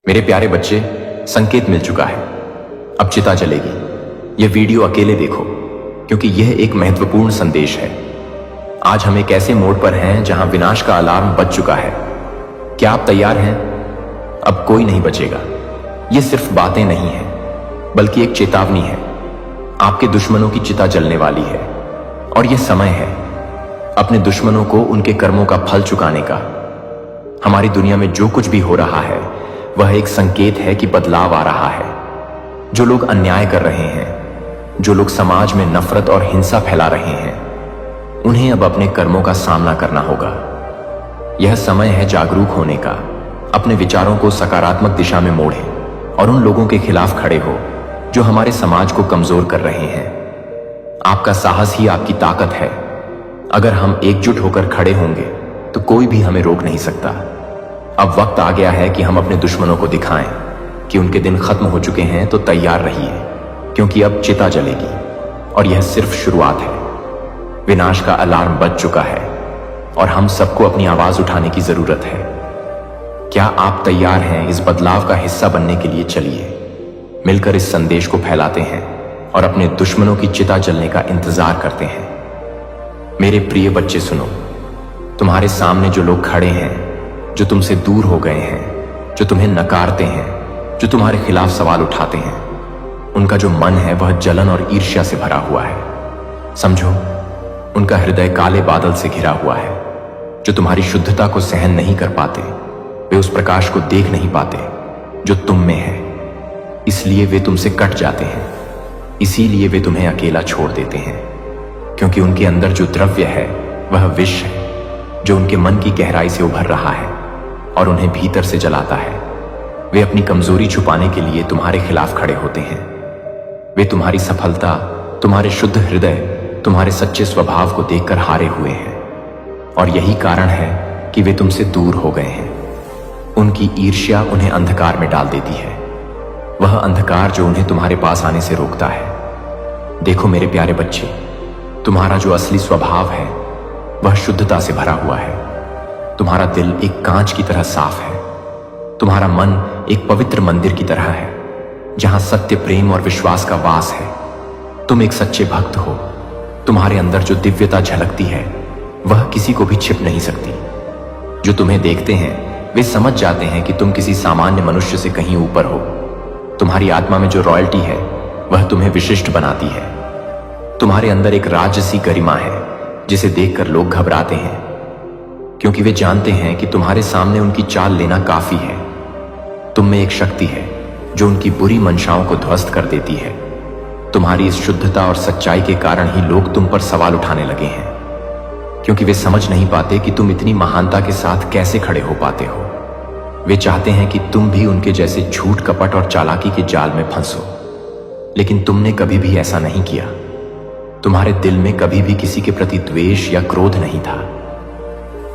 मेरे प्यारे बच्चे, संकेत मिल चुका है। अब चिता जलेगी। यह वीडियो अकेले देखो, क्योंकि यह एक महत्वपूर्ण संदेश है। आज हम एक ऐसे मोड़ पर हैं जहां विनाश का अलार्म बज चुका है। क्या आप तैयार हैं? अब कोई नहीं बचेगा। यह सिर्फ बातें नहीं है, बल्कि एक चेतावनी है। आपके दुश्मनों की चिता जलने वाली है, और यह समय है अपने दुश्मनों को उनके कर्मों का फल चुकाने का। हमारी दुनिया में जो कुछ भी हो रहा है, वह एक संकेत है कि बदलाव आ रहा है। जो लोग अन्याय कर रहे हैं, जो लोग समाज में नफरत और हिंसा फैला रहे हैं, उन्हें अब अपने कर्मों का सामना करना होगा। यह समय है जागरूक होने का। अपने विचारों को सकारात्मक दिशा में मोड़ें और उन लोगों के खिलाफ खड़े हो जो हमारे समाज को कमजोर कर रहे हैं। आपका साहस ही आपकी ताकत है। अगर हम एकजुट होकर खड़े होंगे तो कोई भी हमें रोक नहीं सकता। अब वक्त आ गया है कि हम अपने दुश्मनों को दिखाएं कि उनके दिन खत्म हो चुके हैं, तो तैयार रहिए, क्योंकि अब चिता जलेगी और यह सिर्फ शुरुआत है। विनाश का अलार्म बज चुका है और हम सबको अपनी आवाज उठाने की जरूरत है। क्या आप तैयार हैं इस बदलाव का हिस्सा बनने के लिए? चलिए मिलकर इस संदेश को फैलाते हैं और अपने दुश्मनों की चिता जलने का इंतजार करते हैं। मेरे प्रिय बच्चे, सुनो। तुम्हारे सामने जो लोग खड़े हैं, जो तुमसे दूर हो गए हैं, जो तुम्हें नकारते हैं, जो तुम्हारे खिलाफ सवाल उठाते हैं, उनका जो मन है वह जलन और ईर्ष्या से भरा हुआ है। समझो, उनका हृदय काले बादल से घिरा हुआ है। जो तुम्हारी शुद्धता को सहन नहीं कर पाते, वे उस प्रकाश को देख नहीं पाते जो तुम में है। इसलिए वे तुमसे कट जाते हैं। इसीलिए वे तुम्हें अकेला छोड़ देते हैं, क्योंकि उनके अंदर जो द्रव्य है वह विष है, जो उनके मन की गहराई से उभर रहा है और उन्हें भीतर से जलाता है। वे अपनी कमजोरी छुपाने के लिए तुम्हारे खिलाफ खड़े होते हैं। वे तुम्हारी सफलता, तुम्हारे शुद्ध हृदय, तुम्हारे सच्चे स्वभाव को देखकर हारे हुए हैं, और यही कारण है कि वे तुमसे दूर हो गए हैं। उनकी ईर्ष्या उन्हें अंधकार में डाल देती है, वह अंधकार जो उन्हें तुम्हारे पास आने से रोकता है। देखो मेरे प्यारे बच्चे, तुम्हारा जो असली स्वभाव है वह शुद्धता से भरा हुआ है। तुम्हारा दिल एक कांच की तरह साफ है। तुम्हारा मन एक पवित्र मंदिर की तरह है, जहां सत्य, प्रेम और विश्वास का वास है। तुम एक सच्चे भक्त हो। तुम्हारे अंदर जो दिव्यता झलकती है वह किसी को भी छिप नहीं सकती। जो तुम्हें देखते हैं वे समझ जाते हैं कि तुम किसी सामान्य मनुष्य से कहीं ऊपर हो। तुम्हारी आत्मा में जो रॉयल्टी है वह तुम्हें विशिष्ट बनाती है। तुम्हारे अंदर एक राजसी गरिमा है जिसे देखकर लोग घबराते हैं, क्योंकि वे जानते हैं कि तुम्हारे सामने उनकी चाल लेना काफी है। तुम में एक शक्ति है जो उनकी बुरी मंशाओं को ध्वस्त कर देती है। तुम्हारी इस शुद्धता और सच्चाई के कारण ही लोग तुम पर सवाल उठाने लगे हैं, क्योंकि वे समझ नहीं पाते कि तुम इतनी महानता के साथ कैसे खड़े हो पाते हो। वे चाहते हैं कि तुम भी उनके जैसे झूठ, कपट और चालाकी के जाल में फंसो, लेकिन तुमने कभी भी ऐसा नहीं किया। तुम्हारे दिल में कभी भी किसी के प्रति द्वेष या क्रोध नहीं था।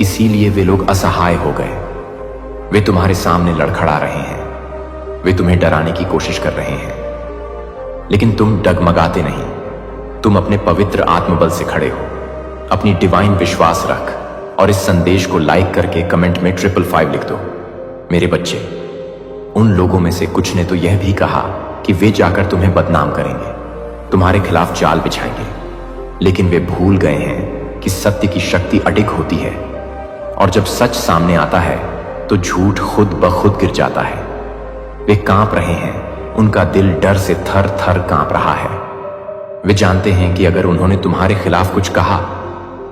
इसीलिए वे लोग असहाय हो गए। वे तुम्हारे सामने लड़खड़ा रहे हैं, वे तुम्हें डराने की कोशिश कर रहे हैं, लेकिन तुम डगमगाते नहीं। तुम अपने पवित्र आत्मबल से खड़े हो। अपनी डिवाइन विश्वास रख और इस संदेश को लाइक करके कमेंट में 555 लिख दो। मेरे बच्चे, उन लोगों में से कुछ ने तो यह भी कहा कि वे जाकर तुम्हें बदनाम करेंगे, तुम्हारे खिलाफ जाल बिछाएंगे, लेकिन वे भूल गए हैं कि सत्य की शक्ति अडिग होती है, और जब सच सामने आता है तो झूठ खुद ब खुद गिर जाता है। वे कांप रहे हैं, उनका दिल डर से थर थर कांप रहा है। वे जानते हैं कि अगर उन्होंने तुम्हारे खिलाफ कुछ कहा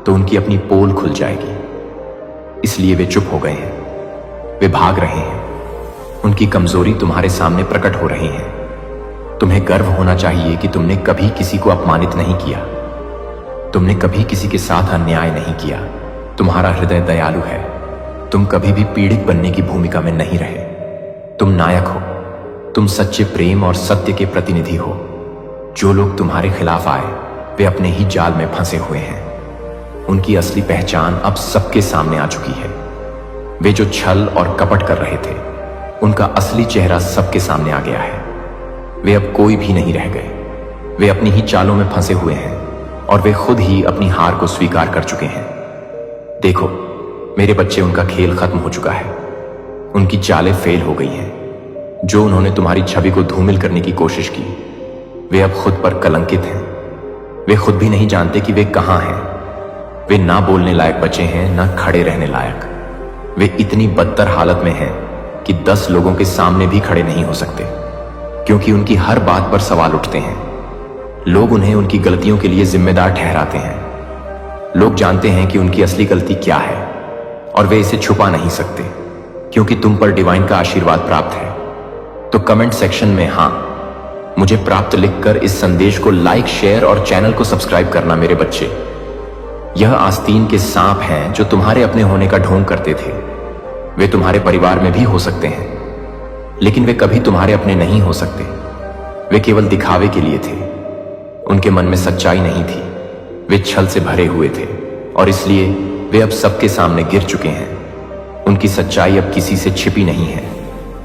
तो उनकी अपनी पोल खुल जाएगी। इसलिए वे चुप हो गए हैं, वे भाग रहे हैं। उनकी कमजोरी तुम्हारे सामने प्रकट हो रही है। तुम्हें गर्व होना चाहिए कि तुमने कभी किसी को अपमानित नहीं किया। तुमने कभी किसी के साथ अन्याय नहीं किया। तुम्हारा हृदय दयालु है। तुम कभी भी पीड़ित बनने की भूमिका में नहीं रहे। तुम नायक हो। तुम सच्चे प्रेम और सत्य के प्रतिनिधि हो। जो लोग तुम्हारे खिलाफ आए वे अपने ही जाल में फंसे हुए हैं। उनकी असली पहचान अब सबके सामने आ चुकी है। वे जो छल और कपट कर रहे थे, उनका असली चेहरा सबके सामने आ गया है। वे अब कोई भी नहीं रह गए। वे अपनी ही चालों में फंसे हुए हैं और वे खुद ही अपनी हार को स्वीकार कर चुके हैं। देखो मेरे बच्चे, उनका खेल खत्म हो चुका है। उनकी चालें फेल हो गई हैं। जो उन्होंने तुम्हारी छवि को धूमिल करने की कोशिश की, वे अब खुद पर कलंकित हैं। वे खुद भी नहीं जानते कि वे कहां हैं। वे ना बोलने लायक बचे हैं, ना खड़े रहने लायक। वे इतनी बदतर हालत में हैं कि 10 लोगों के सामने भी खड़े नहीं हो सकते, क्योंकि उनकी हर बात पर सवाल उठते हैं। लोग उन्हें उनकी गलतियों के लिए जिम्मेदार ठहराते हैं। लोग जानते हैं कि उनकी असली गलती क्या है, और वे इसे छुपा नहीं सकते, क्योंकि तुम पर डिवाइन का आशीर्वाद प्राप्त है। तो कमेंट सेक्शन में हाँ मुझे प्राप्त लिखकर इस संदेश को लाइक, शेयर और चैनल को सब्सक्राइब करना मेरे बच्चे। यह आस्तीन के सांप हैं जो तुम्हारे अपने होने का ढोंग करते थे। वे तुम्हारे परिवार में भी हो सकते हैं, लेकिन वे कभी तुम्हारे अपने नहीं हो सकते। वे केवल दिखावे के लिए थे। उनके मन में सच्चाई नहीं थी। वे छल से भरे हुए थे, और इसलिए वे अब सबके सामने गिर चुके हैं। उनकी सच्चाई अब किसी से छिपी नहीं है।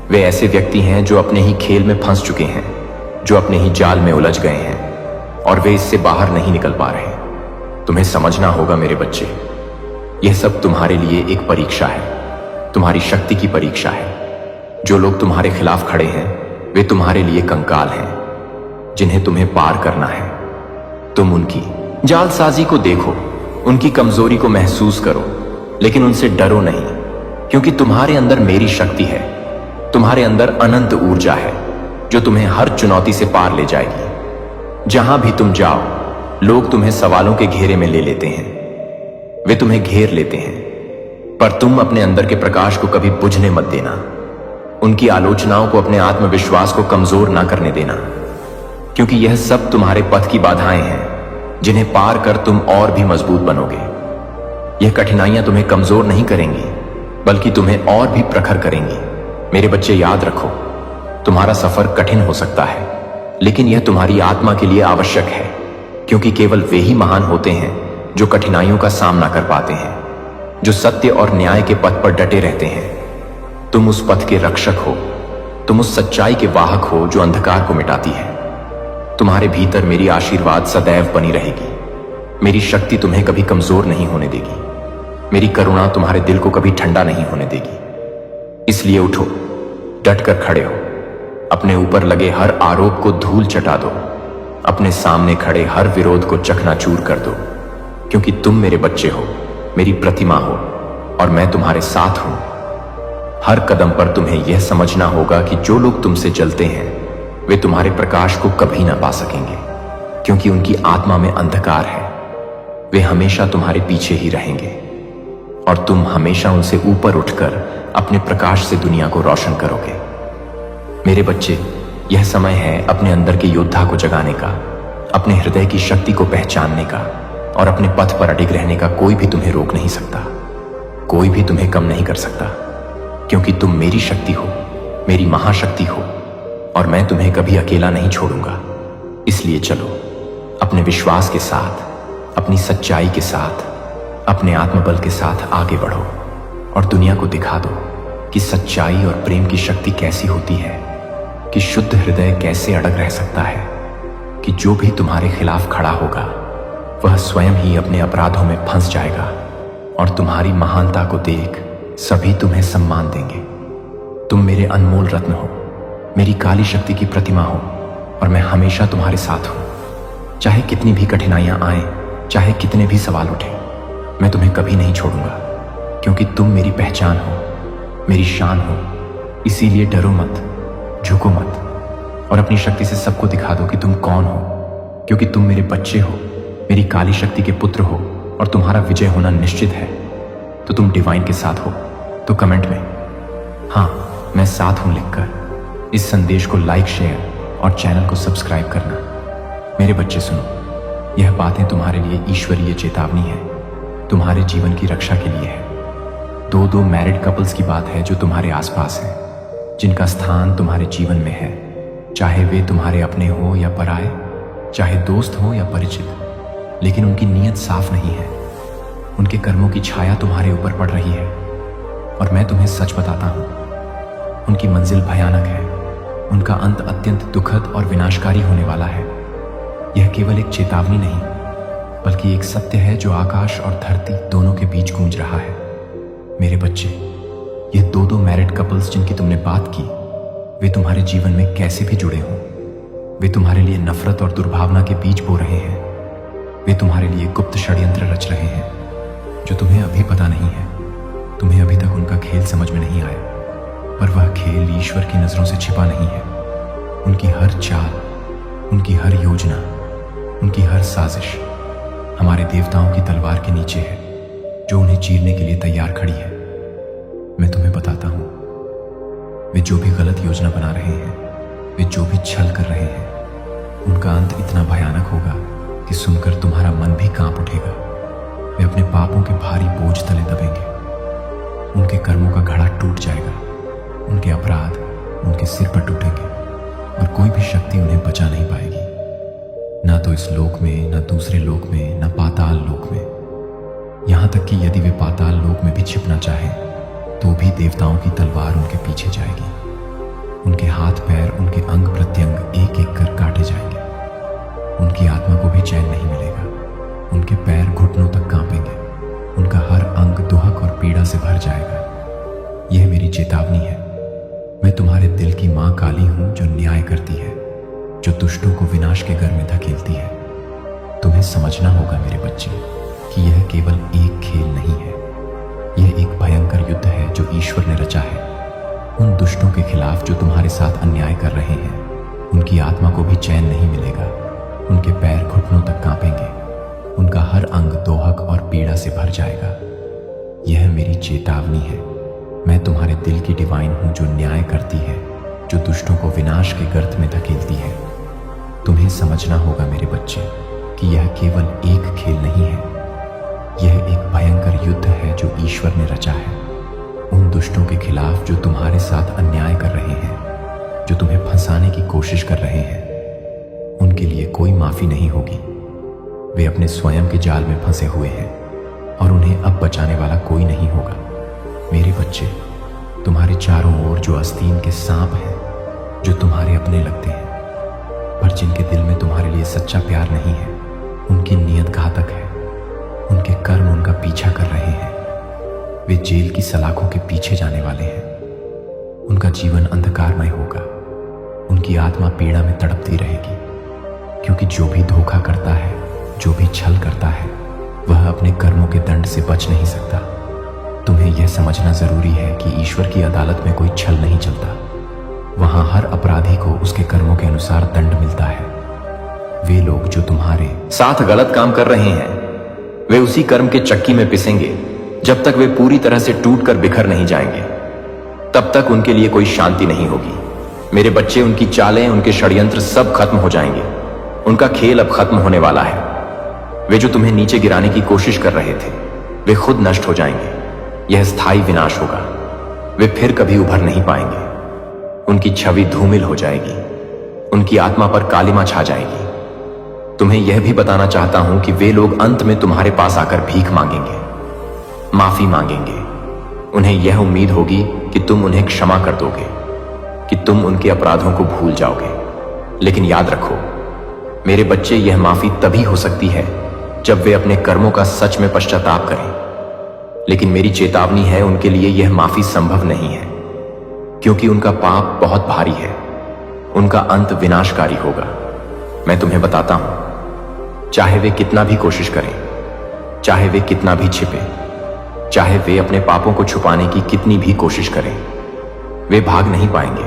वे ऐसे व्यक्ति हैं जो अपने ही खेल में फंस चुके हैं, जो अपने ही जाल में उलझ गए हैं, और वे इससे बाहर नहीं निकल पा रहे। तुम्हें समझना होगा मेरे बच्चे, यह सब तुम्हारे लिए एक परीक्षा है, तुम्हारी शक्ति की परीक्षा है। जो लोग तुम्हारे खिलाफ खड़े हैं, वे तुम्हारे लिए कंकाल हैं, जिन्हें तुम्हें पार करना है। तुम उनकी जालसाजी को देखो, उनकी कमजोरी को महसूस करो, लेकिन उनसे डरो नहीं, क्योंकि तुम्हारे अंदर मेरी शक्ति है। तुम्हारे अंदर अनंत ऊर्जा है, जो तुम्हें हर चुनौती से पार ले जाएगी। जहां भी तुम जाओ, लोग तुम्हें सवालों के घेरे में ले लेते हैं। वे तुम्हें घेर लेते हैं, पर तुम अपने अंदर के प्रकाश को कभी बुझने मत देना। उनकी आलोचनाओं को अपने आत्मविश्वास को कमजोर ना करने देना, क्योंकि यह सब तुम्हारे पथ की बाधाएं हैं, जिन्हें पार कर तुम और भी मजबूत बनोगे। यह कठिनाइयां तुम्हें कमजोर नहीं करेंगी, बल्कि तुम्हें और भी प्रखर करेंगी। मेरे बच्चे, याद रखो, तुम्हारा सफर कठिन हो सकता है, लेकिन यह तुम्हारी आत्मा के लिए आवश्यक है, क्योंकि केवल वे ही महान होते हैं जो कठिनाइयों का सामना कर पाते हैं, जो सत्य और न्याय के पथ पर डटे रहते हैं। तुम उस पथ के रक्षक हो। तुम उस सच्चाई के वाहक हो जो अंधकार को मिटाती है। तुम्हारे भीतर मेरी आशीर्वाद सदैव बनी रहेगी। मेरी शक्ति तुम्हें कभी कमजोर नहीं होने देगी। मेरी करुणा तुम्हारे दिल को कभी ठंडा नहीं होने देगी। इसलिए उठो, डटकर खड़े हो, अपने ऊपर लगे हर आरोप को धूल चटा दो, अपने सामने खड़े हर विरोध को चकनाचूर कर दो, क्योंकि तुम मेरे बच्चे हो, मेरी प्रतिमा हो, और मैं तुम्हारे साथ हूं। हर कदम पर तुम्हें यह समझना होगा कि जो लोग तुमसे जलते हैं, वे तुम्हारे प्रकाश को कभी ना पा सकेंगे, क्योंकि उनकी आत्मा में अंधकार है। वे हमेशा तुम्हारे पीछे ही रहेंगे, और तुम हमेशा उनसे ऊपर उठकर अपने प्रकाश से दुनिया को रोशन करोगे। मेरे बच्चे, यह समय है अपने अंदर के योद्धा को जगाने का, अपने हृदय की शक्ति को पहचानने का, और अपने पथ पर अडिग रहने का। कोई भी तुम्हें रोक नहीं सकता, कोई भी तुम्हें कम नहीं कर सकता, क्योंकि तुम मेरी शक्ति हो, मेरी महाशक्ति हो, और मैं तुम्हें कभी अकेला नहीं छोड़ूंगा। इसलिए चलो, अपने विश्वास के साथ, अपनी सच्चाई के साथ, अपने आत्मबल के साथ आगे बढ़ो, और दुनिया को दिखा दो कि सच्चाई और प्रेम की शक्ति कैसी होती है, कि शुद्ध हृदय कैसे अड़ग रह सकता है, कि जो भी तुम्हारे खिलाफ खड़ा होगा, वह स्वयं ही अपने अपराधों में फंस जाएगा, और तुम्हारी महानता को देख सभी तुम्हें सम्मान देंगे। तुम मेरे अनमोल रत्न हो, मेरी काली शक्ति की प्रतिमा हो, और मैं हमेशा तुम्हारे साथ हूं। चाहे कितनी भी कठिनाइयां आए, चाहे कितने भी सवाल उठे, मैं तुम्हें कभी नहीं छोड़ूंगा, क्योंकि तुम मेरी पहचान हो, मेरी शान हो। इसीलिए डरो मत, झुको मत, और अपनी शक्ति से सबको दिखा दो कि तुम कौन हो, क्योंकि तुम मेरे बच्चे हो, मेरी काली शक्ति के पुत्र हो, और तुम्हारा विजय होना निश्चित है। तो तुम डिवाइन के साथ हो, तो कमेंट में हाँ मैं साथ हूं लिखकर इस संदेश को लाइक, शेयर और चैनल को सब्सक्राइब करना। मेरे बच्चे सुनो, यह बातें तुम्हारे लिए ईश्वरीय चेतावनी है, तुम्हारे जीवन की रक्षा के लिए है। दो मैरिड कपल्स की बात है जो तुम्हारे आसपास हैं, जिनका स्थान तुम्हारे जीवन में है, चाहे वे तुम्हारे अपने हो या पराए, चाहे दोस्त हो या परिचित, लेकिन उनकी नीयत साफ नहीं है। उनके कर्मों की छाया तुम्हारे ऊपर पड़ रही है, और मैं तुम्हें सच बताता हूं, उनकी मंजिल भयानक है। उनका अंत अत्यंत दुखद और विनाशकारी होने वाला है। यह केवल एक चेतावनी नहीं, बल्कि एक सत्य है जो आकाश और धरती दोनों के बीच गूंज रहा है। मेरे बच्चे, ये दो मैरिड कपल्स जिनकी तुमने बात की, वे तुम्हारे जीवन में कैसे भी जुड़े हों, वे तुम्हारे लिए नफरत और दुर्भावना के बीज बो रहे हैं। वे तुम्हारे लिए गुप्त षड्यंत्र रच रहे हैं जो तुम्हें अभी पता नहीं है। तुम्हें अभी तक उनका खेल समझ में नहीं आया, पर वह खेल ईश्वर की नजरों से छिपा नहीं है। उनकी हर चाल, उनकी हर योजना, उनकी हर साजिश हमारे देवताओं की तलवार के नीचे है, जो उन्हें चीरने के लिए तैयार खड़ी है। मैं तुम्हें बताता हूं, वे जो भी गलत योजना बना रहे हैं, वे जो भी छल कर रहे हैं, उनका अंत इतना भयानक होगा कि सुनकर तुम्हारा मन भी कांप उठेगा। वे अपने पापों के भारी बोझ तले दबेंगे। उनके कर्मों का घड़ा टूट जाएगा। उनके अपराध उनके सिर पर टूटेंगे और कोई भी शक्ति उन्हें बचा नहीं पाएगी, ना तो इस लोक में, ना दूसरे लोक में, ना पाताल लोक में। यहां तक कि यदि वे पाताल लोक में भी छिपना चाहें तो भी देवताओं की तलवार उनके पीछे जाएगी। उनके हाथ पैर, उनके अंग प्रत्यंग एक एक कर काटे जाएंगे। उनकी आत्मा को भी चैन नहीं मिलेगा। उनके पैर घुटनों तक कांपेंगे। उनका हर अंग दुहक और पीड़ा से भर जाएगा। यह मेरी चेतावनी है। मैं तुम्हारे दिल की मां काली हूं, जो न्याय करती है, जो दुष्टों को विनाश के घर में धकेलती है। तुम्हें समझना होगा मेरे बच्चे कि यह केवल एक खेल नहीं है। यह एक भयंकर युद्ध है जो ईश्वर ने रचा है। उन दुष्टों के खिलाफ जो तुम्हारे साथ अन्याय कर रहे हैं, उनकी आत्मा को भी चैन नहीं मिलेगा। उनके पैर घुटनों तक कांपेंगे। उनका हर अंग दोहक और पीड़ा से भर जाएगा। यह मेरी चेतावनी है। मैं तुम्हारे दिल की डिवाइन हूं, जो न्याय करती है, जो दुष्टों को विनाश के गर्त में धकेलती है। तुम्हें समझना होगा मेरे बच्चे कि यह केवल एक खेल नहीं है। यह एक भयंकर युद्ध है जो ईश्वर ने रचा है। उन दुष्टों के खिलाफ जो तुम्हारे साथ अन्याय कर रहे हैं, जो तुम्हें फंसाने की कोशिश कर रहे हैं, उनके लिए कोई माफी नहीं होगी। वे अपने स्वयं के जाल में फंसे हुए हैं और उन्हें अब बचाने वाला कोई नहीं होगा। मेरे बच्चे, तुम्हारे चारों ओर जो आस्तीन के सांप हैं, जो तुम्हारे अपने लगते हैं, पर जिनके दिल में तुम्हारे लिए सच्चा प्यार नहीं है, उनकी नीयत घातक है। उनके कर्म उनका पीछा कर रहे हैं। वे जेल की सलाखों के पीछे जाने वाले हैं। उनका जीवन अंधकारमय होगा। उनकी आत्मा पीड़ा में तड़पती रहेगी, क्योंकि जो भी धोखा करता है, जो भी छल करता है, वह अपने कर्मों के दंड से बच नहीं सकता। तुम्हें यह समझना जरूरी है कि ईश्वर की अदालत में कोई छल नहीं चलता। वहां हर अपराधी को उसके कर्मों के अनुसार दंड मिलता है। वे लोग जो तुम्हारे साथ गलत काम कर रहे हैं, वे उसी कर्म के चक्की में पिसेंगे जब तक वे पूरी तरह से टूट कर बिखर नहीं जाएंगे। तब तक उनके लिए कोई शांति नहीं होगी। मेरे बच्चे, उनकी चालें, उनके षड्यंत्र सब खत्म हो जाएंगे। उनका खेल अब खत्म होने वाला है। वे जो तुम्हें नीचे गिराने की कोशिश कर रहे थे, वे खुद नष्ट हो जाएंगे। यह स्थायी विनाश होगा। वे फिर कभी उभर नहीं पाएंगे। उनकी छवि धूमिल हो जाएगी। उनकी आत्मा पर कालिमा छा जाएगी। तुम्हें यह भी बताना चाहता हूं कि वे लोग अंत में तुम्हारे पास आकर भीख मांगेंगे, माफी मांगेंगे। उन्हें यह उम्मीद होगी कि तुम उन्हें क्षमा कर दोगे, कि तुम उनके अपराधों को भूल जाओगे। लेकिन याद रखो मेरे बच्चे, यह माफी तभी हो सकती है जब वे अपने कर्मों का सच में पश्चाताप करें। लेकिन मेरी चेतावनी है, उनके लिए यह माफी संभव नहीं है, क्योंकि उनका पाप बहुत भारी है। उनका अंत विनाशकारी होगा। मैं तुम्हें बताता हूं, चाहे वे कितना भी कोशिश करें, चाहे वे कितना भी छिपे, चाहे वे अपने पापों को छुपाने की कितनी भी कोशिश करें, वे भाग नहीं पाएंगे।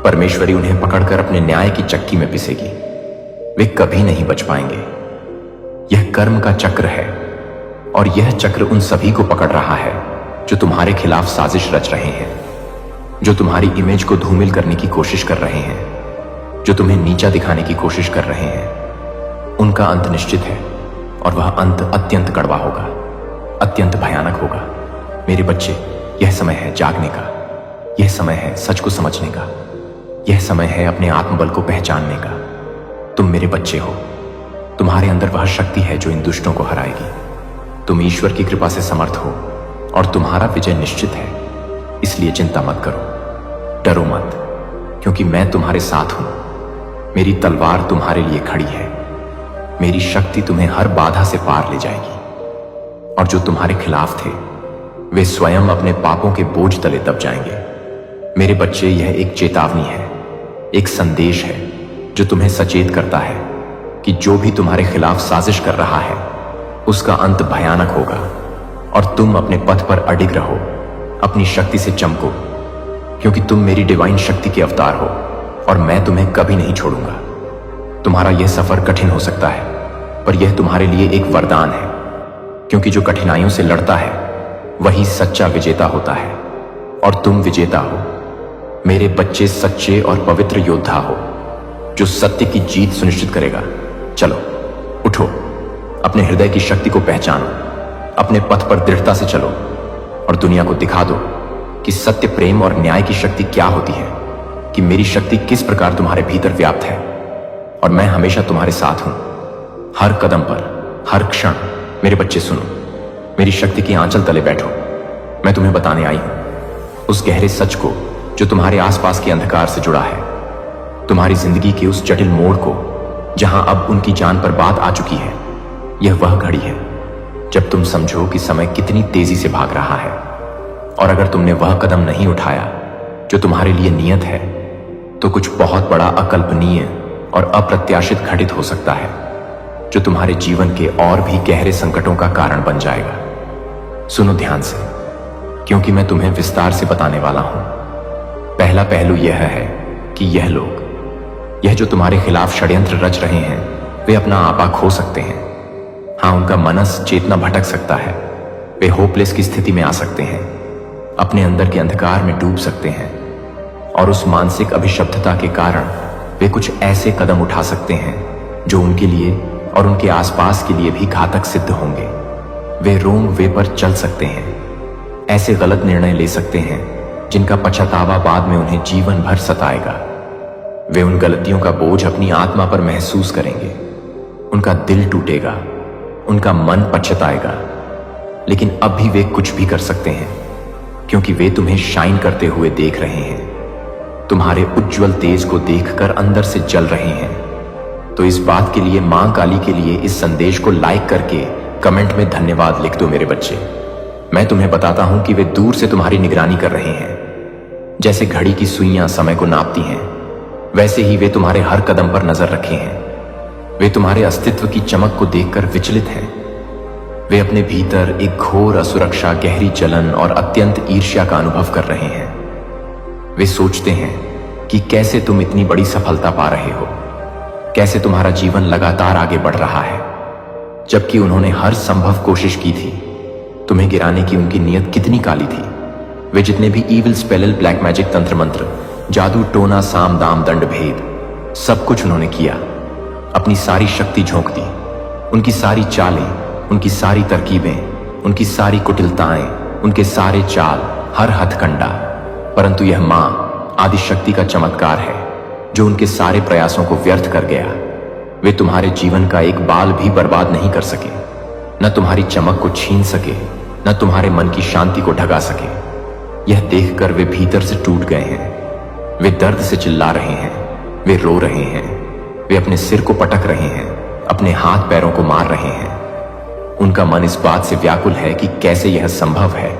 परमेश्वरी उन्हें पकड़कर अपने न्याय की चक्की में पिसेगी। वे कभी नहीं बच पाएंगे। यह कर्म का चक्र है, और यह चक्र उन सभी को पकड़ रहा है जो तुम्हारे खिलाफ साजिश रच रहे हैं, जो तुम्हारी इमेज को धूमिल करने की कोशिश कर रहे हैं, जो तुम्हें नीचा दिखाने की कोशिश कर रहे हैं। उनका अंत निश्चित है, और वह अंत अत्यंत कड़वा होगा, अत्यंत भयानक होगा। मेरे बच्चे, यह समय है जागने का। यह समय है सच को समझने का। यह समय है अपने आत्मबल को पहचानने का। तुम मेरे बच्चे हो। तुम्हारे अंदर वह शक्ति है जो इन दुष्टों को हराएगी। तुम ईश्वर की कृपा से समर्थ हो, और तुम्हारा विजय निश्चित है। इसलिए चिंता मत करो, डरो मत, क्योंकि मैं तुम्हारे साथ हूं। मेरी तलवार तुम्हारे लिए खड़ी है। मेरी शक्ति तुम्हें हर बाधा से पार ले जाएगी। और जो तुम्हारे खिलाफ थे, वे स्वयं अपने पापों के बोझ तले दब जाएंगे। मेरे बच्चे, यह एक चेतावनी है, एक संदेश है जो तुम्हें सचेत करता है कि जो भी तुम्हारे खिलाफ साजिश कर रहा है उसका अंत भयानक होगा और तुम अपने पथ पर अडिग रहो, अपनी शक्ति से चमको, क्योंकि तुम मेरी डिवाइन शक्ति के अवतार हो और मैं तुम्हें कभी नहीं छोड़ूंगा। तुम्हारा यह सफर कठिन हो सकता है, पर यह तुम्हारे लिए एक वरदान है, क्योंकि जो कठिनाइयों से लड़ता है वही सच्चा विजेता होता है और तुम विजेता हो। मेरे बच्चे सच्चे और पवित्र योद्धा हो जो सत्य की जीत सुनिश्चित करेगा। चलो उठो, अपने हृदय की शक्ति को पहचानो, अपने पथ पर दृढ़ता से चलो और दुनिया को दिखा दो कि सत्य, प्रेम और न्याय की शक्ति क्या होती है, कि मेरी शक्ति किस प्रकार तुम्हारे भीतर व्याप्त है और मैं हमेशा तुम्हारे साथ हूं, हर कदम पर, हर क्षण। मेरे बच्चे सुनो, मेरी शक्ति की आंचल तले बैठो। मैं तुम्हें बताने आई हूं उस गहरे सच को जो तुम्हारे आसपास के अंधकार से जुड़ा है, तुम्हारी जिंदगी के उस जटिल मोड़ को जहां अब उनकी जान पर बात आ चुकी है। यह वह घड़ी है जब तुम समझो कि समय कितनी तेजी से भाग रहा है, और अगर तुमने वह कदम नहीं उठाया जो तुम्हारे लिए नियत है, तो कुछ बहुत बड़ा अकल्पनीय और अप्रत्याशित घटित हो सकता है जो तुम्हारे जीवन के और भी गहरे संकटों का कारण बन जाएगा। सुनो ध्यान से, क्योंकि मैं तुम्हें विस्तार से बताने वाला हूं। पहला पहलू यह है कि यह लोग, यह जो तुम्हारे खिलाफ षड्यंत्र रच रहे हैं, वे अपना आपा खो सकते हैं। हाँ, उनका मनस चेतना भटक सकता है, वे होपलेस की स्थिति में आ सकते हैं, अपने अंदर के अंधकार में डूब सकते हैं, और उस मानसिक अभिशप्तता के कारण वे कुछ ऐसे कदम उठा सकते हैं जो उनके लिए और उनके आसपास के लिए भी घातक सिद्ध होंगे। वे रोंग वे पर चल सकते हैं, ऐसे गलत निर्णय ले सकते हैं जिनका पछतावा बाद में उन्हें जीवन भर सताएगा। वे उन गलतियों का बोझ अपनी आत्मा पर महसूस करेंगे, उनका दिल टूटेगा, उनका मन पछताएगा, लेकिन अब भी वे कुछ भी कर सकते हैं, क्योंकि वे तुम्हें शाइन करते हुए देख रहे हैं, तुम्हारे उज्जवल तेज को देखकर अंदर से जल रहे हैं। तो इस बात के लिए, मां काली के लिए, इस संदेश को लाइक करके कमेंट में धन्यवाद लिख दो। मेरे बच्चे, मैं तुम्हें बताता हूं कि वे दूर से तुम्हारी निगरानी कर रहे हैं। जैसे घड़ी की सुइयां समय को नापती हैं, वैसे ही वे तुम्हारे हर कदम पर नजर रखे हैं। वे तुम्हारे अस्तित्व की चमक को देखकर विचलित हैं। वे अपने भीतर एक घोर असुरक्षा, गहरी जलन और अत्यंत ईर्ष्या का अनुभव कर रहे हैं। वे सोचते हैं कि कैसे तुम इतनी बड़ी सफलता पा रहे हो, कैसे तुम्हारा जीवन लगातार आगे बढ़ रहा है, जबकि उन्होंने हर संभव कोशिश की थी। तुम्हें गिराने की उनकी नीयत कितनी काली थी। वे जितने भी ईविल स्पेल, ब्लैक मैजिक, तंत्र मंत्र, जादू टोना, साम दाम दंड भेद, सब कुछ उन्होंने किया। अपनी सारी शक्ति झोंक दी, उनकी सारी चालें, उनकी सारी तरकीबें, उनकी सारी कुटिलताएं, उनके सारे चाल, हर हथकंडा। परंतु यह मां आदिशक्ति का चमत्कार है जो उनके सारे प्रयासों को व्यर्थ कर गया। वे तुम्हारे जीवन का एक बाल भी बर्बाद नहीं कर सके, न तुम्हारी चमक को छीन सके, न तुम्हारे मन की शांति को ढका सके। यह देखकर वे भीतर से टूट गए हैं। वे दर्द से चिल्ला रहे हैं, वे रो रहे हैं, वे अपने सिर को पटक रहे हैं, अपने हाथ पैरों को मार रहे हैं। उनका मन इस बात से व्याकुल है कि कैसे यह संभव है।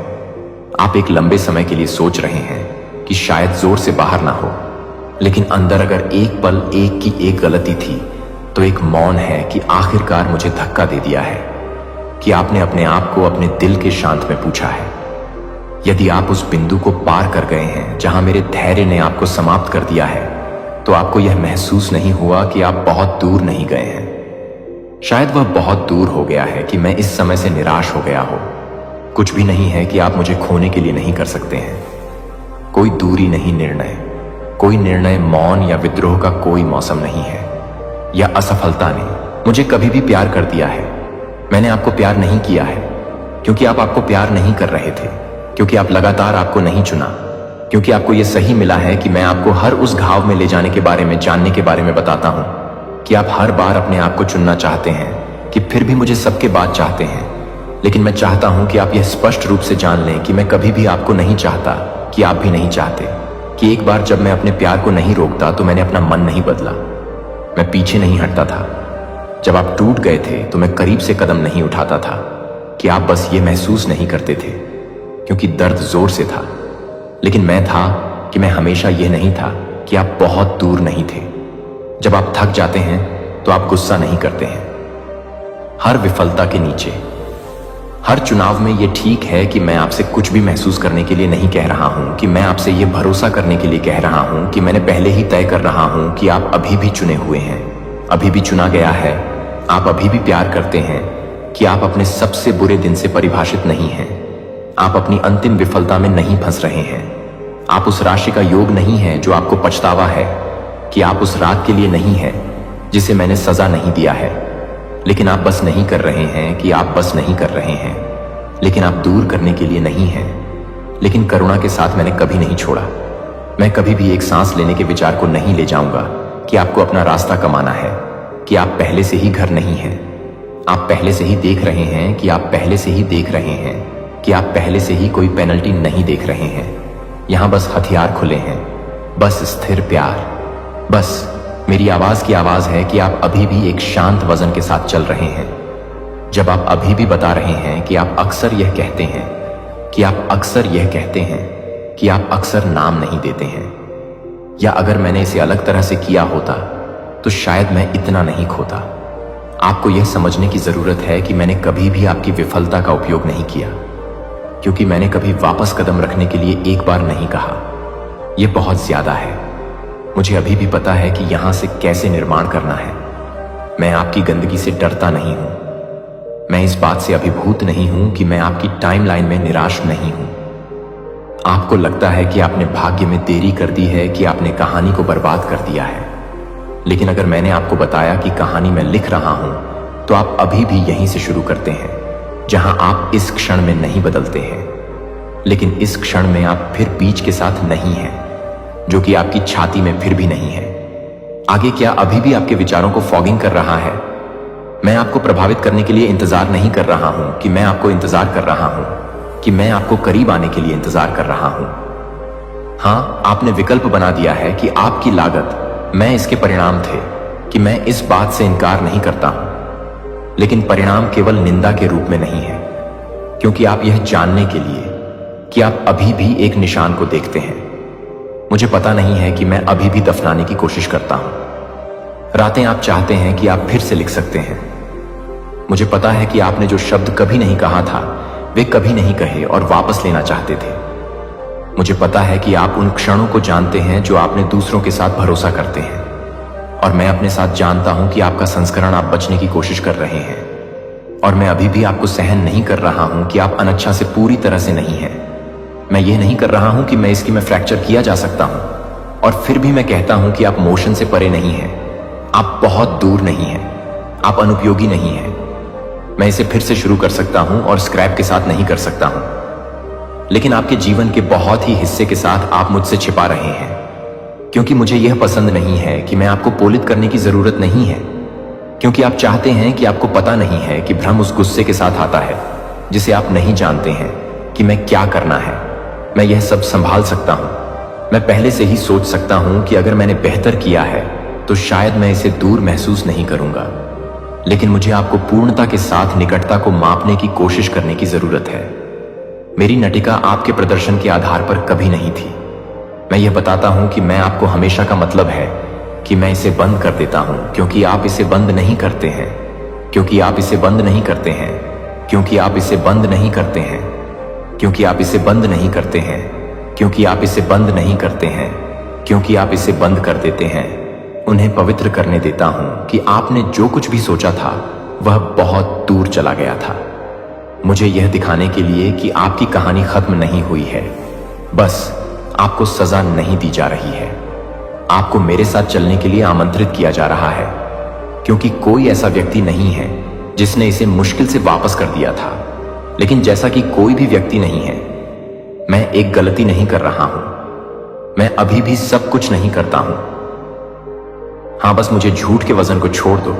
आप एक लंबे समय के लिए सोच रहे हैं कि शायद जोर से बाहर ना हो, लेकिन अंदर अगर एक पल एक की एक गलती थी तो एक मौन है कि आखिरकार मुझे धक्का दे दिया है, कि आपने अपने आप को अपने दिल के शांत में पूछा है। यदि आप उस बिंदु को पार कर गए हैं जहां मेरे धैर्य ने आपको समाप्त कर दिया है, तो आपको यह महसूस नहीं हुआ कि आप बहुत दूर नहीं गए हैं। शायद वह बहुत दूर हो गया है कि मैं इस समय से निराश हो गया हो। कुछ भी नहीं है कि आप मुझे खोने के लिए नहीं कर सकते हैं। कोई दूरी नहीं, कोई निर्णय मौन या विद्रोह का कोई मौसम नहीं है, या असफलता ने मुझे कभी भी प्यार कर दिया है। मैंने आपको प्यार नहीं किया है क्योंकि आप आपको प्यार नहीं कर रहे थे, क्योंकि आप लगातार आपको नहीं चुना, क्योंकि आपको यह सही मिला है कि मैं आपको हर उस घाव में ले जाने के बारे में, जानने के बारे में बताता हूं कि आप हर बार अपने आप को चुनना चाहते हैं, कि फिर भी मुझे सबके बाद चाहते हैं। लेकिन मैं चाहता हूं कि आप यह स्पष्ट रूप से जान लें कि मैं कभी भी आपको नहीं चाहता, कि आप भी नहीं चाहते, कि एक बार जब मैं अपने प्यार को नहीं रोकता तो मैंने अपना मन नहीं बदला, मैं पीछे नहीं हटता था। जब आप टूट गए थे तो मैं करीब से कदम नहीं उठाता था, कि आप बस ये महसूस नहीं करते थे, क्योंकि दर्द जोर से था। लेकिन मैं था कि मैं हमेशा यह नहीं था कि आप बहुत दूर नहीं थे। जब आप थक जाते हैं तो आप गुस्सा नहीं करते हैं। हर विफलता के नीचे, हर चुनाव में यह ठीक है कि मैं आपसे कुछ भी महसूस करने के लिए नहीं कह रहा हूं, कि मैं आपसे यह भरोसा करने के लिए कह रहा हूं कि मैंने पहले ही तय कर रहा हूं कि आप अभी भी चुने हुए हैं, अभी भी चुना गया है। आप अभी भी प्यार करते हैं, कि आप अपने सबसे बुरे दिन से परिभाषित नहीं हैं। आप अपनी अंतिम विफलता में नहीं फंस रहे हैं। आप उस राशि का योग नहीं है जो आपको पछतावा है, कि आप उस रात के लिए नहीं है जिसे मैंने सजा नहीं दिया है। लेकिन आप बस नहीं कर रहे हैं कि आप बस नहीं कर रहे हैं, लेकिन आप दूर करने के लिए नहीं हैं। लेकिन करुणा के साथ मैंने कभी नहीं छोड़ा। मैं कभी भी एक सांस लेने के विचार को नहीं ले जाऊंगा कि आपको अपना रास्ता कमाना है, कि आप पहले से ही घर नहीं हैं। आप पहले से ही देख रहे हैं कि आप पहले से ही देख रहे हैं कि आप पहले से ही कोई पेनल्टी नहीं देख रहे हैं। यहां बस हथियार खुले हैं, बस स्थिर प्यार। बस मेरी आवाज की आवाज है कि आप अभी भी एक शांत वजन के साथ चल रहे हैं। जब आप अभी भी बता रहे हैं कि आप अक्सर यह कहते हैं, कि आप अक्सर यह कहते हैं कि आप अक्सर नाम नहीं देते हैं, या अगर मैंने इसे अलग तरह से किया होता तो शायद मैं इतना नहीं खोता। आपको यह समझने की जरूरत है कि मैंने कभी भी आपकी विफलता का उपयोग नहीं किया, क्योंकि मैंने कभी वापस कदम रखने के लिए एक बार नहीं कहा। यह बहुत ज्यादा है। मुझे अभी भी पता है कि यहां से कैसे निर्माण करना है। मैं आपकी गंदगी से डरता नहीं हूं। मैं इस बात से अभिभूत नहीं हूं कि मैं आपकी टाइमलाइन में निराश नहीं हूं। आपको लगता है कि आपने भाग्य में देरी कर दी है, कि आपने कहानी को बर्बाद कर दिया है। लेकिन अगर मैंने आपको बताया कि कहानी मैं लिख रहा हूं, तो आप अभी भी यहीं से शुरू करते हैं, जहां आप इस क्षण में नहीं बदलते हैं। लेकिन इस क्षण में आप फिर बीच के साथ नहीं हैं, जो कि आपकी छाती में फिर भी नहीं है। आगे क्या अभी भी आपके विचारों को फॉगिंग कर रहा है? मैं आपको प्रभावित करने के लिए इंतजार नहीं कर रहा हूं कि मैं आपको इंतजार कर रहा हूं, कि मैं आपको करीब आने के लिए इंतजार कर रहा हूं। हां, आपने विकल्प बना दिया है कि आपकी लागत मैं इसके परिणाम थे, कि मैं इस बात से इनकार नहीं करता हूं। लेकिन परिणाम केवल निंदा के रूप में नहीं है, क्योंकि आप यह जानने के लिए कि आप अभी भी एक निशान को देखते हैं। मुझे पता नहीं है कि मैं अभी भी दफनाने की कोशिश करता हूं। रातें आप चाहते हैं कि आप फिर से लिख सकते हैं। मुझे पता है कि आपने जो शब्द कभी नहीं कहा था, वे कभी नहीं कहे और वापस लेना चाहते थे। मुझे पता है कि आप उन क्षणों को जानते हैं जो आपने दूसरों के साथ भरोसा करते हैं, और मैं अपने साथ जानता हूं कि आपका संस्करण आप बचने की कोशिश कर रहे हैं। और मैं अभी भी आपको सहन नहीं कर रहा हूं कि आप अनच्छा से पूरी तरह से नहीं हैं। मैं ये नहीं कर रहा हूं कि मैं इसकी में फ्रैक्चर किया जा सकता हूं, और फिर भी मैं कहता हूं कि आप मोशन से परे नहीं हैं। आप बहुत दूर नहीं हैं। आप अनुपयोगी नहीं हैं। मैं इसे फिर से शुरू कर सकता हूं और स्क्रैप के साथ नहीं कर सकता हूं। लेकिन आपके जीवन के बहुत ही हिस्से के साथ आप मुझसे छिपा रहे हैं, क्योंकि मुझे यह पसंद नहीं है कि मैं आपको पोलित करने की जरूरत नहीं है, क्योंकि आप चाहते हैं कि आपको पता नहीं है कि भ्रम उस गुस्से के साथ आता है जिसे आप नहीं जानते हैं कि मैं क्या करना है। मैं यह सब संभाल सकता हूं। मैं पहले से ही सोच सकता हूं कि अगर मैंने बेहतर किया है तो शायद मैं इसे दूर महसूस नहीं करूंगा। लेकिन मुझे आपको पूर्णता के साथ निकटता को मापने की कोशिश करने की जरूरत है। मेरी नटिका आपके प्रदर्शन के आधार पर कभी नहीं थी। मैं यह बताता हूं कि मैं आपको हमेशा का मतलब है कि मैं इसे बंद कर देता हूं, क्योंकि आप इसे बंद नहीं करते हैं, क्योंकि आप इसे बंद नहीं करते हैं, क्योंकि आप इसे बंद नहीं करते हैं, क्योंकि आप इसे बंद नहीं करते हैं, क्योंकि आप इसे बंद नहीं करते हैं, क्योंकि आप इसे बंद कर देते हैं। उन्हें पवित्र करने देता हूं कि आपने जो कुछ भी सोचा था वह बहुत दूर चला गया था। मुझे यह दिखाने के लिए कि आपकी कहानी खत्म नहीं हुई है, बस आपको सजा नहीं दी जा रही है। आपको मेरे साथ चलने के लिए आमंत्रित किया जा रहा है, क्योंकि कोई ऐसा व्यक्ति नहीं है जिसने इसे मुश्किल से वापस कर दिया था। लेकिन जैसा कि कोई भी व्यक्ति नहीं है, मैं एक गलती नहीं कर रहा हूं। मैं अभी भी सब कुछ नहीं करता हूं। हां, बस मुझे झूठ के वजन को छोड़ दो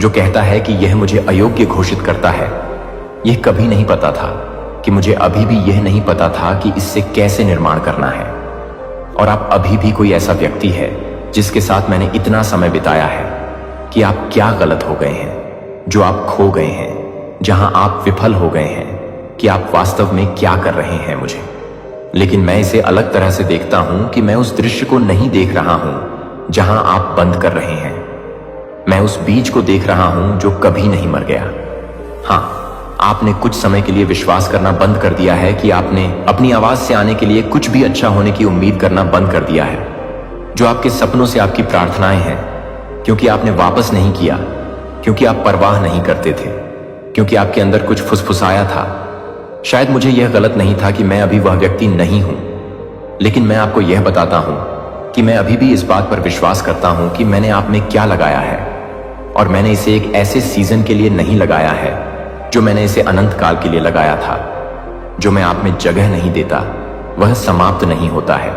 जो कहता है कि यह मुझे अयोग्य घोषित करता है। यह कभी नहीं पता था कि मुझे अभी भी यह नहीं पता था कि इससे कैसे निर्माण करना है। और आप अभी भी कोई ऐसा व्यक्ति है जिसके साथ मैंने इतना समय बिताया है कि आप क्या गलत हो गए हैं, जो आप खो गए हैं, जहां आप विफल हो गए हैं, कि आप वास्तव में क्या कर रहे हैं। मुझे लेकिन मैं इसे अलग तरह से देखता हूं कि मैं उस दृश्य को नहीं देख रहा हूं जहां आप बंद कर रहे हैं। मैं उस बीज को देख रहा हूं जो कभी नहीं मर गया। हाँ, आपने कुछ समय के लिए विश्वास करना बंद कर दिया है कि आपने अपनी आवाज से आने के लिए कुछ भी अच्छा होने की उम्मीद करना बंद कर दिया है। जो आपके सपनों से आपकी प्रार्थनाएं हैं, क्योंकि आपने वापस नहीं किया, क्योंकि आप परवाह नहीं करते थे, क्योंकि आपके अंदर कुछ फुसफुसाया था। शायद मुझे यह गलत नहीं था कि मैं अभी वह व्यक्ति नहीं हूं, लेकिन मैं आपको यह बताता हूं कि मैं अभी भी इस बात पर विश्वास करता हूं कि मैंने आप में क्या लगाया है, और मैंने इसे एक ऐसे सीजन के लिए नहीं लगाया है जो मैंने इसे अनंत काल के लिए लगाया था। जो मैं आप में जगह नहीं देता वह समाप्त नहीं होता है,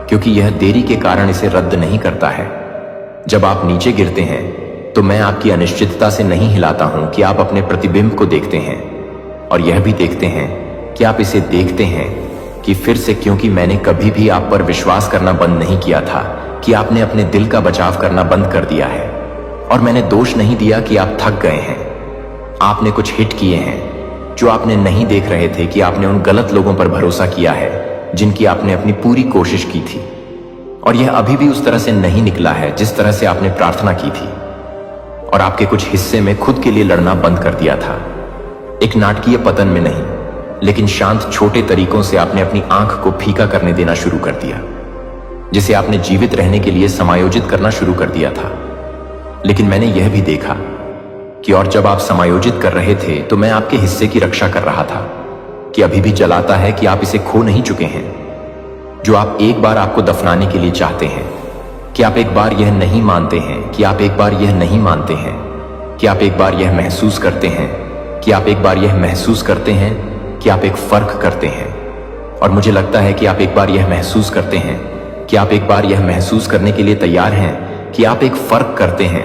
क्योंकि यह देरी के कारण इसे रद्द नहीं करता है। जब आप नीचे गिरते हैं तो मैं आपकी अनिश्चितता से नहीं हिलाता हूं कि आप अपने प्रतिबिंब को देखते हैं, और यह भी देखते हैं कि आप इसे देखते हैं कि फिर से, क्योंकि मैंने कभी भी आप पर विश्वास करना बंद नहीं किया था कि आपने अपने दिल का बचाव करना बंद कर दिया है। और मैंने दोष नहीं दिया कि आप थक गए हैं। आपने कुछ हिट किए हैं जो आपने नहीं देख रहे थे कि आपने उन गलत लोगों पर भरोसा किया है जिनकी आपने अपनी पूरी कोशिश की थी, और यह अभी भी उस तरह से नहीं निकला है जिस तरह से आपने प्रार्थना की थी। और आपके कुछ हिस्से में खुद के लिए लड़ना बंद कर दिया था, एक नाटकीय पतन में नहीं, लेकिन शांत छोटे तरीकों से आपने अपनी आंख को फीका करने देना शुरू कर दिया, जिसे आपने जीवित रहने के लिए समायोजित करना शुरू कर दिया था। लेकिन मैंने यह भी देखा कि और जब आप समायोजित कर रहे थे तो मैं आपके हिस्से की रक्षा कर रहा था, कि अभी भी जलाता है कि आप इसे खो नहीं चुके हैं, जो आप एक बार आपको दफनाने के लिए चाहते हैं, कि आप एक बार यह नहीं मानते हैं, कि आप एक बार यह नहीं मानते हैं, कि आप एक बार यह महसूस करते हैं, कि आप एक बार यह महसूस करते हैं कि आप एक फर्क करते हैं। और मुझे लगता है कि आप एक बार यह महसूस करते हैं कि आप एक बार यह महसूस करने के लिए तैयार हैं कि आप एक फर्क करते हैं,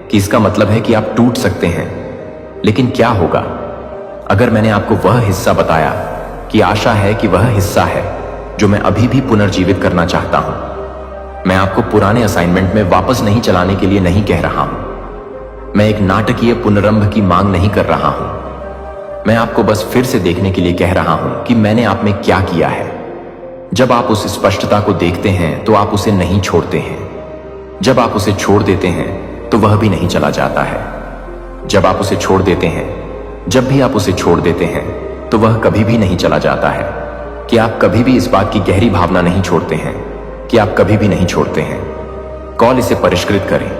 कि इसका मतलब है कि आप टूट सकते हैं। लेकिन क्या होगा अगर मैंने आपको वह हिस्सा बताया कि आशा है कि वह हिस्सा है जो मैं अभी भी पुनर्जीवित करना चाहता हूं। मैं आपको पुराने असाइनमेंट में वापस नहीं चलाने के लिए नहीं कह रहा हूं। मैं एक नाटकीय पुनरंभ की मांग नहीं कर रहा हूं। मैं आपको बस फिर से देखने के लिए कह रहा हूं कि मैंने आप में क्या किया है। जब आप उस स्पष्टता को देखते हैं तो आप उसे नहीं छोड़ते हैं। जब आप उसे छोड़ देते हैं तो वह भी नहीं चला जाता है। जब आप उसे छोड़ देते हैं, जब भी आप उसे छोड़ देते हैं तो वह कभी भी नहीं चला जाता है। कि आप कभी भी इस बात की गहरी भावना नहीं छोड़ते हैं, कि आप कभी भी नहीं छोड़ते हैं। कॉल इसे परिष्कृत करें,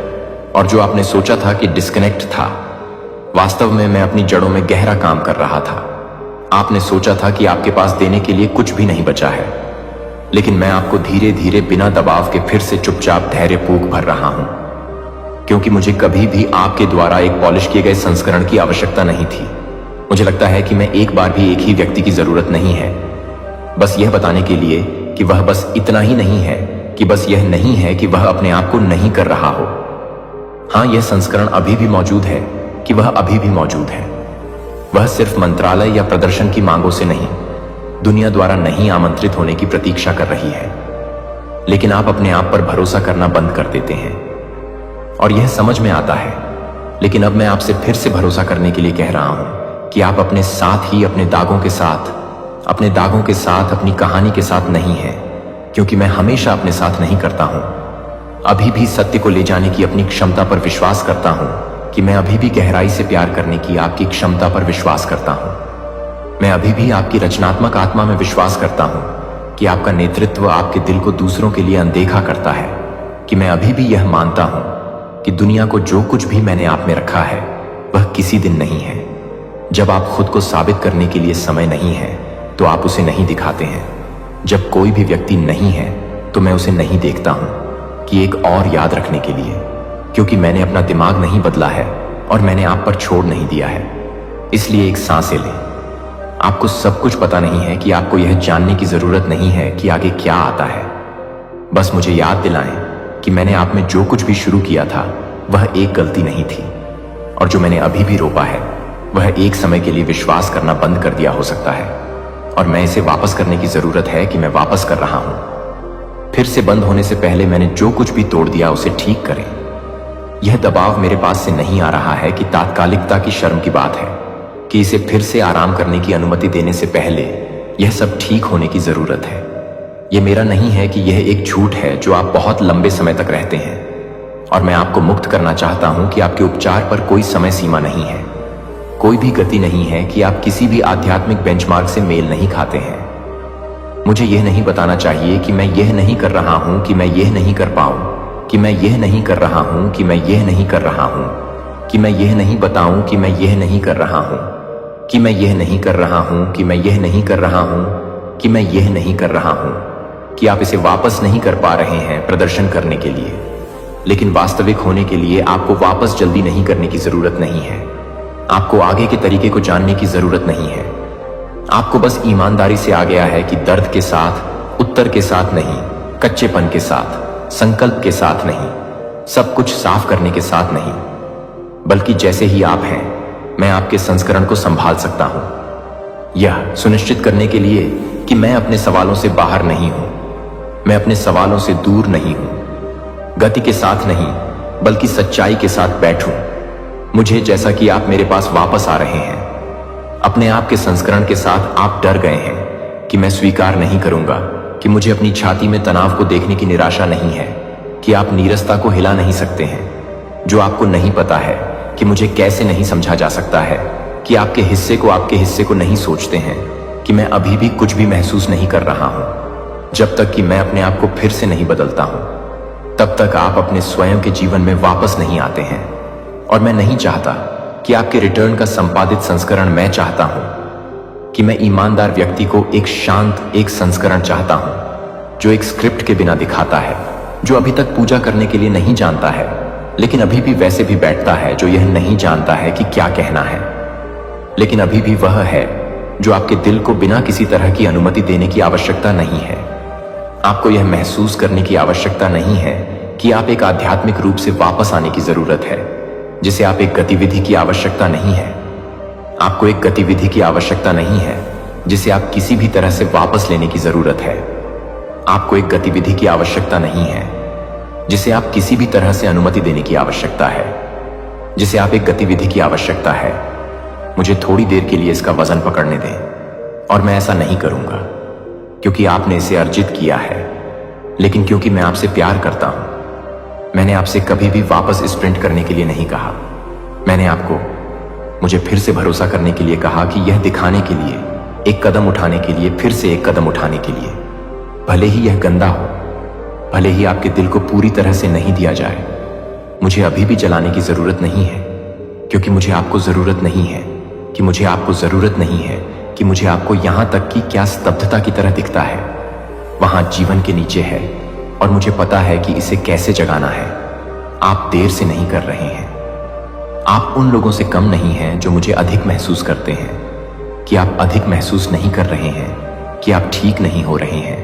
और जो आपने सोचा था कि डिस्कनेक्ट था, वास्तव में मैं अपनी जड़ों में गहरा काम कर रहा था। आपने सोचा था कि आपके पास देने के लिए कुछ भी नहीं बचा है, लेकिन मैं आपको धीरे धीरे बिना दबाव के फिर से चुपचाप धैर्यपूर्वक भर रहा हूं, क्योंकि मुझे कभी भी आपके द्वारा एक पॉलिश किए गए संस्करण की आवश्यकता नहीं थी। मुझे लगता है कि मैं एक बार भी एक ही व्यक्ति की जरूरत नहीं है, बस यह बताने के लिए कि वह बस इतना ही नहीं है, कि बस यह नहीं है कि वह अपने आप को नहीं कर रहा हो। हाँ, यह संस्करण अभी भी मौजूद है, कि वह अभी भी मौजूद है। वह सिर्फ मंत्रालय या प्रदर्शन की मांगों से नहीं, दुनिया द्वारा नहीं आमंत्रित होने की प्रतीक्षा कर रही है। लेकिन आप अपने आप पर भरोसा करना बंद कर देते हैं, और यह समझ में आता है। लेकिन अब मैं आपसे फिर से भरोसा करने के लिए कह रहा हूं कि आप अपने साथ ही अपने दागों के साथ, अपने दागों के साथ, अपनी कहानी के साथ नहीं हैं, क्योंकि मैं हमेशा अपने साथ नहीं करता हूं। अभी भी सत्य को ले जाने की अपनी क्षमता पर विश्वास करता हूं, कि मैं अभी भी गहराई से प्यार करने की आपकी क्षमता पर विश्वास करता हूं। मैं अभी भी आपकी रचनात्मक आत्मा में विश्वास करता हूं, कि आपका नेतृत्व आपके दिल को दूसरों के लिए अनदेखा करता है। कि मैं अभी भी यह मानता हूं कि दुनिया को जो कुछ भी मैंने आप में रखा है वह किसी दिन नहीं है। जब आप खुद को साबित करने के लिए समय नहीं है तो आप उसे नहीं दिखाते हैं। जब कोई भी व्यक्ति नहीं है तो मैं उसे नहीं देखता हूं, कि एक और याद रखने के लिए, क्योंकि मैंने अपना दिमाग नहीं बदला है और मैंने आप पर छोड़ नहीं दिया है। इसलिए एक सांसें लें। आपको सब कुछ पता नहीं है कि आपको यह जानने की जरूरत नहीं है कि आगे क्या आता है। बस मुझे याद दिलाएं कि मैंने आप में जो कुछ भी शुरू किया था वह एक गलती नहीं थी, और जो मैंने अभी भी रोपा है वह एक समय के लिए विश्वास करना बंद कर दिया हो सकता है, और मैं इसे वापस करने की जरूरत है कि मैं वापस कर रहा हूं। फिर से बंद होने से पहले मैंने जो कुछ भी तोड़ दिया उसे ठीक करें। यह दबाव मेरे पास से नहीं आ रहा है कि तात्कालिकता की शर्म की बात है, कि इसे फिर से आराम करने की अनुमति देने से पहले यह सब ठीक होने की जरूरत है। ये मेरा नहीं है कि यह एक झूठ है जो आप बहुत लंबे समय तक रहते हैं, और मैं आपको मुक्त करना चाहता हूं कि आपके उपचार पर कोई समय सीमा नहीं है, कोई भी गति नहीं है कि आप किसी भी आध्यात्मिक बेंचमार्क से मेल नहीं खाते हैं। मुझे यह नहीं बताना चाहिए कि मैं यह नहीं कर रहा हूं, कि मैं यह नहीं कर पाऊं, कि मैं यह नहीं कर रहा हूं, कि मैं यह नहीं कर रहा हूं, कि मैं यह नहीं बताऊं कि मैं यह नहीं कर रहा हूं, कि मैं यह नहीं कर रहा हूं, कि मैं यह नहीं कर रहा हूं, कि मैं यह नहीं कर रहा हूं, कि आप इसे वापस नहीं कर पा रहे हैं प्रदर्शन करने के लिए। लेकिन वास्तविक होने के लिए आपको वापस जल्दी नहीं करने की जरूरत नहीं है। आपको आगे के तरीके को जानने की जरूरत नहीं है। आपको बस ईमानदारी से आ गया है कि दर्द के साथ, उत्तर के साथ नहीं, कच्चेपन के साथ, संकल्प के साथ नहीं, सब कुछ साफ करने के साथ नहीं, बल्कि जैसे ही आप हैं मैं आपके संस्करण को संभाल सकता हूं, यह सुनिश्चित करने के लिए कि मैं अपने सवालों से बाहर नहीं हूं, मैं अपने सवालों से दूर नहीं हूं, गति के साथ नहीं बल्कि सच्चाई के साथ बैठूं। मुझे जैसा कि आप मेरे पास वापस आ रहे हैं, अपने आप के संस्करण के साथ आप डर गए हैं कि मैं स्वीकार नहीं करूंगा, कि मुझे अपनी छाती में तनाव को देखने की निराशा नहीं है, कि आप नीरसता को हिला नहीं सकते हैं, जो आपको नहीं पता है कि मुझे कैसे नहीं समझा जा सकता है, कि आपके हिस्से को नहीं सोचते हैं, कि मैं अभी भी कुछ भी महसूस नहीं कर रहा हूं। जब तक कि मैं अपने आप को फिर से नहीं बदलता हूं, तब तक आप अपने स्वयं के जीवन में वापस नहीं आते हैं। और मैं नहीं चाहता कि आपके रिटर्न का संपादित संस्करण, मैं चाहता हूं कि मैं ईमानदार व्यक्ति को एक शांत एक संस्करण चाहता हूं, जो एक स्क्रिप्ट के बिना दिखाता है, जो अभी तक पूजा करने के लिए नहीं जानता है, लेकिन अभी भी वैसे भी बैठता है, जो यह नहीं जानता है कि क्या कहना है, लेकिन अभी भी वह है जो आपके दिल को बिना किसी तरह की अनुमति देने की आवश्यकता नहीं है। आपको यह महसूस करने की आवश्यकता नहीं है कि आप एक आध्यात्मिक रूप से वापस आने की जरूरत है, जिसे आप एक गतिविधि की आवश्यकता नहीं है। आपको एक गतिविधि की आवश्यकता नहीं है जिसे आप किसी भी तरह से वापस लेने की जरूरत है। आपको एक गतिविधि की आवश्यकता नहीं है जिसे आप किसी भी तरह से अनुमति देने की आवश्यकता है, जिसे आप एक गतिविधि की आवश्यकता है। मुझे थोड़ी देर के लिए इसका वजन पकड़ने दें, और मैं ऐसा नहीं करूंगा क्योंकि आपने इसे अर्जित किया है, लेकिन क्योंकि मैं आपसे प्यार करता हूं। मैंने आपसे कभी भी वापस स्प्रिंट करने के लिए नहीं कहा। मैंने आपको मुझे फिर से भरोसा करने के लिए कहा, कि यह दिखाने के लिए, एक कदम उठाने के लिए, फिर से एक कदम उठाने के लिए, भले ही यह गंदा हो, भले ही आपके दिल को पूरी तरह से नहीं दिया जाए, मुझे अभी भी जलाने की जरूरत नहीं है, क्योंकि मुझे आपको जरूरत नहीं है, कि मुझे आपको जरूरत नहीं है, कि मुझे आपको यहां तक कि क्या स्तब्धता की तरह दिखता है, वहां जीवन के नीचे है, और मुझे पता है कि इसे कैसे जगाना है। आप देर से नहीं कर रहे हैं। आप उन लोगों से कम नहीं हैं जो मुझे अधिक महसूस करते हैं, कि आप अधिक महसूस नहीं कर रहे हैं, कि आप ठीक नहीं हो रहे हैं।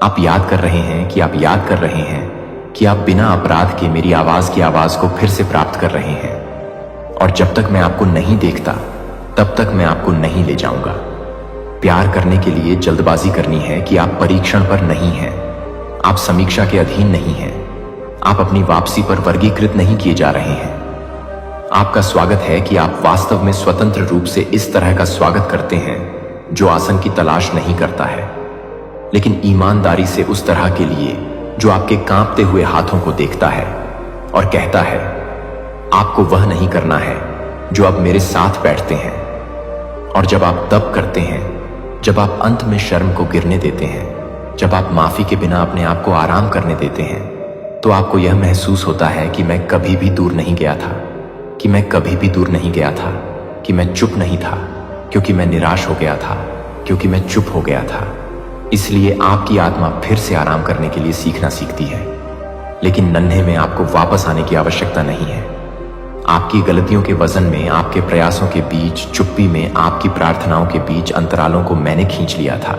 आप याद कर रहे हैं कि आप याद कर रहे हैं कि आप बिना अपराध के मेरी आवाज की आवाज को फिर से प्राप्त कर रहे हैं। और जब तक मैं आपको नहीं देखता, तब तक मैं आपको नहीं ले जाऊंगा। प्यार करने के लिए जल्दबाजी करनी है कि आप परीक्षण पर नहीं हैं, आप समीक्षा के अधीन नहीं हैं, आप अपनी वापसी पर वर्गीकृत नहीं किए जा रहे हैं। आपका स्वागत है कि आप वास्तव में स्वतंत्र रूप से इस तरह का स्वागत करते हैं जो आसन की तलाश नहीं करता है, लेकिन ईमानदारी से उस तरह के लिए जो आपके कांपते हुए हाथों को देखता है और कहता है, आपको वह नहीं करना है जो अब मेरे साथ बैठते हैं। और जब आप तब करते हैं, जब आप अंत में शर्म को गिरने देते हैं, जब आप माफी के बिना अपने आप को आराम करने देते हैं, तो आपको यह महसूस होता है कि मैं कभी भी दूर नहीं गया था, कि मैं कभी भी दूर नहीं गया था, कि मैं चुप नहीं था, क्योंकि मैं निराश हो गया था, क्योंकि मैं चुप हो गया था। इसलिए आपकी आत्मा फिर से आराम करने के लिए सीखना सीखती है, लेकिन नन्हे में आपको वापस आने की आवश्यकता नहीं है। आपकी गलतियों के वजन में, आपके प्रयासों के बीच, चुप्पी में, आपकी प्रार्थनाओं के बीच अंतरालों को मैंने खींच लिया था,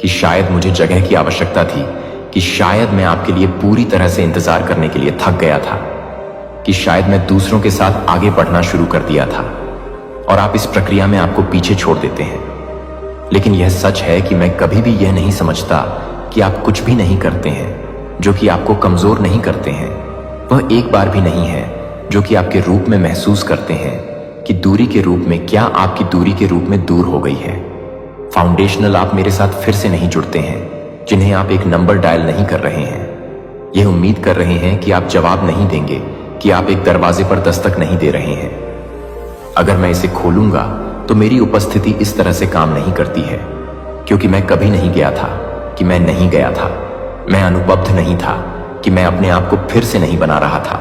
कि शायद मुझे जगह की आवश्यकता थी, कि शायद मैं आपके लिए पूरी तरह से इंतजार करने के लिए थक गया था, कि शायद मैं दूसरों के साथ आगे बढ़ना शुरू कर दिया था और आप इस प्रक्रिया में आपको पीछे छोड़ देते हैं। लेकिन यह सच है कि मैं कभी भी यह नहीं समझता कि आप कुछ भी नहीं करते हैं जो कि आपको कमजोर नहीं करते हैं। वह एक बार भी नहीं है जो कि आपके रूप में महसूस करते हैं कि दूरी के रूप में, क्या आपकी दूरी के रूप में दूर हो गई है। फाउंडेशनल आप मेरे साथ फिर से नहीं जुड़ते हैं, जिन्हें आप एक नंबर डायल नहीं कर रहे हैं, यह उम्मीद कर रहे हैं कि आप जवाब नहीं देंगे, कि आप एक दरवाजे पर दस्तक नहीं दे रहे हैं। अगर मैं इसे खोलूंगा तो मेरी उपस्थिति इस तरह से काम नहीं करती है, क्योंकि मैं कभी नहीं गया था कि मैं नहीं गया था। मैं अनुपलब्ध नहीं था कि मैं अपने आप को फिर से नहीं बना रहा था।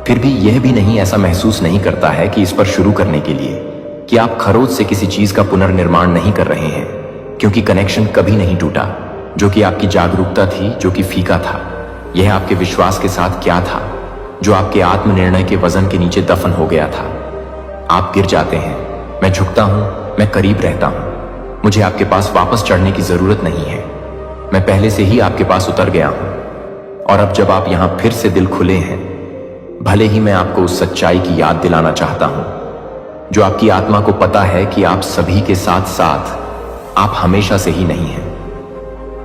फिर भी यह भी नहीं ऐसा महसूस नहीं करता है कि इस पर शुरू करने के लिए कि आप खरोच से किसी चीज का पुनर्निर्माण नहीं कर रहे हैं, क्योंकि कनेक्शन कभी नहीं टूटा, जो कि आपकी जागरूकता थी, जो कि फीका था। यह आपके विश्वास के साथ क्या था, जो आपके आत्मनिर्णय के वजन के नीचे दफन हो गया था। आप गिर जाते हैं, मैं झुकता हूं, मैं करीब रहता हूं। मुझे आपके पास वापस चढ़ने की जरूरत नहीं है, मैं पहले से ही आपके पास उतर गया हूं। और अब जब आप यहां फिर से दिल खुले हैं, भले ही मैं आपको उस सच्चाई की याद दिलाना चाहता हूं, जो आपकी आत्मा को पता है कि आप सभी के साथ साथ आप हमेशा से ही नहीं हैं।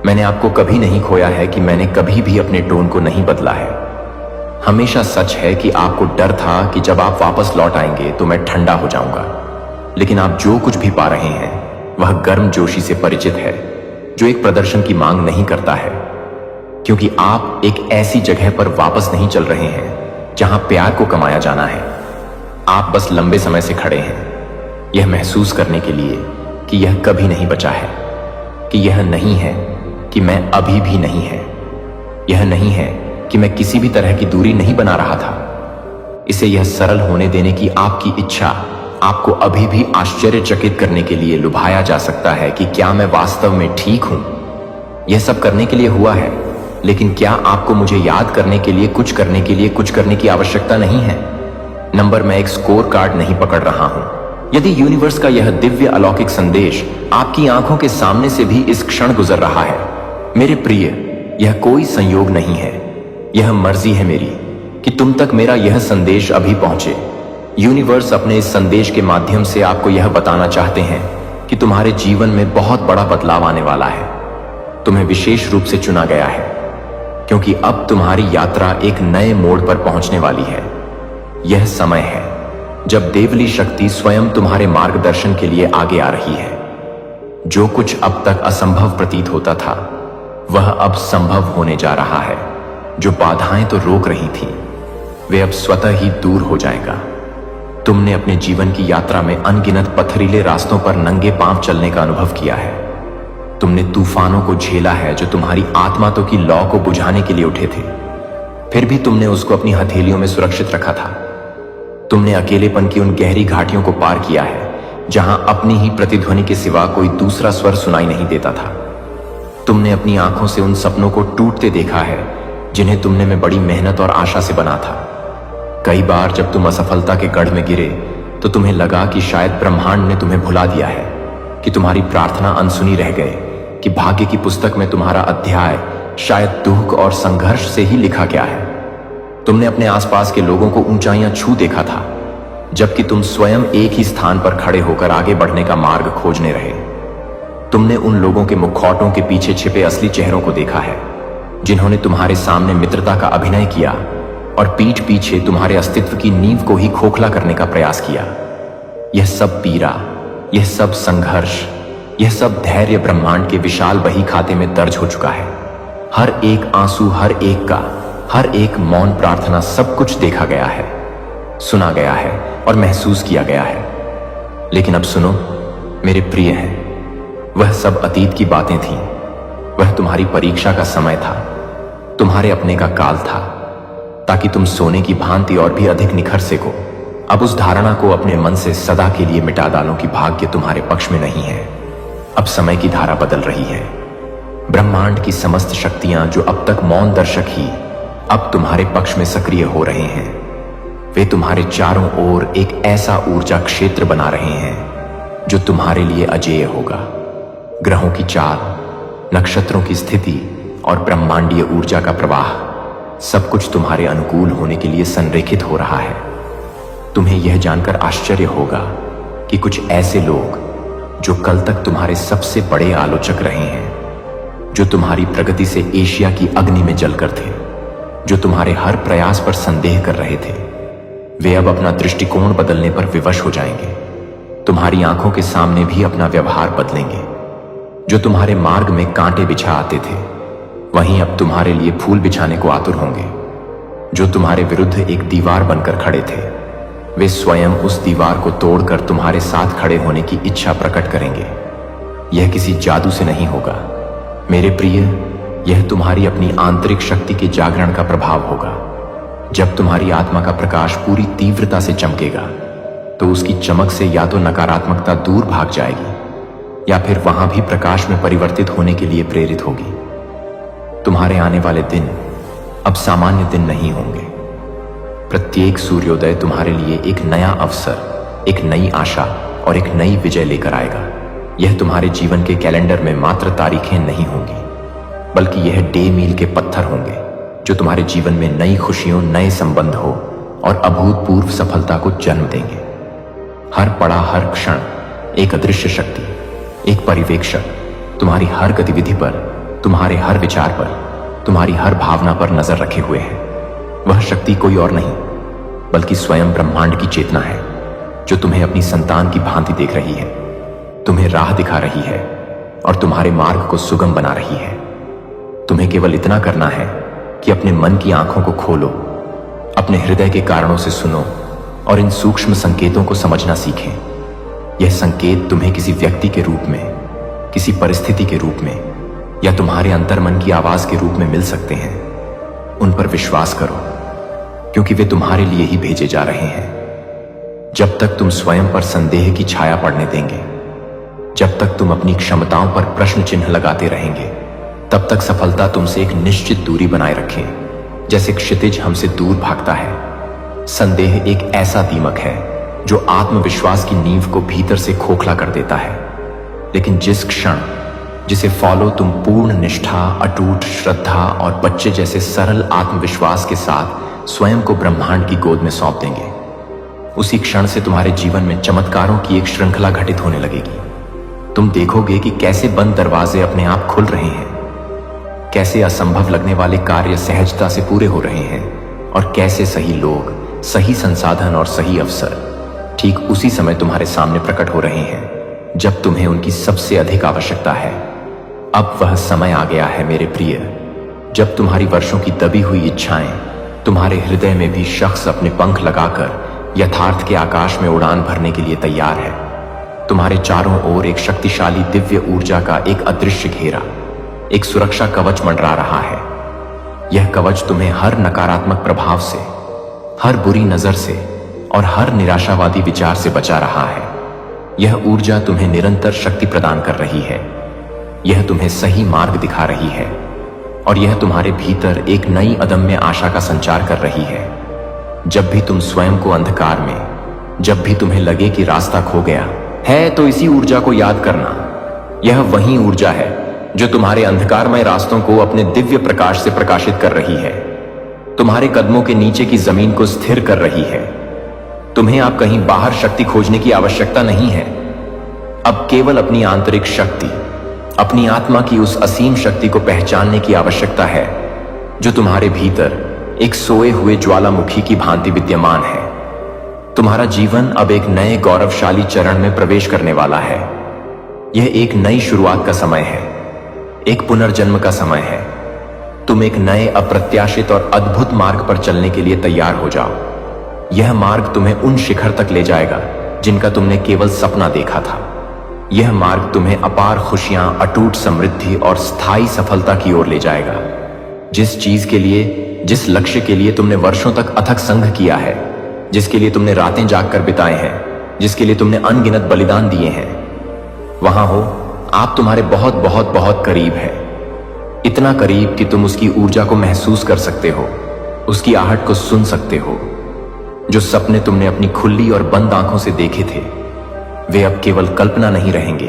मैंने आपको कभी नहीं खोया है कि मैंने कभी भी अपने टोन को नहीं बदला है। हमेशा सच है कि आपको डर था कि जब आप वापस लौट आएंगे तो मैं ठंडा हो जाऊंगा, लेकिन आप जो कुछ भी पा रहे हैं वह गर्मजोशी से परिचित है, जो एक प्रदर्शन की मांग नहीं करता है, क्योंकि आप एक ऐसी जगह पर वापस नहीं चल रहे हैं जहां प्यार को कमाया जाना है। आप बस लंबे समय से खड़े हैं, यह महसूस करने के लिए कि यह कभी नहीं बचा है, कि यह नहीं है कि मैं अभी भी नहीं है, यह नहीं है कि मैं किसी भी तरह की दूरी नहीं बना रहा था। इसे यह सरल होने देने की आपकी इच्छा आपको अभी भी आश्चर्यचकित करने के लिए लुभाया जा सकता है कि क्या मैं वास्तव में ठीक हूं। यह सब करने के लिए हुआ है, लेकिन क्या आपको मुझे याद करने के लिए कुछ करने की आवश्यकता नहीं है? नंबर, मैं एक स्कोर कार्ड नहीं पकड़ रहा हूं। यदि यूनिवर्स का यह दिव्य अलौकिक संदेश आपकी आंखों के सामने से भी इस क्षण गुजर रहा है, मेरे प्रिय, यह कोई संयोग नहीं है, यह मर्जी है मेरी कि तुम तक मेरा यह संदेश अभी पहुंचे। यूनिवर्स अपने इस संदेश के माध्यम से आपको यह बताना चाहते हैं कि तुम्हारे जीवन में बहुत बड़ा बदलाव आने वाला है। तुम्हें विशेष रूप से चुना गया है, क्योंकि अब तुम्हारी यात्रा एक नए मोड़ पर पहुंचने वाली है। यह समय है जब देवली शक्ति स्वयं तुम्हारे मार्गदर्शन के लिए आगे आ रही है। जो कुछ अब तक असंभव प्रतीत होता था, वह अब संभव होने जा रहा है। जो बाधाएं तो रोक रही थी, वे अब स्वतः ही दूर हो जाएगा। तुमने अपने जीवन की यात्रा में अनगिनत पथरीले रास्तों पर नंगे पांव चलने का अनुभव किया है। तुमने तूफानों को झेला है जो तुम्हारी आत्मा तो की लौ को बुझाने के लिए उठे थे, फिर भी तुमने उसको अपनी हथेलियों में सुरक्षित रखा था। तुमने अकेलेपन की उन गहरी घाटियों को पार किया है जहां अपनी ही प्रतिध्वनि के सिवा कोई दूसरा स्वर सुनाई नहीं देता था। तुमने अपनी आंखों से उन सपनों को टूटते देखा है जिन्हें तुमने में बड़ी मेहनत और आशा से बना था। कई बार जब तुम असफलता के गढ़ में गिरे तो तुम्हें लगा कि शायद ब्रह्मांड ने तुम्हें भुला दिया है, कि तुम्हारी प्रार्थना अनसुनी रह गए, कि भाग्य की पुस्तक में तुम्हारा अध्याय शायद दुख और संघर्ष से ही लिखा गया है। तुमने अपने आसपास के लोगों को ऊंचाइयां छू देखा था, जबकि तुम स्वयं एक ही स्थान पर खड़े होकर आगे बढ़ने का मार्ग खोजने रहे। तुमने उन लोगों के मुखौटों के पीछे छिपे असली चेहरों को देखा है, जिन्होंने तुम्हारे सामने मित्रता का अभिनय किया और पीठ पीछे तुम्हारे अस्तित्व की नींव को ही खोखला करने का प्रयास किया। यह सब पीड़ा, यह सब संघर्ष, यह सब धैर्य ब्रह्मांड के विशाल बही खाते में दर्ज हो चुका है। हर एक आंसू, हर एक मौन प्रार्थना, सब कुछ देखा गया है, सुना गया है और महसूस किया गया है। लेकिन अब सुनो मेरे प्रिय हैं, वह सब अतीत की बातें थीं। वह तुम्हारी परीक्षा का समय था, तुम्हारे अपने का काल था, ताकि तुम सोने की भांति और भी अधिक निखर सको। अब उस धारणा को अपने मन से सदा के लिए मिटा डालो कि भाग्य तुम्हारे पक्ष में नहीं है। अब समय की धारा बदल रही है। ब्रह्मांड की समस्त शक्तियां जो अब तक मौन दर्शक ही अब तुम्हारे पक्ष में सक्रिय हो रहे हैं। वे तुम्हारे चारों ओर एक ऐसा ऊर्जा क्षेत्र बना रहे हैं जो तुम्हारे लिए अजेय होगा। ग्रहों की चाल, नक्षत्रों की स्थिति और ब्रह्मांडीय ऊर्जा का प्रवाह, सब कुछ तुम्हारे अनुकूल होने के लिए संरेखित हो रहा है। तुम्हें यह जानकर आश्चर्य होगा कि कुछ ऐसे लोग जो कल तक तुम्हारे सबसे बड़े आलोचक रहे हैं, जो तुम्हारी प्रगति से एशिया की अग्नि में जलकर थे, जो तुम्हारे हर प्रयास पर संदेह कर रहे थे, वे अब अपना दृष्टिकोण बदलने पर विवश हो जाएंगे। तुम्हारी आंखों के सामने भी अपना व्यवहार बदलेंगे। जो तुम्हारे मार्ग में कांटे बिछा आते थे, वहीं अब तुम्हारे लिए फूल बिछाने को आतुर होंगे। जो तुम्हारे विरुद्ध एक दीवार बनकर खड़े थे, वे स्वयं उस दीवार को तोड़कर तुम्हारे साथ खड़े होने की इच्छा प्रकट करेंगे। यह किसी जादू से नहीं होगा मेरे प्रिय, यह तुम्हारी अपनी आंतरिक शक्ति के जागरण का प्रभाव होगा। जब तुम्हारी आत्मा का प्रकाश पूरी तीव्रता से चमकेगा तो उसकी चमक से या तो नकारात्मकता दूर भाग जाएगी या फिर वहां भी प्रकाश में परिवर्तित होने के लिए प्रेरित होगी। तुम्हारे आने वाले दिन अब सामान्य दिन नहीं होंगे। प्रत्येक सूर्योदय तुम्हारे लिए एक नया अवसर, एक नई आशा और एक नई विजय लेकर आएगा। यह तुम्हारे जीवन के कैलेंडर में मात्र तारीखें नहीं होंगी, बल्कि यह डे मील के पत्थर होंगे जो तुम्हारे जीवन में नई खुशियों, नए संबंध हो और अभूतपूर्व सफलता को जन्म देंगे। हर पड़ा, हर क्षण एक अदृश्य शक्ति, एक परिवेक्षक तुम्हारी हर गतिविधि पर, तुम्हारे हर विचार पर, तुम्हारी हर भावना पर नजर रखे हुए है। वह शक्ति कोई और नहीं बल्कि स्वयं ब्रह्मांड की चेतना है, जो तुम्हें अपनी संतान की भांति देख रही है, तुम्हें राह दिखा रही है और तुम्हारे मार्ग को सुगम बना रही है। तुम्हें केवल इतना करना है कि अपने मन की आंखों को खोलो, अपने हृदय के कारणों से सुनो और इन सूक्ष्म संकेतों को समझना सीखें। यह संकेत तुम्हें किसी व्यक्ति के रूप में, किसी परिस्थिति के रूप में या तुम्हारे अंतर्मन की आवाज के रूप में मिल सकते हैं। उन पर विश्वास करो, क्योंकि वे तुम्हारे लिए ही भेजे जा रहे हैं। जब तक तुम स्वयं पर संदेह की छाया पड़ने देंगे, जब तक तुम अपनी क्षमताओं पर प्रश्न चिन्ह लगाते रहेंगे, तब तक सफलता तुमसे एक निश्चित दूरी बनाए रखे, जैसे क्षितिज हमसे दूर भागता है। संदेह एक ऐसा दीमक है जो आत्मविश्वास की नींव को भीतर से खोखला कर देता है। लेकिन जिस क्षण जिसे फॉलो तुम पूर्ण निष्ठा, अटूट श्रद्धा और बच्चे जैसे सरल आत्मविश्वास के साथ स्वयं को ब्रह्मांड की गोद में सौंप देंगे, उसी क्षण से तुम्हारे जीवन में चमत्कारों की एक श्रृंखला घटित होने लगेगी। तुम देखोगे कि कैसे बंद दरवाजे अपने आप खुल रहे हैं, कैसे असंभव लगने वाले कार्य सहजता से पूरे हो रहे हैं और कैसे सही लोग, सही संसाधन और सही अवसर ठीक उसी समय तुम्हारे सामने प्रकट हो रहे हैं जब तुम्हें उनकी सबसे अधिक आवश्यकता है। अब वह समय आ गया है मेरे प्रिय, जब तुम्हारी वर्षों की दबी हुई इच्छाएं, तुम्हारे हृदय में भी शख्स अपने पंख लगाकर यथार्थ के आकाश में उड़ान भरने के लिए तैयार है। तुम्हारे चारों ओर एक शक्तिशाली दिव्य ऊर्जा का एक अदृश्य घेरा, एक सुरक्षा कवच मंडरा रहा है। यह कवच तुम्हें हर नकारात्मक प्रभाव से, हर बुरी नजर से और हर निराशावादी विचार से बचा रहा है। यह ऊर्जा तुम्हें निरंतर शक्ति प्रदान कर रही है, यह तुम्हें सही मार्ग दिखा रही है और यह तुम्हारे भीतर एक नई अदम्य आशा का संचार कर रही है। जब भी तुम स्वयं को अंधकार में, जब भी तुम्हें लगे कि रास्ता खो गया है, तो इसी ऊर्जा को याद करना। यह वही ऊर्जा है जो तुम्हारे अंधकारमय रास्तों को अपने दिव्य प्रकाश से प्रकाशित कर रही है, तुम्हारे कदमों के नीचे की जमीन को स्थिर कर रही है। तुम्हें अब कहीं बाहर शक्ति खोजने की आवश्यकता नहीं है। अब केवल अपनी आंतरिक शक्ति, अपनी आत्मा की उस असीम शक्ति को पहचानने की आवश्यकता है जो तुम्हारे भीतर एक सोए हुए ज्वालामुखी की भांति विद्यमान है। तुम्हारा जीवन अब एक नए गौरवशाली चरण में प्रवेश करने वाला है। यह एक नई शुरुआत का समय है, एक पुनर्जन्म का समय है। तुम एक नए अप्रत्याशित और अद्भुत मार्ग पर चलने के लिए तैयार हो जाओ। यह मार्ग तुम्हें उन शिखर तक ले जाएगा जिनका तुमने केवल सपना देखा था। यह मार्ग तुम्हें अपार खुशियां, अटूट समृद्धि और स्थायी सफलता की ओर ले जाएगा। जिस चीज के लिए, जिस लक्ष्य के लिए तुमने वर्षों तक अथक संघ किया है, जिसके लिए तुमने रातें जागकर बिताए हैं, जिसके लिए तुमने अनगिनत बलिदान दिए हैं, वहां हो आप तुम्हारे बहुत बहुत बहुत करीब है। इतना करीब कि तुम उसकी ऊर्जा को महसूस कर सकते हो, उसकी आहट को सुन सकते हो। जो सपने तुमने अपनी खुली और बंद आंखों से देखे थे, वे अब केवल कल्पना नहीं रहेंगे,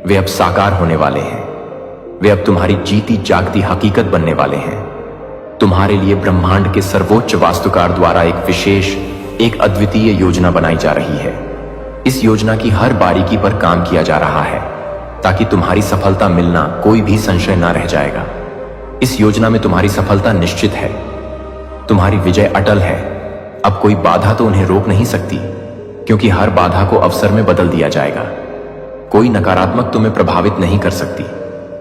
वे अब साकार होने वाले हैं। वे अब तुम्हारी जीती जागती हकीकत बनने वाले हैं। तुम्हारे लिए ब्रह्मांड के सर्वोच्च वास्तुकार द्वारा एक विशेष, एक अद्वितीय योजना बनाई जा रही है। इस योजना की हर बारीकी पर काम किया जा रहा है ताकि तुम्हारी सफलता मिलना कोई भी संशय ना रह जाएगा। इस योजना में तुम्हारी सफलता निश्चित है, तुम्हारी विजय अटल है। अब कोई बाधा तो उन्हें रोक नहीं सकती, क्योंकि हर बाधा को अवसर में बदल दिया जाएगा। कोई नकारात्मक तुम्हें प्रभावित नहीं कर सकती,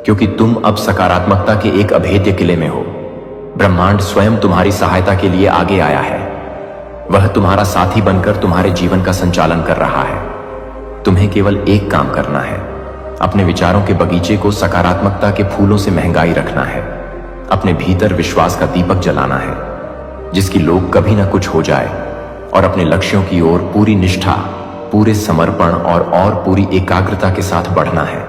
क्योंकि तुम अब सकारात्मकता के एक अभेद्य किले में हो। ब्रह्मांड स्वयं तुम्हारी सहायता के लिए आगे आया है। वह तुम्हारा साथी बनकर तुम्हारे जीवन का संचालन कर रहा है। तुम्हें केवल एक काम करना है, अपने विचारों के बगीचे को सकारात्मकता के फूलों से महंगाई रखना है। अपने भीतर विश्वास का दीपक जलाना है, जिसकी लोग कभी ना कुछ हो जाए, और अपने लक्ष्यों की ओर पूरी निष्ठा, पूरे समर्पण और पूरी एकाग्रता के साथ बढ़ना है।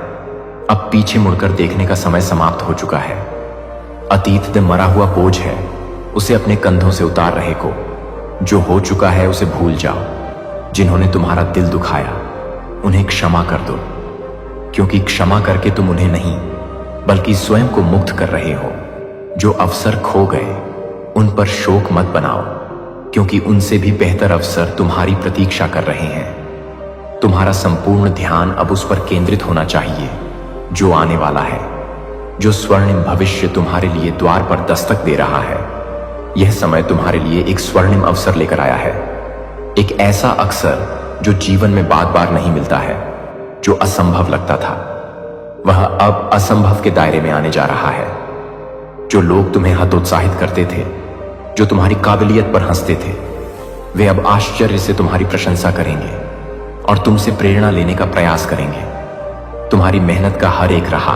अब पीछे मुड़कर देखने का समय समाप्त हो चुका है। अतीत में मरा हुआ बोझ है, उसे अपने कंधों से उतार रहे को। जो हो चुका है उसे भूल जाओ। जिन्होंने तुम्हारा दिल दुखाया, उन्हें क्षमा कर दो, क्योंकि क्षमा करके तुम उन्हें नहीं बल्कि स्वयं को मुक्त कर रहे हो। जो अवसर खो गए, उन पर शोक मत बनाओ, क्योंकि उनसे भी बेहतर अवसर तुम्हारी प्रतीक्षा कर रहे हैं। तुम्हारा संपूर्ण ध्यान अब उस पर केंद्रित होना चाहिए जो आने वाला है, जो स्वर्णिम भविष्य तुम्हारे लिए द्वार पर दस्तक दे रहा है। यह समय तुम्हारे लिए एक स्वर्णिम अवसर लेकर आया है, एक ऐसा अवसर जो जीवन में बार बार नहीं मिलता है। जो असंभव लगता था, वह अब असंभव के दायरे में आने जा रहा है। जो लोग तुम्हें हतोत्साहित करते थे, जो तुम्हारी काबिलियत पर हंसते थे, वे अब आश्चर्य से तुम्हारी प्रशंसा करेंगे और तुमसे प्रेरणा लेने का प्रयास करेंगे। तुम्हारी मेहनत का हर एक रहा,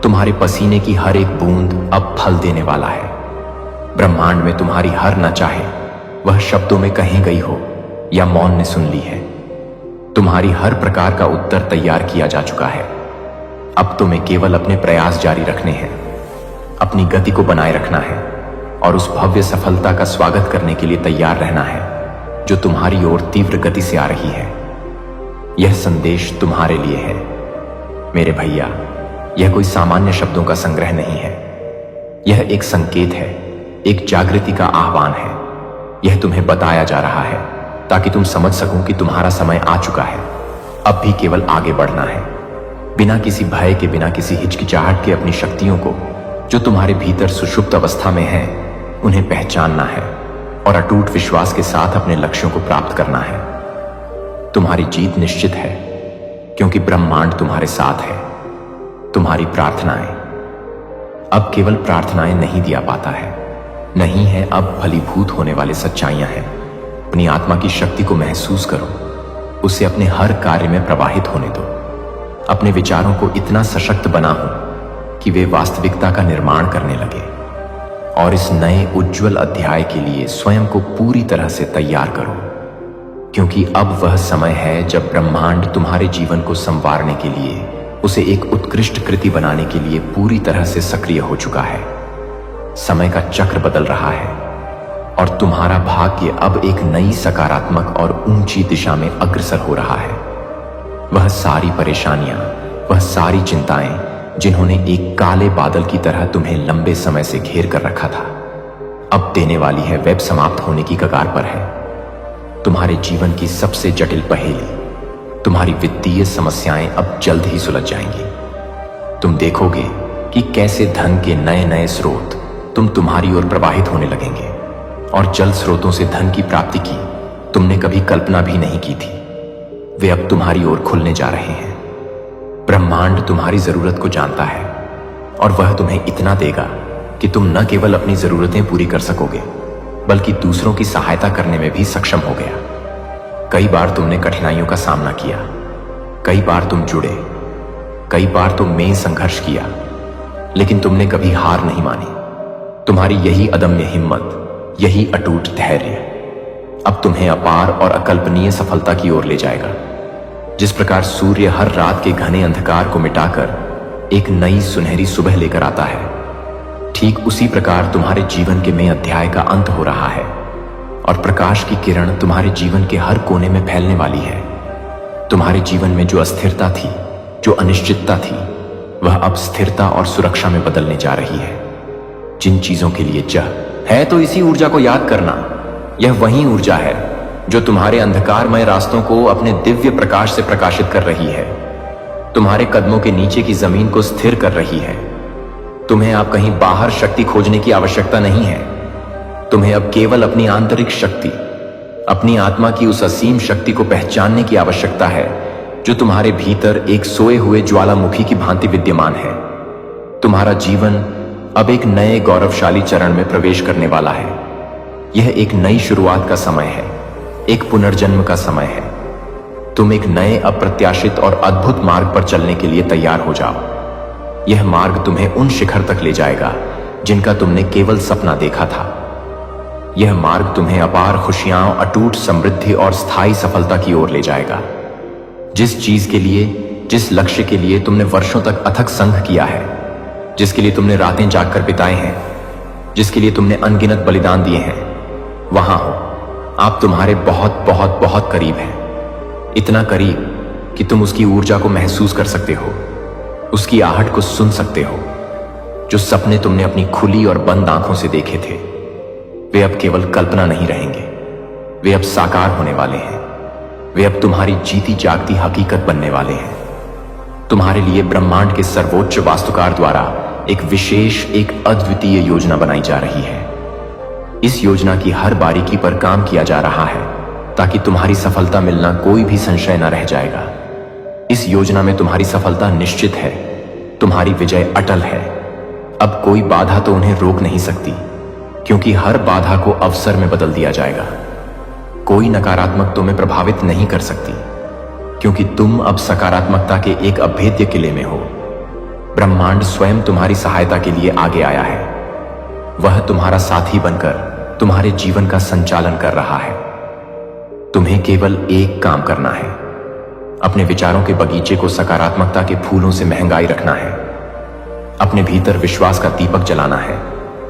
तुम्हारे पसीने की हर एक बूंद अब फल देने वाला है। ब्रह्मांड में तुम्हारी हर न चाहे वह शब्दों में कही गई हो या मौन ने सुन ली है। तुम्हारी हर प्रकार का उत्तर तैयार किया जा चुका है। अब तुम्हें केवल अपने प्रयास जारी रखने हैं, अपनी गति को बनाए रखना है और उस भव्य सफलता का स्वागत करने के लिए तैयार रहना है जो तुम्हारी ओर तीव्र गति से आ रही है। यह संदेश तुम्हारे लिए है मेरे भैया। यह कोई सामान्य शब्दों का संग्रह नहीं है, यह एक संकेत है, एक जागृति का आह्वान है। यह तुम्हें बताया जा रहा है ताकि तुम समझ सको कि तुम्हारा समय आ चुका है। अब भी केवल आगे बढ़ना है, बिना किसी भय के, बिना किसी हिचकिचाहट के। अपनी शक्तियों को जो तुम्हारे भीतर सुषुप्त अवस्था में है, उन्हें पहचानना है और अटूट विश्वास के साथ अपने लक्ष्यों को प्राप्त करना है। तुम्हारी जीत निश्चित है, क्योंकि ब्रह्मांड तुम्हारे साथ है। तुम्हारी प्रार्थनाएं, अब केवल प्रार्थनाएं नहीं दिया पाता है, नहीं है, अब फलीभूत होने वाले सच्चाइयां हैं। अपनी आत्मा की शक्ति को महसूस करो, उसे अपने हर कार्य में प्रवाहित होने दो। अपने विचारों को इतना सशक्त बनाओ कि वे वास्तविकता का निर्माण करने लगे, और इस नए उज्जवल अध्याय के लिए स्वयं को पूरी तरह से तैयार करो, क्योंकि अब वह समय है जब ब्रह्मांड तुम्हारे जीवन को संवारने के लिए, उसे एक उत्कृष्ट कृति बनाने के लिए पूरी तरह से सक्रिय हो चुका है। समय का चक्र बदल रहा है और तुम्हारा भाग्य अब एक नई सकारात्मक और ऊंची दिशा में अग्रसर हो रहा है। वह सारी परेशानियां, वह सारी चिंताएं जिन्होंने एक काले बादल की तरह तुम्हें लंबे समय से घेर कर रखा था, अब देने वाली है, वेब समाप्त होने की कगार पर है। तुम्हारे जीवन की सबसे जटिल पहेली, तुम्हारी वित्तीय समस्याएं अब जल्द ही सुलझ जाएंगी। तुम देखोगे कि कैसे धन के नए नए स्रोत तुम्हारी ओर प्रवाहित होने लगेंगे, और जल स्रोतों से धन की प्राप्ति की तुमने कभी कल्पना भी नहीं की थी, वे अब तुम्हारी ओर खुलने जा रहे हैं। ब्रह्मांड तुम्हारी जरूरत को जानता है और वह तुम्हें इतना देगा कि तुम न केवल अपनी जरूरतें पूरी कर सकोगे, बल्कि दूसरों की सहायता करने में भी सक्षम हो गया। कई बार तुमने कठिनाइयों का सामना किया, कई बार तुम जुड़े, कई बार तुमने संघर्ष किया, लेकिन तुमने कभी हार नहीं मानी। तुम्हारी यही अदम्य हिम्मत, यही अटूट धैर्य अब तुम्हें अपार और अकल्पनीय सफलता की ओर ले जाएगा। जिस प्रकार सूर्य हर रात के घने अंधकार को मिटाकर एक नई सुनहरी सुबह लेकर आता है, ठीक उसी प्रकार तुम्हारे जीवन के में अध्याय का अंत हो रहा है और प्रकाश की किरण तुम्हारे जीवन के हर कोने में फैलने वाली है। तुम्हारे जीवन में जो अस्थिरता थी, जो अनिश्चितता थी, वह अब स्थिरता और सुरक्षा में बदलने जा रही है। जिन चीजों के लिए चाह है, तो इसी ऊर्जा को याद करना। यह वही ऊर्जा है जो तुम्हारे अंधकारमय रास्तों को अपने दिव्य प्रकाश से प्रकाशित कर रही है, तुम्हारे कदमों के नीचे की जमीन को स्थिर कर रही है। तुम्हें अब कहीं बाहर शक्ति खोजने की आवश्यकता नहीं है। तुम्हें अब केवल अपनी आंतरिक शक्ति, अपनी आत्मा की उस असीम शक्ति को पहचानने की आवश्यकता है जो तुम्हारे भीतर एक सोए हुए ज्वालामुखी की भांति विद्यमान है। तुम्हारा जीवन अब एक नए गौरवशाली चरण में प्रवेश करने वाला है। यह एक नई शुरुआत का समय है, एक पुनर्जन्म का समय है। तुम एक नए अप्रत्याशित और अद्भुत मार्ग पर चलने के लिए तैयार हो जाओ। यह मार्ग तुम्हें उन शिखर तक ले जाएगा जिनका तुमने केवल सपना देखा था। यह मार्ग तुम्हें अपार खुशियां, अटूट समृद्धि और स्थायी सफलता की ओर ले जाएगा। जिस चीज के लिए, जिस लक्ष्य के लिए तुमने वर्षों तक अथक संघ किया है, जिसके लिए तुमने रातें जागकर बिताए हैं, जिसके लिए तुमने अनगिनत बलिदान दिए हैं, वहां हो। आप तुम्हारे बहुत बहुत बहुत करीब हैं। इतना करीब कि तुम उसकी ऊर्जा को महसूस कर सकते हो, उसकी आहट को सुन सकते हो। जो सपने तुमने अपनी खुली और बंद आंखों से देखे थे, वे अब केवल कल्पना नहीं रहेंगे, वे अब साकार होने वाले हैं। वे अब तुम्हारी जीती जागती हकीकत बनने वाले हैं। तुम्हारे लिए ब्रह्मांड के सर्वोच्च वास्तुकार द्वारा एक विशेष, एक अद्वितीय योजना बनाई जा रही है। इस योजना की हर बारीकी पर काम किया जा रहा है ताकि तुम्हारी सफलता मिलना कोई भी संशय न रह जाएगा। इस योजना में तुम्हारी सफलता निश्चित है, तुम्हारी विजय अटल है। अब कोई बाधा तो उन्हें रोक नहीं सकती, क्योंकि हर बाधा को अवसर में बदल दिया जाएगा। कोई नकारात्मक तुम्हें प्रभावित नहीं कर सकती, क्योंकि तुम अब सकारात्मकता के एक अभेद्य किले में हो। ब्रह्मांड स्वयं तुम्हारी सहायता के लिए आगे आया है। वह तुम्हारा साथी बनकर तुम्हारे जीवन का संचालन कर रहा है। तुम्हें केवल एक काम करना है, अपने विचारों के बगीचे को सकारात्मकता के फूलों से महंगाई रखना है। अपने भीतर विश्वास का दीपक जलाना है,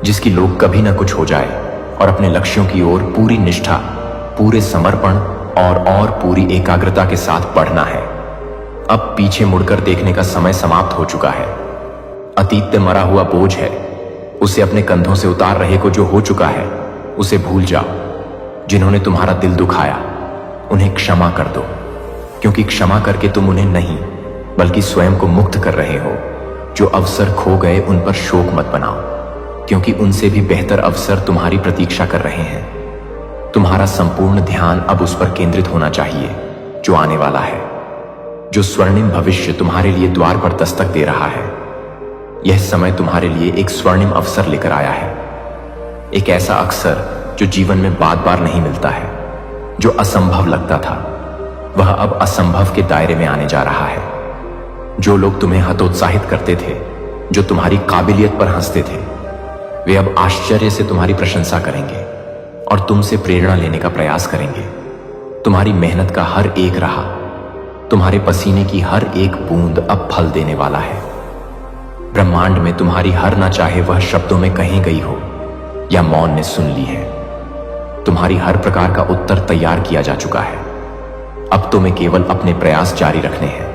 जिसकी लोग कभी ना कुछ हो जाए, और अपने लक्ष्यों की ओर पूरी निष्ठा, पूरे समर्पण और पूरी एकाग्रता के साथ बढ़ना है। अब पीछे मुड़कर देखने का समय समाप्त हो चुका है। अतीत में मरा हुआ बोझ है, उसे अपने कंधों से उतार रहे को जो हो चुका है, उसे भूल जाओ। जिन्होंने तुम्हारा दिल दुखाया, उन्हें क्षमा कर दो, क्योंकि क्षमा करके तुम उन्हें नहीं, बल्कि स्वयं को मुक्त कर रहे हो। जो अवसर खो गए, उन पर शोक मत बनाओ, क्योंकि उनसे भी बेहतर अवसर तुम्हारी प्रतीक्षा कर रहे हैं। तुम्हारा संपूर्ण ध्यान अब उस पर केंद्रित होना चाहिए जो आने वाला है, जो स्वर्णिम भविष्य तुम्हारे लिए द्वार पर दस्तक दे रहा है। यह समय तुम्हारे लिए एक स्वर्णिम अवसर लेकर आया है, एक ऐसा अवसर जो जीवन में बार बार नहीं मिलता है। जो असंभव लगता था, वह अब असंभव के दायरे में आने जा रहा है। जो लोग तुम्हें हतोत्साहित करते थे, जो तुम्हारी काबिलियत पर हंसते थे, वे अब आश्चर्य से तुम्हारी प्रशंसा करेंगे और तुमसे प्रेरणा लेने का प्रयास करेंगे। तुम्हारी मेहनत का हर एक राह, तुम्हारे पसीने की हर एक बूंद अब फल देने वाला है। ब्रह्मांड में तुम्हारी हर ना चाहे वह शब्दों में कही गई हो या मौन ने सुन ली है, तुम्हारी हर प्रकार का उत्तर तैयार किया जा चुका है। अब तुम्हें केवल अपने प्रयास जारी रखने हैं,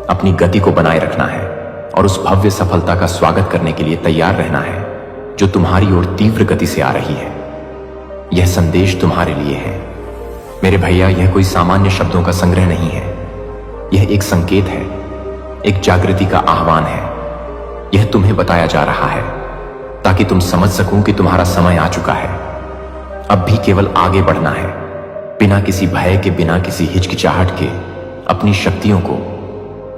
अपनी गति को बनाए रखना है और उस भव्य सफलता का स्वागत करने के लिए तैयार रहना है जो तुम्हारी ओर तीव्र गति से आ रही है। यह संदेश तुम्हारे लिए है मेरे भैया। यह कोई सामान्य शब्दों का संग्रह नहीं है, यह एक संकेत है, एक जागृति का आह्वान है। यह तुम्हें बताया जा रहा है ताकि तुम समझ सको कि तुम्हारा समय आ चुका है। अब भी केवल आगे बढ़ना है, बिना किसी भय के, बिना किसी हिचकिचाहट के। अपनी शक्तियों को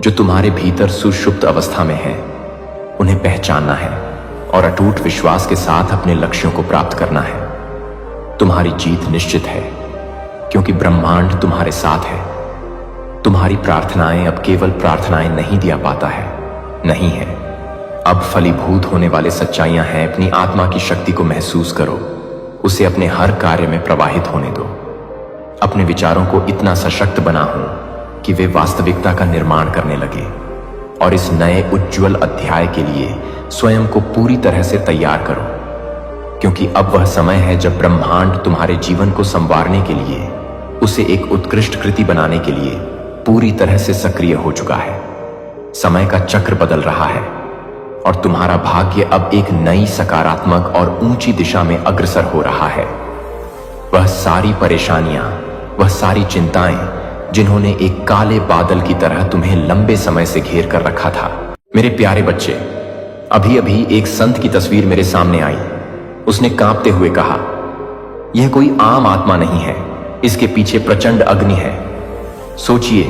जो तुम्हारे भीतर सुषुप्त अवस्था में है, उन्हें पहचानना है और अटूट विश्वास के साथ अपने लक्ष्यों को प्राप्त करना है। तुम्हारी जीत निश्चित है, क्योंकि ब्रह्मांड तुम्हारे साथ है। तुम्हारी प्रार्थनाएं अब केवल प्रार्थनाएं नहीं दिया पाता है, नहीं है, अब फलीभूत होने वाले सच्चाइयां हैं। अपनी आत्मा की शक्ति को महसूस करो, उसे अपने हर कार्य में प्रवाहित होने दो। अपने विचारों को इतना सशक्त बनाओ कि वे वास्तविकता का निर्माण करने लगे, और इस नए उज्जवल अध्याय के लिए स्वयं को पूरी तरह से तैयार करो, क्योंकि अब वह समय है जब ब्रह्मांड तुम्हारे जीवन को संवारने के लिए, उसे एक उत्कृष्ट कृति बनाने के लिए पूरी तरह से सक्रिय हो चुका है। समय का चक्र बदल रहा है और तुम्हारा भाग्य अब एक नई सकारात्मक और ऊंची दिशा में अग्रसर हो रहा है। वह सारी परेशानियां, वह सारी चिंताएं जिन्होंने एक काले बादल की तरह तुम्हें लंबे समय से घेर कर रखा था। मेरे प्यारे बच्चे, अभी अभी एक संत की तस्वीर मेरे सामने आई। उसने कांपते हुए कहा, यह कोई आम आत्मा नहीं है, इसके पीछे प्रचंड अग्नि है। सोचिए,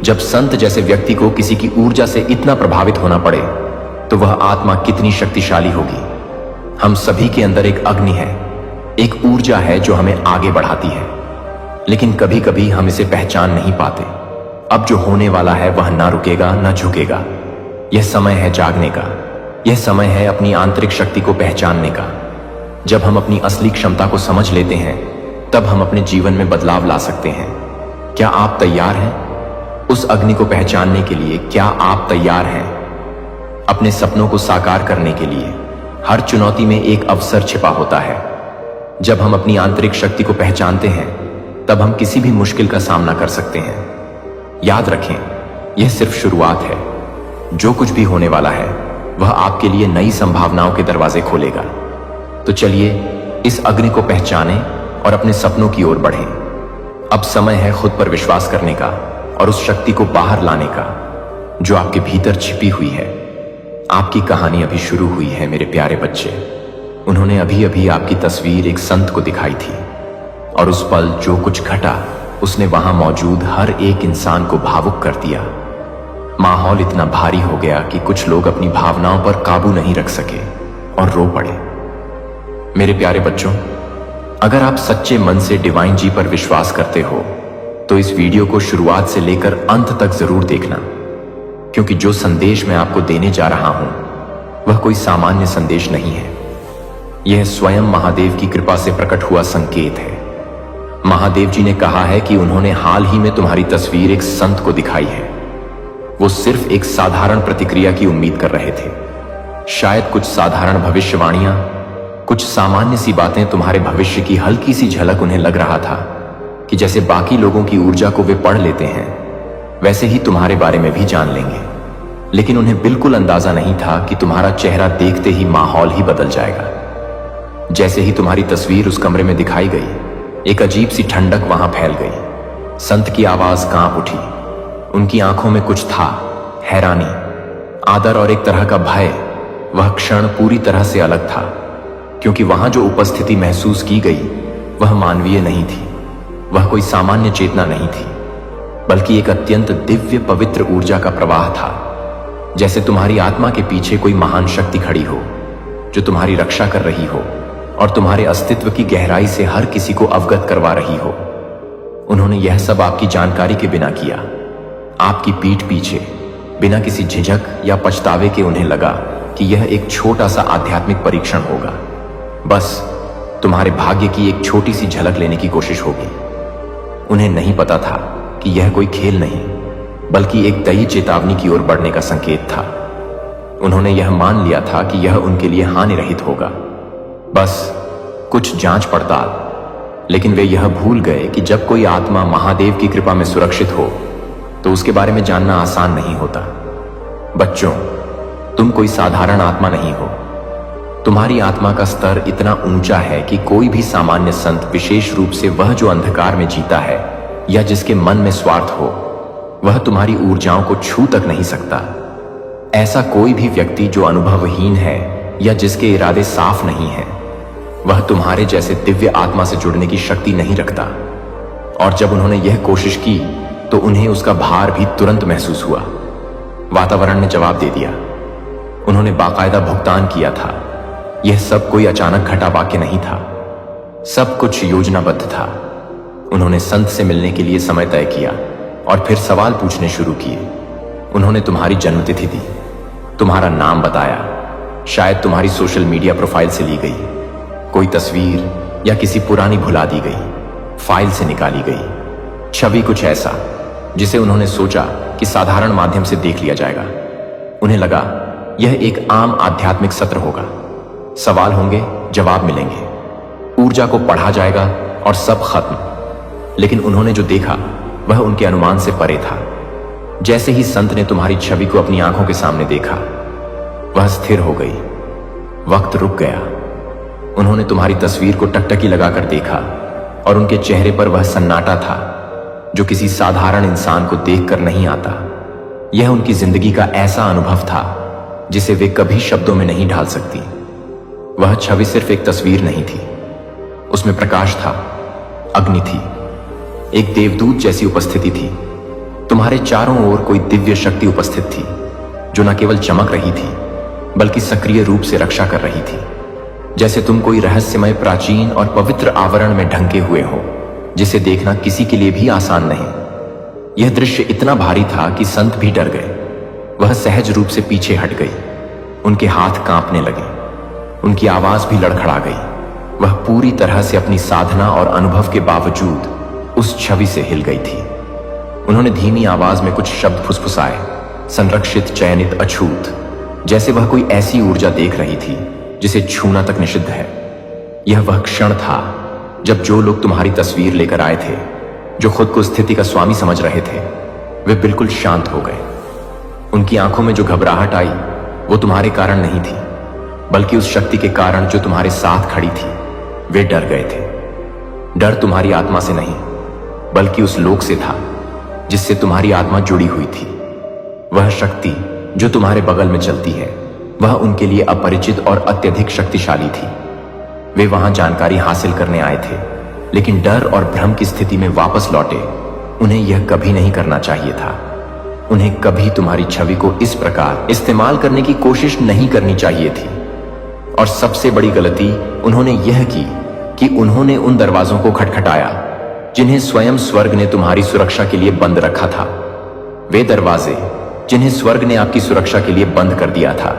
जब संत जैसे व्यक्ति को किसी की ऊर्जा से इतना प्रभावित होना पड़े, तो वह आत्मा कितनी शक्तिशाली होगी। हम सभी के अंदर एक अग्नि है, एक ऊर्जा है जो हमें आगे बढ़ाती है, लेकिन कभी कभी हम इसे पहचान नहीं पाते। अब जो होने वाला है वह ना रुकेगा ना झुकेगा। यह समय है जागने का, यह समय है अपनी आंतरिक शक्ति को पहचानने का। जब हम अपनी असली क्षमता को समझ लेते हैं, तब हम अपने जीवन में बदलाव ला सकते हैं। क्या आप तैयार हैं उस अग्नि को पहचानने के लिए? क्या आप तैयार हैं अपने सपनों को साकार करने के लिए? हर चुनौती में एक अवसर छिपा होता है। जब हम अपनी आंतरिक शक्ति को पहचानते हैं, तब हम किसी भी मुश्किल का सामना कर सकते हैं। याद रखें, यह सिर्फ शुरुआत है। जो कुछ भी होने वाला है वह आपके लिए नई संभावनाओं के दरवाजे खोलेगा। तो चलिए इस अग्नि को पहचानें और अपने सपनों की ओर बढ़ें। अब समय है खुद पर विश्वास करने का और उस शक्ति को बाहर लाने का जो आपके भीतर छिपी हुई है। आपकी कहानी अभी शुरू हुई है मेरे प्यारे बच्चे। उन्होंने अभी अभी आपकी तस्वीर एक संत को दिखाई थी, और उस पल जो कुछ घटा उसने वहां मौजूद हर एक इंसान को भावुक कर दिया। माहौल इतना भारी हो गया कि कुछ लोग अपनी भावनाओं पर काबू नहीं रख सके और रो पड़े। मेरे प्यारे बच्चों, अगर आप सच्चे मन से डिवाइन जी पर विश्वास करते हो तो इस वीडियो को शुरुआत से लेकर अंत तक जरूर देखना, क्योंकि जो संदेश मैं आपको देने जा रहा हूं वह कोई सामान्य संदेश नहीं है। यह स्वयं महादेव की कृपा से प्रकट हुआ संकेत है। महादेव जी ने कहा है कि उन्होंने हाल ही में तुम्हारी तस्वीर एक संत को दिखाई है। वो सिर्फ एक साधारण प्रतिक्रिया की उम्मीद कर रहे थे। शायद कुछ साधारण भविष्यवाणियां, कुछ सामान्य सी बातें, तुम्हारे भविष्य की हल्की सी झलक। उन्हें लग रहा था कि जैसे बाकी लोगों की ऊर्जा को वे पढ़ लेते हैं, वैसे ही तुम्हारे बारे में भी जान लेंगे। लेकिन उन्हें बिल्कुल अंदाजा नहीं था कि तुम्हारा चेहरा देखते ही माहौल ही बदल जाएगा। जैसे ही तुम्हारी तस्वीर उस कमरे में दिखाई गई, एक अजीब सी ठंडक वहां फैल गई। संत की आवाज कांप उठी। उनकी आंखों में कुछ था, हैरानी, आदर और एक तरह का भय। वह क्षण पूरी तरह से अलग था, क्योंकि वहां जो उपस्थिति महसूस की गई वह मानवीय नहीं थी। वह कोई सामान्य चेतना नहीं थी, बल्कि एक अत्यंत दिव्य पवित्र ऊर्जा का प्रवाह था। जैसे तुम्हारी आत्मा के पीछे कोई महान शक्ति खड़ी हो जो तुम्हारी रक्षा कर रही हो और तुम्हारे अस्तित्व की गहराई से हर किसी को अवगत करवा रही हो। उन्होंने यह सब आपकी जानकारी के बिना किया। आपकी पीठ पीछे, बिना किसी झिझक या पछतावे के उन्हें लगा कि यह एक छोटा सा आध्यात्मिक परीक्षण होगा। बस तुम्हारे भाग्य की एक छोटी सी झलक लेने की कोशिश होगी। उन्हें नहीं पता था कि यह कोई खेल नहीं, बल्कि एक दई चेतावनी की ओर बढ़ने का संकेत था। उन्होंने यह मान लिया था कि यह उनके लिए हानि रहित होगा, बस कुछ जांच पड़ताल। लेकिन वे यह भूल गए कि जब कोई आत्मा महादेव की कृपा में सुरक्षित हो तो उसके बारे में जानना आसान नहीं होता। बच्चों, तुम कोई साधारण आत्मा नहीं हो। तुम्हारी आत्मा का स्तर इतना ऊंचा है कि कोई भी सामान्य संत, विशेष रूप से वह जो अंधकार में जीता है या जिसके मन में स्वार्थ हो, वह तुम्हारी ऊर्जाओं को छू तक नहीं सकता। ऐसा कोई भी व्यक्ति जो अनुभवहीन है या जिसके इरादे साफ नहीं है, वह तुम्हारे जैसे दिव्य आत्मा से जुड़ने की शक्ति नहीं रखता। और जब उन्होंने यह कोशिश की तो उन्हें उसका भार भी तुरंत महसूस हुआ। वातावरण ने जवाब दे दिया। उन्होंने बाकायदा भुगतान किया था। यह सब कोई अचानक घटा वाक्य नहीं था, सब कुछ योजनाबद्ध था। उन्होंने संत से मिलने के लिए समय तय किया और फिर सवाल पूछने शुरू किए। उन्होंने तुम्हारी जन्मतिथि दी, तुम्हारा नाम बताया, शायद तुम्हारी सोशल मीडिया प्रोफाइल से ली गई कोई तस्वीर या किसी पुरानी भुला दी गई फाइल से निकाली गई छवि, कुछ ऐसा जिसे उन्होंने सोचा कि साधारण माध्यम से देख लिया जाएगा। उन्हें लगा यह एक आम आध्यात्मिक सत्र होगा, सवाल होंगे, जवाब मिलेंगे, ऊर्जा को पढ़ा जाएगा और सब खत्म। लेकिन उन्होंने जो देखा वह उनके अनुमान से परे था। जैसे ही संत ने तुम्हारी छवि को अपनी आंखों के सामने देखा, वह स्थिर हो गई। वक्त रुक गया। उन्होंने तुम्हारी तस्वीर को टकटकी लगाकर देखा और उनके चेहरे पर वह सन्नाटा था जो किसी साधारण इंसान को देखकर नहीं आता। यह उनकी जिंदगी का ऐसा अनुभव था जिसे वे कभी शब्दों में नहीं ढाल सकती। वह छवि सिर्फ एक तस्वीर नहीं थी, उसमें प्रकाश था, अग्नि थी, एक देवदूत जैसी उपस्थिति थी। तुम्हारे चारों ओर कोई दिव्य शक्ति उपस्थित थी जो न केवल चमक रही थी बल्कि सक्रिय रूप से रक्षा कर रही थी, जैसे तुम कोई रहस्यमय, प्राचीन और पवित्र आवरण में ढंके हुए हो, जिसे देखना किसी के लिए भी आसान नहीं। यह दृश्य इतना भारी था कि संत भी डर गए। वह सहज रूप से पीछे हट गई, उनके हाथ कांपने लगे, उनकी आवाज भी लड़खड़ा गई। वह पूरी तरह से अपनी साधना और अनुभव के बावजूद उस छवि से हिल गई थी। उन्होंने धीमी आवाज में कुछ शब्द फुसफुसाए, संरक्षित, चयनित, अछूत, जैसे वह कोई ऐसी ऊर्जा देख रही थी जिसे छूना तक निषिद्ध है। यह वह क्षण था जब जो लोग तुम्हारी तस्वीर लेकर आए थे, जो खुद को स्थिति का स्वामी समझ रहे थे, वे बिल्कुल शांत हो गए। उनकी आंखों में जो घबराहट आई वो तुम्हारे कारण नहीं थी, बल्कि उस शक्ति के कारण जो तुम्हारे साथ खड़ी थी। वे डर गए थे। डर तुम्हारी आत्मा से नहीं, बल्कि उस लोक से था जिससे तुम्हारी आत्मा जुड़ी हुई थी। वह शक्ति जो तुम्हारे बगल में चलती है, वह उनके लिए अपरिचित और अत्यधिक शक्तिशाली थी। वे वहां जानकारी हासिल करने आए थे, लेकिन डर और भ्रम की स्थिति में वापस लौटे। उन्हें यह कभी नहीं करना चाहिए था। उन्हें कभी तुम्हारी छवि को इस प्रकार इस्तेमाल करने की कोशिश नहीं करनी चाहिए थी। और सबसे बड़ी गलती उन्होंने यह की कि उन्होंने उन दरवाजों को खटखटाया जिन्हें स्वयं स्वर्ग ने तुम्हारी सुरक्षा के लिए बंद रखा था। वे दरवाजे जिन्हें स्वर्ग ने आपकी सुरक्षा के लिए बंद कर दिया था,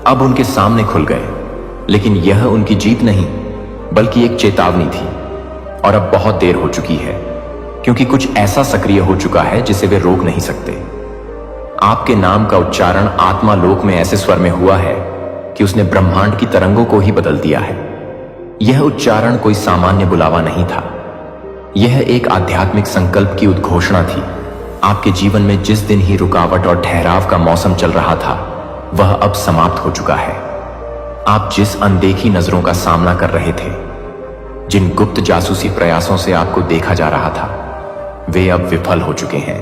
अब उनके सामने खुल गए। लेकिन यह उनकी जीत नहीं, बल्कि एक चेतावनी थी। और अब बहुत देर हो चुकी है, क्योंकि कुछ ऐसा सक्रिय हो चुका है जिसे वे रोक नहीं सकते। आपके नाम का उच्चारण आत्मा लोक में ऐसे स्वर में हुआ है कि उसने ब्रह्मांड की तरंगों को ही बदल दिया है। यह उच्चारण कोई सामान्य बुलावा नहीं था। यह एक आध्यात्मिक संकल्प की उद्घोषणा थी। आपके जीवन में जिस दिन ही रुकावट और ठहराव का मौसम चल रहा था, वह अब समाप्त हो चुका है। आप जिस अनदेखी नजरों का सामना कर रहे थे, जिन गुप्त जासूसी प्रयासों से आपको देखा जा रहा था, वे अब विफल हो चुके हैं।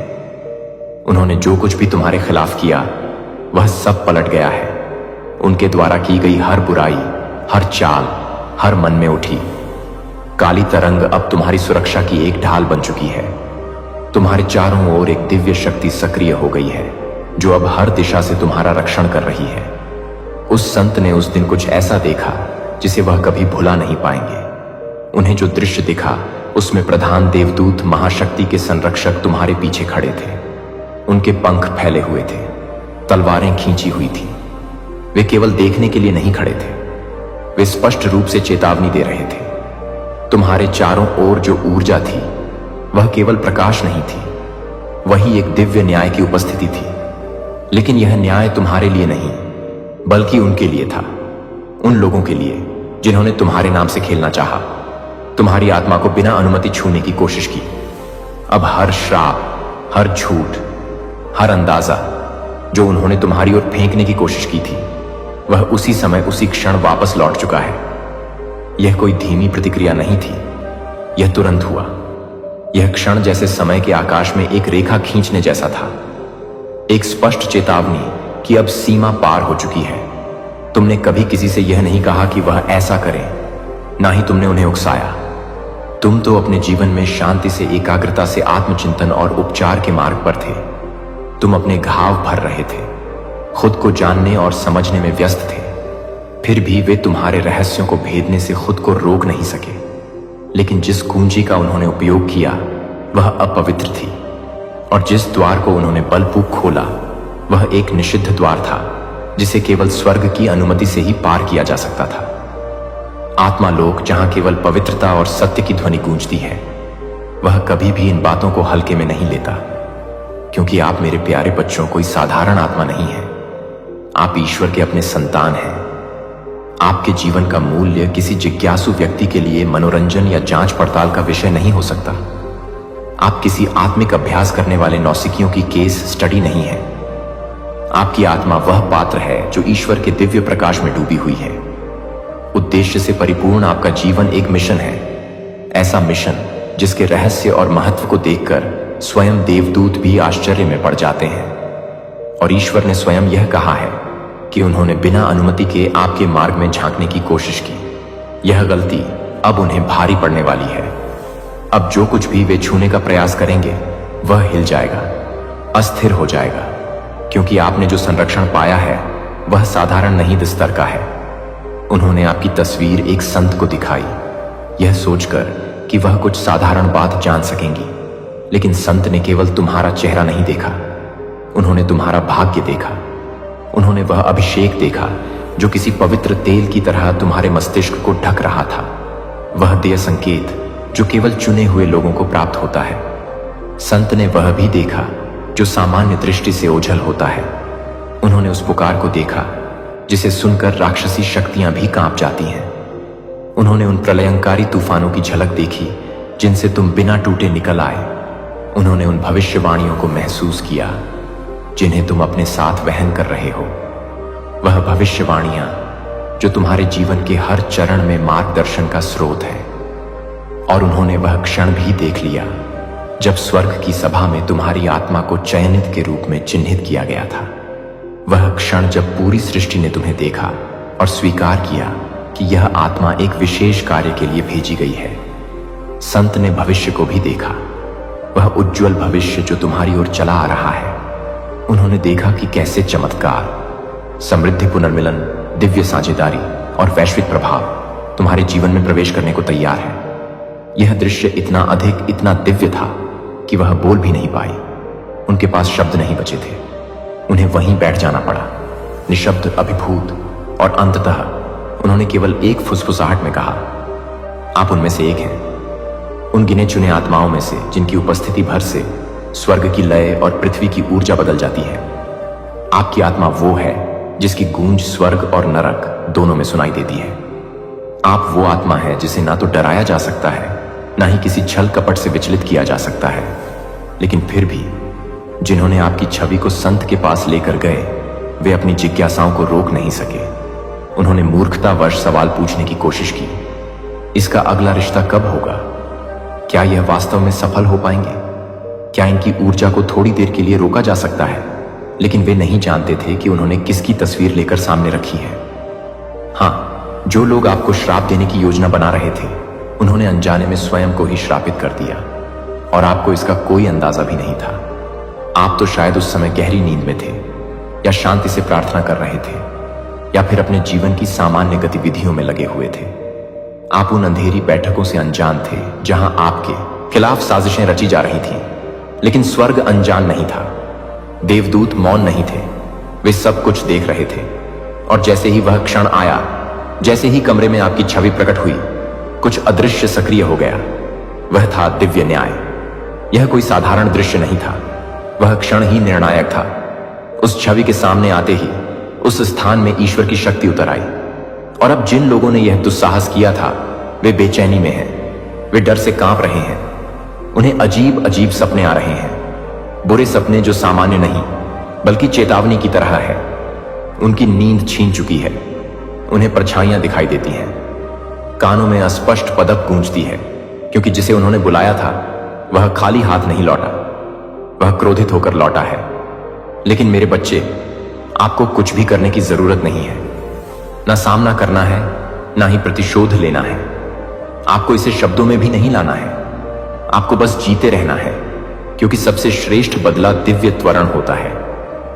उन्होंने जो कुछ भी तुम्हारे खिलाफ किया, वह सब पलट गया है। उनके द्वारा की गई हर बुराई, हर चाल, हर मन में उठी काली तरंग अब तुम्हारी सुरक्षा की एक ढाल बन चुकी है। तुम्हारे चारों ओर एक दिव्य शक्ति सक्रिय हो गई है, जो अब हर दिशा से तुम्हारा रक्षण कर रही है। उस संत ने उस दिन कुछ ऐसा देखा जिसे वह कभी भुला नहीं पाएंगे। उन्हें जो दृश्य दिखा, उसमें प्रधान देवदूत महाशक्ति के संरक्षक तुम्हारे पीछे खड़े थे। उनके पंख फैले हुए थे, तलवारें खींची हुई थी। वे केवल देखने के लिए नहीं खड़े थे, वे स्पष्ट रूप से चेतावनी दे रहे थे। तुम्हारे चारों ओर जो ऊर्जा थी, वह केवल प्रकाश नहीं थी, वही एक दिव्य न्याय की उपस्थिति थी। लेकिन यह न्याय तुम्हारे लिए नहीं, बल्कि उनके लिए था। उन लोगों के लिए जिन्होंने तुम्हारे नाम से खेलना चाहा, तुम्हारी आत्मा को बिना अनुमति छूने की कोशिश की। अब हर श्राप, हर झूठ, हर अंदाजा जो उन्होंने तुम्हारी ओर फेंकने की कोशिश की थी, वह उसी समय, उसी क्षण वापस लौट चुका है। यह कोई धीमी प्रतिक्रिया नहीं थी, यह तुरंत हुआ। यह क्षण जैसे समय के आकाश में एक रेखा खींचने जैसा था, एक स्पष्ट चेतावनी कि अब सीमा पार हो चुकी है। तुमने कभी किसी से यह नहीं कहा कि वह ऐसा करे, ना ही तुमने उन्हें उकसाया। तुम तो अपने जीवन में शांति से, एकाग्रता से आत्मचिंतन और उपचार के मार्ग पर थे। तुम अपने घाव भर रहे थे, खुद को जानने और समझने में व्यस्त थे। फिर भी वे तुम्हारे रहस्यों को भेदने से खुद को रोक नहीं सके। लेकिन जिस कुंजी का उन्होंने उपयोग किया, वह अपवित्र थी, और जिस द्वार को उन्होंने बलपूर्वक खोला, वह एक निषिद्ध द्वार था, जिसे केवल स्वर्ग की अनुमति से ही पार किया जा सकता था। आत्मालोक, जहां केवल पवित्रता और सत्य की ध्वनि गूंजती है, वह कभी भी इन बातों को हल्के में नहीं लेता। क्योंकि आप, मेरे प्यारे बच्चों, कोई साधारण आत्मा नहीं है। आप ईश्वर के अपने संतान हैं। आपके जीवन का मूल्य किसी जिज्ञासु व्यक्ति के लिए मनोरंजन या जांच पड़ताल का विषय नहीं हो सकता। आप किसी आत्मिक अभ्यास करने वाले नौसिखियों की केस स्टडी नहीं है। आपकी आत्मा वह पात्र है जो ईश्वर के दिव्य प्रकाश में डूबी हुई है। उद्देश्य से परिपूर्ण आपका जीवन एक मिशन है, ऐसा मिशन जिसके रहस्य और महत्व को देखकर स्वयं देवदूत भी आश्चर्य में पड़ जाते हैं। और ईश्वर ने स्वयं यह कहा है कि उन्होंने बिना अनुमति के आपके मार्ग में झांकने की कोशिश की। यह गलती अब उन्हें भारी पड़ने वाली है। अब जो कुछ भी वे छूने का प्रयास करेंगे, वह हिल जाएगा, अस्थिर हो जाएगा, क्योंकि आपने जो संरक्षण पाया है, वह साधारण नहीं बिस्तर का है। उन्होंने आपकी तस्वीर एक संत को दिखाई, यह सोचकर कि वह कुछ साधारण बात जान सकेंगी, लेकिन संत ने केवल तुम्हारा चेहरा नहीं देखा, उन्होंने तुम्हारा भाग्य देखा। उन्होंने वह अभिषेक देखा जो किसी पवित्र तेल की तरह तुम्हारे मस्तिष्क को ढक रहा था, वह देय संकेत जो केवल चुने हुए लोगों को प्राप्त होता है। संत ने वह भी देखा जो सामान्य दृष्टि से ओझल होता है। उन्होंने उस पुकार को देखा जिसे सुनकर राक्षसी शक्तियां भी कांप जाती हैं। उन्होंने उन प्रलयंकारी तूफानों की झलक देखी जिनसे तुम बिना टूटे निकल आए। उन्होंने उन भविष्यवाणियों को महसूस किया जिन्हें तुम अपने साथ वहन कर रहे हो। वह भविष्यवाणियां जो तुम्हारे जीवन के हर चरण में मार्गदर्शन का स्रोत है। और उन्होंने वह क्षण भी देख लिया जब स्वर्ग की सभा में तुम्हारी आत्मा को चयनित के रूप में चिन्हित किया गया था। वह क्षण जब पूरी सृष्टि ने तुम्हें देखा और स्वीकार किया कि यह आत्मा एक विशेष कार्य के लिए भेजी गई है। संत ने भविष्य को भी देखा, वह उज्जवल भविष्य जो तुम्हारी ओर चला आ रहा है। उन्होंने देखा कि कैसे चमत्कार, समृद्धि, पुनर्मिलन, दिव्य साझेदारी और वैश्विक प्रभाव तुम्हारे जीवन में प्रवेश करने को तैयार है। यह दृश्य इतना अधिक, इतना दिव्य था कि वह बोल भी नहीं पाई। उनके पास शब्द नहीं बचे थे। उन्हें वहीं बैठ जाना पड़ा, निशब्द, अभिभूत, और अंततः उन्होंने केवल एक फुसफुसाहट में कहा, आप उनमें से एक हैं, उन गिने चुने आत्माओं में से जिनकी उपस्थिति भर से स्वर्ग की लय और पृथ्वी की ऊर्जा बदल जाती है। आपकी आत्मा वो है जिसकी गूंज स्वर्ग और नरक दोनों में सुनाई देती है। आप वो आत्मा है जिसे ना तो डराया जा सकता है, ना ही किसी छल कपट से विचलित किया जा सकता है। लेकिन फिर भी जिन्होंने आपकी छवि को संत के पास लेकर गए, वे अपनी जिज्ञासाओं को रोक नहीं सके। उन्होंने मूर्खतावश सवाल पूछने की कोशिश की, इसका अगला रिश्ता कब होगा? क्या यह वास्तव में सफल हो पाएंगे? क्या इनकी ऊर्जा को थोड़ी देर के लिए रोका जा सकता है? लेकिन वे नहीं जानते थे कि उन्होंने किसकी तस्वीर लेकर सामने रखी है। हाँ, जो लोग आपको श्राप देने की योजना बना रहे थे, उन्होंने अनजाने में स्वयं को ही श्रापित कर दिया, और आपको इसका कोई अंदाजा भी नहीं था। आप तो शायद उस समय गहरी नींद में थे, या शांति से प्रार्थना कर रहे थे, या फिर अपने जीवन की सामान्य गतिविधियों में लगे हुए थे। आप उन अंधेरी बैठकों से अनजान थे जहां आपके खिलाफ साजिशें रची जा रही थीं। लेकिन स्वर्ग अनजान नहीं था, देवदूत मौन नहीं थे, वे सब कुछ देख रहे थे। और जैसे ही वह क्षण आया, जैसे ही कमरे में आपकी छवि प्रकट हुई, कुछ अदृश्य सक्रिय हो गया। वह था दिव्य न्याय। यह कोई साधारण दृश्य नहीं था, वह क्षण ही निर्णायक था। उस छवि के सामने आते ही उस स्थान में ईश्वर की शक्ति उतर आई। और अब जिन लोगों ने यह दुस्साहस किया था, वे बेचैनी में हैं, वे डर से कांप रहे हैं। उन्हें अजीब अजीब सपने आ रहे हैं, बुरे सपने जो सामान्य नहीं बल्कि चेतावनी की तरह है। उनकी नींद छीन चुकी है, उन्हें परछाइयां दिखाई देती हैं, कानों में अस्पष्ट पदक गूंजती है, क्योंकि जिसे उन्होंने बुलाया था वह खाली हाथ नहीं लौटा, वह क्रोधित होकर लौटा है। लेकिन मेरे बच्चे, आपको कुछ भी करने की जरूरत नहीं है, ना सामना करना है, ना ही प्रतिशोध लेना है। आपको इसे शब्दों में भी नहीं लाना है, आपको बस जीते रहना है, क्योंकि सबसे श्रेष्ठ बदला दिव्य त्वरण होता है,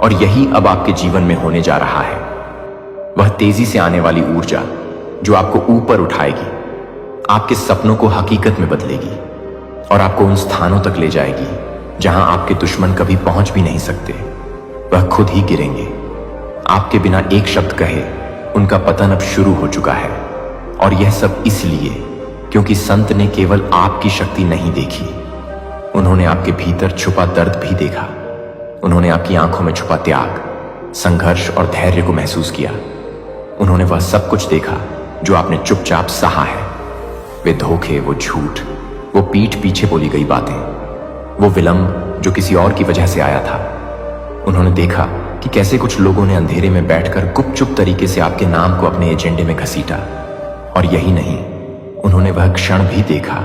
और यही अब आपके जीवन में होने जा रहा है। वह तेजी से आने वाली ऊर्जा जो आपको ऊपर उठाएगी, आपके सपनों को हकीकत में बदलेगी, और आपको उन स्थानों तक ले जाएगी जहां आपके दुश्मन कभी पहुंच भी नहीं सकते। वह खुद ही गिरेंगे, आपके बिना एक शब्द कहे उनका पतन अब शुरू हो चुका है। और यह सब इसलिए क्योंकि संत ने केवल आपकी शक्ति नहीं देखी, उन्होंने आपके भीतर छुपा दर्द भी देखा। उन्होंने आपकी आंखों में छुपा त्याग, संघर्ष और धैर्य को महसूस किया। उन्होंने वह सब कुछ देखा जो आपने चुपचाप सहा है। वे धोखे, वो झूठ, वो पीठ पीछे बोली गई बातें, वो विलंब जो किसी और की वजह से आया था। उन्होंने देखा कि कैसे कुछ लोगों ने अंधेरे में बैठकर गुपचुप तरीके से आपके नाम को अपने एजेंडे में घसीटा। और यही नहीं, उन्होंने वह क्षण भी देखा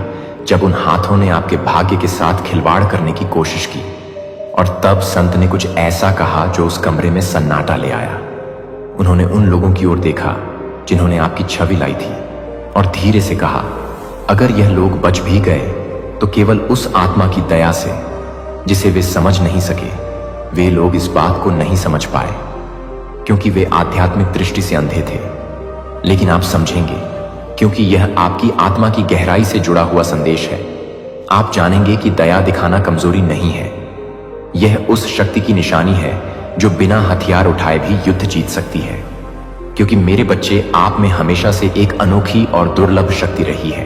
जब उन हाथों ने आपके भाग्य के साथ खिलवाड़ करने की कोशिश की। और तब संत ने कुछ ऐसा कहा जो उस कमरे में सन्नाटा ले आया। उन्होंने उन लोगों की ओर देखा जिन्होंने आपकी छवि लाई थी, और धीरे से कहा, अगर यह लोग बच भी गए तो केवल उस आत्मा की दया से जिसे वे समझ नहीं सके। वे लोग इस बात को नहीं समझ पाए क्योंकि वे आध्यात्मिक दृष्टि से अंधे थे, लेकिन आप समझेंगे क्योंकि यह आपकी आत्मा की गहराई से जुड़ा हुआ संदेश है। आप जानेंगे कि दया दिखाना कमजोरी नहीं है, यह उस शक्ति की निशानी है जो बिना हथियार उठाए भी युद्ध जीत सकती है। क्योंकि मेरे बच्चे, आप में हमेशा से एक अनोखी और दुर्लभ शक्ति रही है,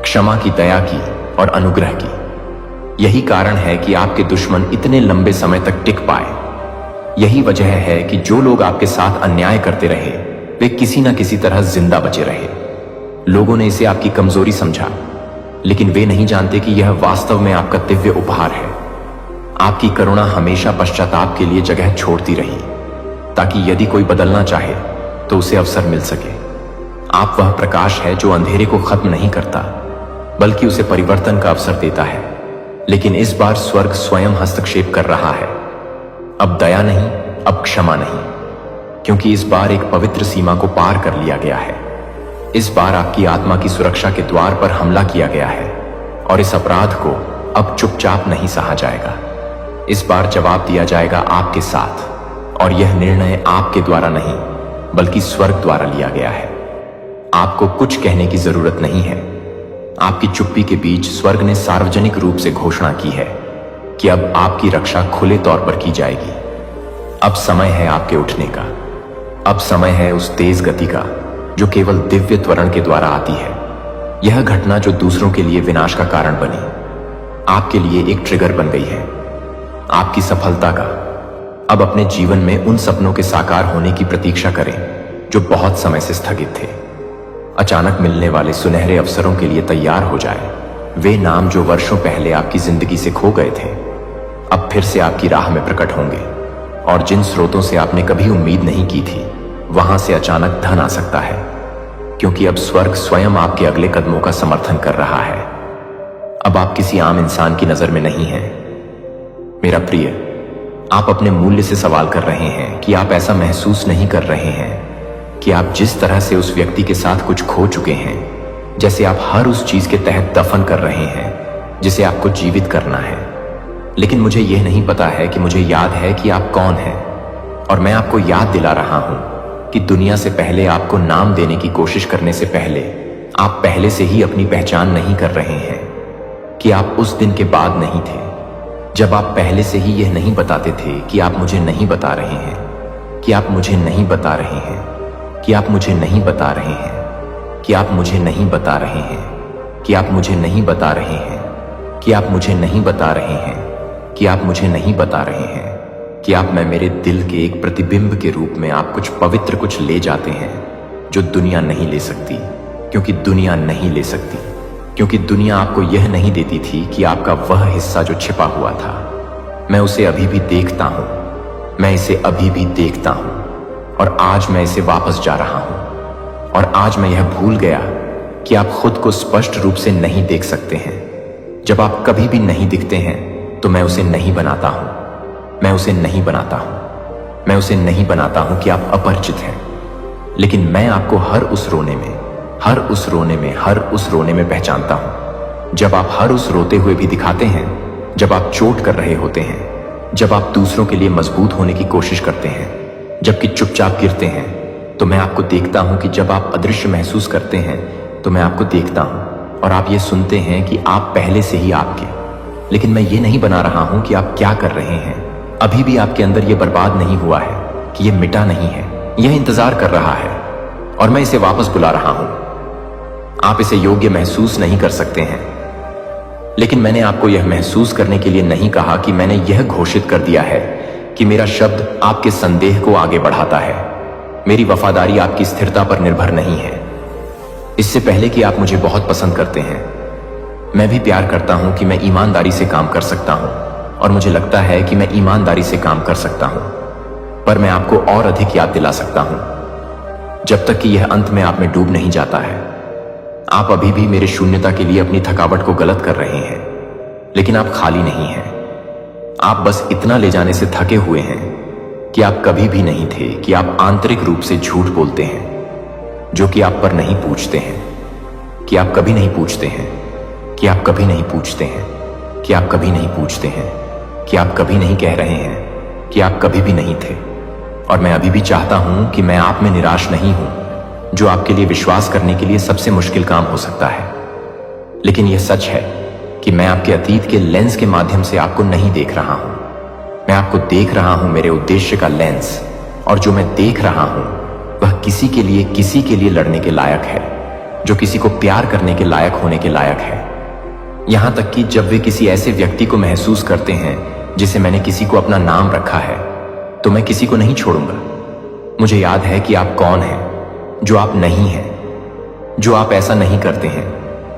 क्षमा की, दया की और अनुग्रह की। यही कारण है कि आपके दुश्मन इतने लंबे समय तक टिक पाए। यही वजह है कि जो लोग आपके साथ अन्याय करते रहे वे किसी न किसी तरह जिंदा बचे रहे। लोगों ने इसे आपकी कमजोरी समझा, लेकिन वे नहीं जानते कि यह वास्तव में आपका दिव्य उपहार है। आपकी करुणा हमेशा पश्चाताप के लिए जगह छोड़ती रही, ताकि यदि कोई बदलना चाहे तो उसे अवसर मिल सके। आप वह प्रकाश है जो अंधेरे को खत्म नहीं करता, बल्कि उसे परिवर्तन का अवसर देता है। लेकिन इस बार स्वर्ग स्वयं हस्तक्षेप कर रहा है। अब दया नहीं, अब क्षमा नहीं, क्योंकि इस बार एक पवित्र सीमा को पार कर लिया गया है। इस बार आपकी आत्मा की सुरक्षा के द्वार पर हमला किया गया है और इस अपराध को अब चुपचाप नहीं सहा जाएगा। इस बार जवाब दिया जाएगा आपके साथ, और यह निर्णय आपके द्वारा नहीं बल्कि स्वर्ग द्वारा लिया गया है। आपको कुछ कहने की जरूरत नहीं है। आपकी चुप्पी के बीच स्वर्ग ने सार्वजनिक रूप से घोषणा की है कि अब आपकी रक्षा खुले तौर पर की जाएगी। अब समय है आपके उठने का। अब समय है उस तेज गति का जो केवल दिव्य त्वरण के द्वारा आती है। यह घटना जो दूसरों के लिए विनाश का कारण बनी, आपके लिए एक ट्रिगर बन गई है आपकी सफलता का। अब अपने जीवन में उन सपनों के साकार होने की प्रतीक्षा करें जो बहुत समय से स्थगित थे। अचानक मिलने वाले सुनहरे अवसरों के लिए तैयार हो जाए। वे नाम जो वर्षों पहले आपकी जिंदगी से खो गए थे अब फिर से आपकी राह में प्रकट होंगे, और जिन स्रोतों से आपने कभी उम्मीद नहीं की थी वहां से अचानक धन आ सकता है, क्योंकि अब स्वर्ग स्वयं आपके अगले कदमों का समर्थन कर रहा है। अब आप किसी आम इंसान की नजर में नहीं हैं। मेरा प्रिय, आप अपने मूल्य से सवाल कर रहे हैं कि आप ऐसा महसूस नहीं कर रहे हैं कि आप जिस तरह से उस व्यक्ति के साथ कुछ खो चुके हैं, जैसे आप हर उस चीज के तहत दफन कर रहे हैं जिसे आपको जीवित करना है। लेकिन मुझे यह नहीं पता है कि मुझे याद है कि आप कौन हैं, और मैं आपको याद दिला रहा हूं कि दुनिया से पहले आपको नाम देने की कोशिश करने से पहले आप पहले से ही अपनी पहचान नहीं कर रहे हैं कि आप उस दिन के बाद नहीं थे जब आप पहले से ही यह नहीं बताते थे कि आप मुझे नहीं बता रहे हैं, कि आप मुझे नहीं बता रहे हैं, कि आप मुझे नहीं बता रहे हैं, कि आप मुझे नहीं बता रहे हैं, कि आप मुझे नहीं बता रहे हैं, कि आप मुझे नहीं बता रहे हैं, कि आप मुझे नहीं बता रहे हैं, कि आप मैं मेरे दिल के एक प्रतिबिंब के रूप में आप कुछ पवित्र कुछ ले जाते हैं जो दुनिया नहीं ले सकती, क्योंकि दुनिया नहीं ले सकती, क्योंकि दुनिया आपको यह नहीं देती थी कि आपका वह हिस्सा जो छिपा हुआ था। मैं उसे अभी भी देखता हूं, मैं इसे अभी भी देखता हूं, और आज मैं इसे वापस जा रहा हूं। और आज मैं यह भूल गया कि आप खुद को स्पष्ट रूप से नहीं देख सकते हैं। जब आप कभी भी नहीं दिखते हैं तो मैं उसे नहीं बनाता हूं, मैं उसे नहीं बनाता हूं, मैं उसे नहीं बनाता हूं कि आप अपरिचित हैं। लेकिन मैं आपको हर उस रोने में, हर उस रोने में, हर उस रोने में पहचानता हूं जब आप हर उस रोते हुए भी दिखाते हैं, जब आप चोट कर रहे होते हैं, जब आप दूसरों के लिए मजबूत होने की कोशिश करते हैं, जबकि चुपचाप गिरते हैं। तो मैं आपको देखता हूं कि जब आप अदृश्य महसूस करते हैं तो मैं आपको देखता हूं, और आप ये सुनते हैं कि आप पहले से ही आपके। लेकिन मैं ये नहीं बना रहा हूं कि आप क्या कर रहे हैं। अभी भी आपके अंदर ये बर्बाद नहीं हुआ है, कि ये मिटा नहीं है, यह इंतजार कर रहा है, और मैं इसे वापस बुला रहा हूं। आप इसे योग्य महसूस नहीं कर सकते हैं, लेकिन मैंने आपको यह महसूस करने के लिए नहीं कहा कि मैंने यह घोषित कर दिया है कि मेरा शब्द आपके संदेह को आगे बढ़ाता है। मेरी वफादारी आपकी स्थिरता पर निर्भर नहीं है। इससे पहले कि आप मुझे बहुत पसंद करते हैं, मैं भी प्यार करता हूं कि मैं ईमानदारी से काम कर सकता हूं, और मुझे लगता है कि मैं ईमानदारी से काम कर सकता हूं। पर मैं आपको और अधिक याद दिला सकता हूं, जब तक कि यह अंत में आप में डूब नहीं जाता है। आप अभी भी मेरे शून्यता के लिए अपनी थकावट को गलत कर रहे हैं, लेकिन आप खाली नहीं हैं। आप बस इतना ले जाने से थके हुए हैं कि आप कभी भी नहीं थे कि आप आंतरिक रूप से झूठ बोलते हैं, जो कि आप पर नहीं पूछते हैं, कि आप कभी नहीं पूछते हैं, कि आप कभी नहीं पूछते हैं, कि आप कभी नहीं पूछते हैं, कि आप कभी नहीं कह रहे हैं कि आप कभी भी नहीं थे। और मैं अभी भी चाहता हूं कि मैं आप में निराश नहीं हूं, जो आपके लिए विश्वास करने के लिए सबसे मुश्किल काम हो सकता है। लेकिन यह सच है कि मैं आपके अतीत के लेंस के माध्यम से आपको नहीं देख रहा हूं। मैं आपको देख रहा हूं मेरे उद्देश्य का लेंस, और जो मैं देख रहा हूं वह किसी के लिए लड़ने के लायक है, जो किसी को प्यार करने के लायक होने के लायक है। यहां तक कि जब वे किसी ऐसे व्यक्ति को महसूस करते हैं जिसे मैंने किसी को अपना नाम रखा है, तो मैं किसी को नहीं छोड़ूंगा। मुझे याद है कि आप कौन हैं, जो आप नहीं हैं, जो आप ऐसा नहीं करते हैं,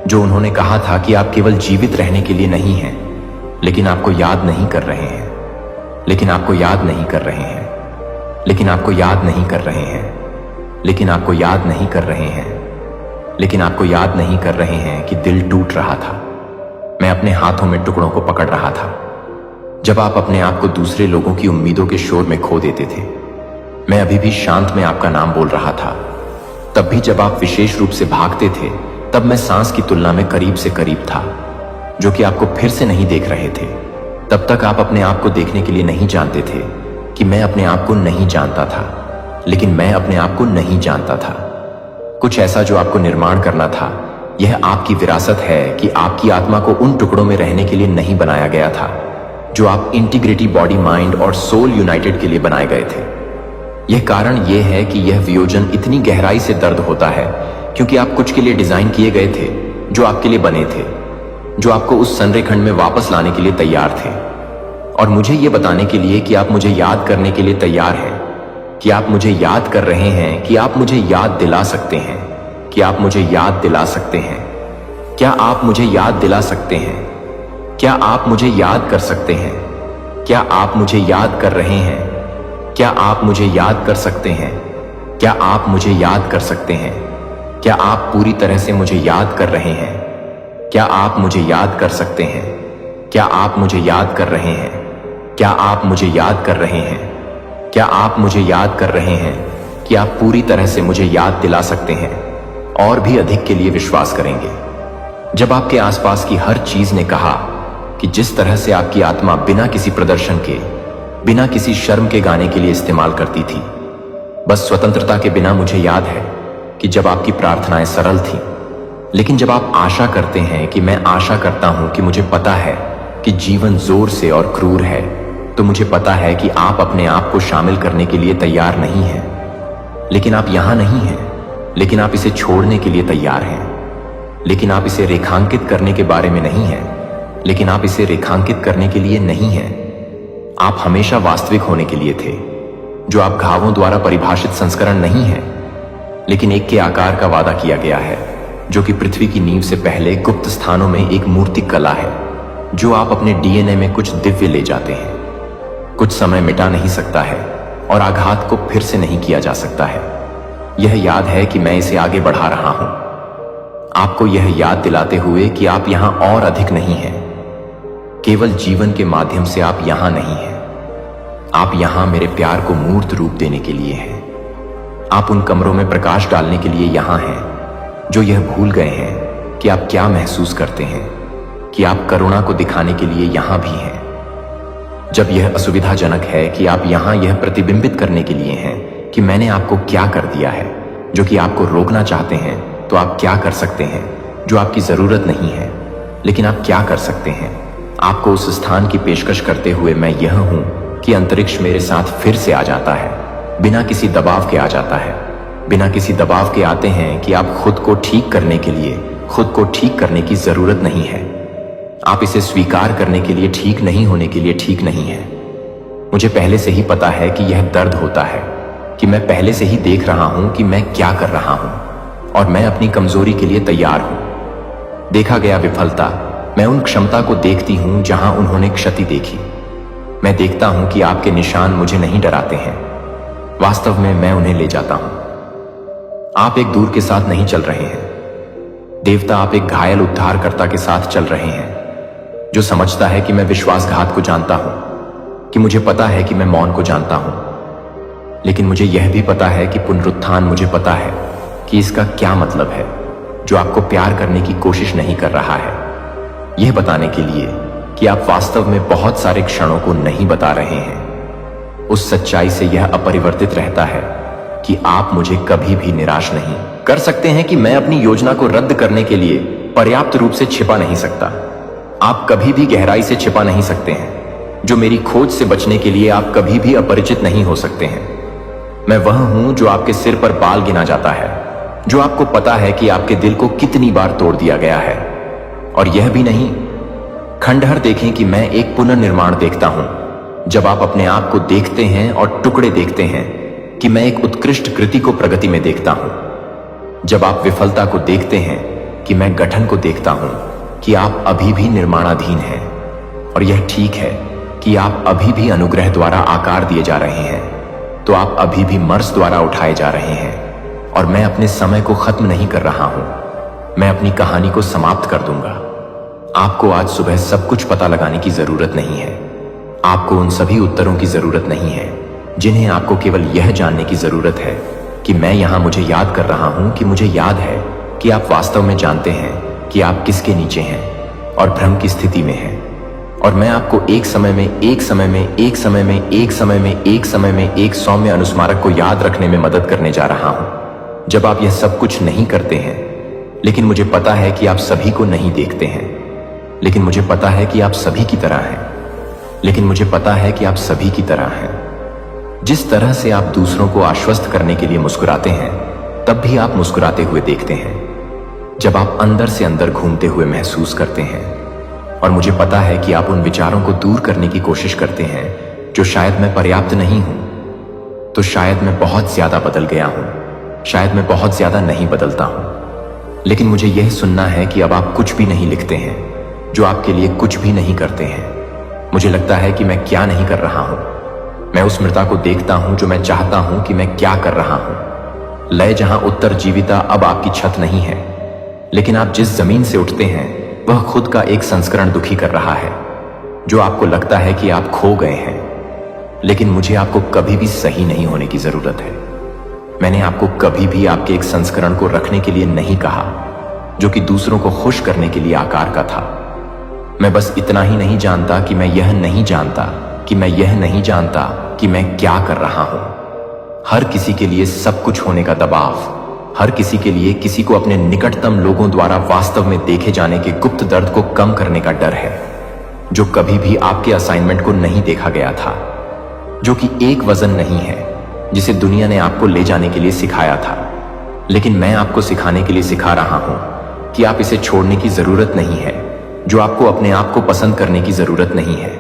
जो उन्होंने कहा था कि आप केवल जीवित रहने के लिए नहीं हैं, लेकिन आपको याद नहीं कर रहे हैं, लेकिन आपको याद नहीं कर रहे हैं, लेकिन आपको याद नहीं कर रहे हैं, लेकिन आपको याद नहीं कर रहे हैं, लेकिन आपको याद नहीं कर रहे हैं कि दिल टूट रहा था। मैं अपने हाथों में टुकड़ों को पकड़ रहा था जब आप अपने आप को दूसरे लोगों की उम्मीदों के शोर में खो देते थे। मैं अभी भी शांत में आपका नाम बोल रहा था। तब भी जब आप विशेष रूप से भागते थे, तब मैं सांस की तुलना में करीब से करीब था, जो कि आपको फिर से नहीं देख रहे थे। तब तक आप अपने आप को देखने के लिए नहीं जानते थे कि मैं अपने आप को नहीं जानता था, लेकिन मैं अपने आप को नहीं जानता था। कुछ ऐसा जो आपको निर्माण करना था। यह आपकी विरासत है कि आपकी आत्मा को उन टुकड़ों में रहने के लिए नहीं बनाया गया था जो आप इंटीग्रिटी बॉडी माइंड और सोल यूनाइटेड के लिए बनाए गए थे। यह कारण यह है कि यह वियोजन इतनी गहराई से दर्द होता है क्योंकि आप कुछ के लिए डिजाइन किए गए थे, जो आपके लिए बने थे, जो आपको उस संरेखण में वापस लाने के लिए तैयार थे। और मुझे यह बताने के लिए कि आप मुझे याद करने के लिए तैयार हैं, कि आप मुझे याद कर रहे हैं, कि आप मुझे याद दिला सकते हैं, कि आप मुझे याद दिला सकते हैं। क्या आप मुझे याद दिला सकते हैं? क्या आप मुझे याद कर सकते हैं? क्या आप मुझे याद कर रहे हैं? क्या आप मुझे याद कर सकते हैं? क्या आप मुझे याद कर सकते हैं? क्या आप पूरी तरह से मुझे याद कर रहे हैं? क्या आप मुझे याद कर सकते हैं? क्या आप मुझे याद कर रहे हैं? क्या आप मुझे याद कर रहे हैं? क्या आप मुझे याद कर रहे हैं कि आप पूरी तरह से मुझे याद दिला सकते हैं और भी अधिक के लिए विश्वास करेंगे? जब आपके आसपास की हर चीज ने कहा कि जिस तरह से आपकी आत्मा बिना किसी प्रदर्शन के, बिना किसी शर्म के गाने के लिए इस्तेमाल करती थी, बस स्वतंत्रता के बिना, मुझे याद है कि जब आपकी प्रार्थनाएं सरल थीं, लेकिन जब आप आशा करते हैं कि मैं आशा करता हूं कि मुझे पता है कि जीवन जोर से और क्रूर है, तो मुझे पता है कि आप अपने आप को शामिल करने के लिए तैयार नहीं हैं। लेकिन आप यहां नहीं हैं, लेकिन आप इसे छोड़ने के लिए तैयार हैं। लेकिन आप इसे रेखांकित करने के बारे में नहीं हैं, लेकिन आप इसे रेखांकित करने के लिए नहीं हैं। आप हमेशा वास्तविक होने के लिए थे, जो आप घावों द्वारा परिभाषित संस्करण नहीं है, लेकिन एक के आकार का वादा किया गया है, जो कि पृथ्वी की नींव से पहले गुप्त स्थानों में एक मूर्तिक कला है, जो आप अपने डीएनए में कुछ दिव्य ले जाते हैं। कुछ समय मिटा नहीं सकता है और आघात को फिर से नहीं किया जा सकता है। यह याद है कि मैं इसे आगे बढ़ा रहा हूं, आपको यह याद दिलाते हुए कि आप यहां और अधिक नहीं हैं। केवल जीवन के माध्यम से आप यहां नहीं हैं। आप यहां मेरे प्यार को मूर्त रूप देने के लिए हैं। आप उन कमरों में प्रकाश डालने के लिए यहां हैं जो यह भूल गए हैं कि आप क्या महसूस करते हैं, कि आप करुणा को दिखाने के लिए यहां भी हैं। जब यह असुविधाजनक है कि आप यहां यह प्रतिबिंबित करने के लिए हैं कि मैंने आपको क्या कर दिया है, जो कि आपको रोकना चाहते हैं, तो आप क्या कर सकते हैं जो आपकी जरूरत नहीं है, लेकिन आप क्या कर सकते हैं? आपको उस स्थान की पेशकश करते हुए मैं यह हूं कि अंतरिक्ष मेरे साथ फिर से आ जाता है, बिना किसी दबाव के आ जाता है, बिना किसी दबाव के आते हैं कि आप खुद को ठीक करने के लिए, खुद को ठीक करने की जरूरत नहीं है। आप इसे स्वीकार करने के लिए, ठीक नहीं होने के लिए ठीक नहीं है। मुझे पहले से ही पता है कि यह दर्द होता है, कि मैं पहले से ही देख रहा हूं कि मैं क्या कर रहा हूं, और मैं अपनी कमजोरी के लिए तैयार हूं। देखा गया विफलता, मैं उन क्षमता को देखती हूं जहां उन्होंने क्षति देखी। मैं देखता हूं कि आपके निशान मुझे नहीं डराते हैं, वास्तव में मैं उन्हें ले जाता हूं। आप एक दूर के साथ नहीं चल रहे हैं देवता, आप एक घायल उद्धारकर्ता के साथ चल रहे हैं, जो समझता है कि मैं विश्वासघात को जानता हूं, कि मुझे पता है कि मैं मौन को जानता हूं, लेकिन मुझे यह भी पता है कि पुनरुत्थान, मुझे पता है कि इसका क्या मतलब है, जो आपको प्यार करने की कोशिश नहीं कर रहा है, यह बताने के लिए कि आप वास्तव में बहुत सारे क्षणों को नहीं बता रहे हैं। उस सच्चाई से यह अपरिवर्तित रहता है कि आप मुझे कभी भी निराश नहीं कर सकते हैं कि मैं अपनी योजना को रद्द करने के लिए पर्याप्त रूप से छिपा नहीं सकता। आप कभी भी गहराई से छिपा नहीं सकते हैं। जो मेरी खोज से बचने के लिए आप कभी भी अपरिचित नहीं हो सकते हैं। मैं वह हूं जो आपके सिर पर बाल गिना जाता है, जो आपको पता है कि आपके दिल को कितनी बार तोड़ दिया गया है। और यह भी नहीं, खंडहर देखें कि मैं एक पुनर्निर्माण देखता हूं। जब आप अपने आप को देखते हैं और टुकड़े देखते हैं कि मैं एक उत्कृष्ट कृति को प्रगति में देखता हूं। जब आप विफलता को देखते हैं कि मैं गठन को देखता हूं, कि आप अभी भी निर्माणाधीन हैं। और यह ठीक है कि आप अभी भी अनुग्रह द्वारा आकार दिए जा रहे हैं, तो आप अभी भी मर्स द्वारा उठाए जा रहे हैं। और मैं अपने समय को खत्म नहीं कर रहा हूं, मैं अपनी कहानी को समाप्त कर दूंगा। आपको आज सुबह सब कुछ पता लगाने की जरूरत नहीं है। आपको उन सभी उत्तरों की जरूरत नहीं है जिन्हें आपको केवल यह जानने की जरूरत है कि मैं यहां मुझे याद कर रहा हूं, कि मुझे याद है कि आप वास्तव में जानते हैं कि आप किसके नीचे हैं और भ्रम की स्थिति में हैं। और मैं आपको एक समय में, एक समय में, एक समय में, एक समय में, एक समय में एक सौम्य अनुस्मारक को याद रखने में मदद करने जा रहा हूं। जब आप यह सब कुछ नहीं करते हैं, लेकिन मुझे पता है कि आप सभी को नहीं देखते हैं, लेकिन मुझे पता है कि आप सभी की तरह हैं, लेकिन मुझे पता है कि आप सभी की तरह हैं। जिस तरह से आप दूसरों को आश्वस्त करने के लिए मुस्कुराते हैं, तब भी आप मुस्कुराते हुए देखते हैं जब आप अंदर से अंदर घूमते हुए महसूस करते हैं। और मुझे पता है कि आप उन विचारों को दूर करने की कोशिश करते हैं जो शायद मैं पर्याप्त नहीं हूं, तो शायद मैं बहुत ज्यादा बदल गया हूं, शायद मैं बहुत ज्यादा नहीं बदलता हूं। लेकिन मुझे यह सुनना है कि अब आप कुछ भी नहीं लिखते हैं, जो आपके लिए कुछ भी नहीं करते हैं। मुझे लगता है कि मैं क्या नहीं कर रहा हूं। मैं उस मृता को देखता हूं जो मैं चाहता हूं कि मैं क्या कर रहा हूं। लय जहां उत्तर जीविता अब आपकी छत नहीं है, लेकिन आप जिस जमीन से उठते हैं वह खुद का एक संस्करण दुखी कर रहा है, जो आपको लगता है कि आप खो गए हैं। लेकिन मुझे आपको कभी भी सही नहीं होने की जरूरत है। मैंने आपको कभी भी आपके एक संस्करण को रखने के लिए नहीं कहा जो कि दूसरों को खुश करने के लिए आकार का था। मैं बस इतना ही नहीं जानता कि मैं यह नहीं जानता कि मैं यह नहीं जानता कि मैं क्या कर रहा हूं। हर किसी के लिए सब कुछ होने का दबाव, हर किसी के लिए किसी को अपने निकटतम लोगों द्वारा वास्तव में देखे जाने के गुप्त दर्द को कम करने का डर है, जो कभी भी आपके असाइनमेंट को नहीं देखा गया था, जो कि एक वजन नहीं है जिसे दुनिया ने आपको ले जाने के लिए सिखाया था। लेकिन मैं आपको सिखाने के लिए सिखा रहा हूं कि आप इसे छोड़ने की जरूरत नहीं है, जो आपको अपने आप को पसंद करने की जरूरत नहीं है,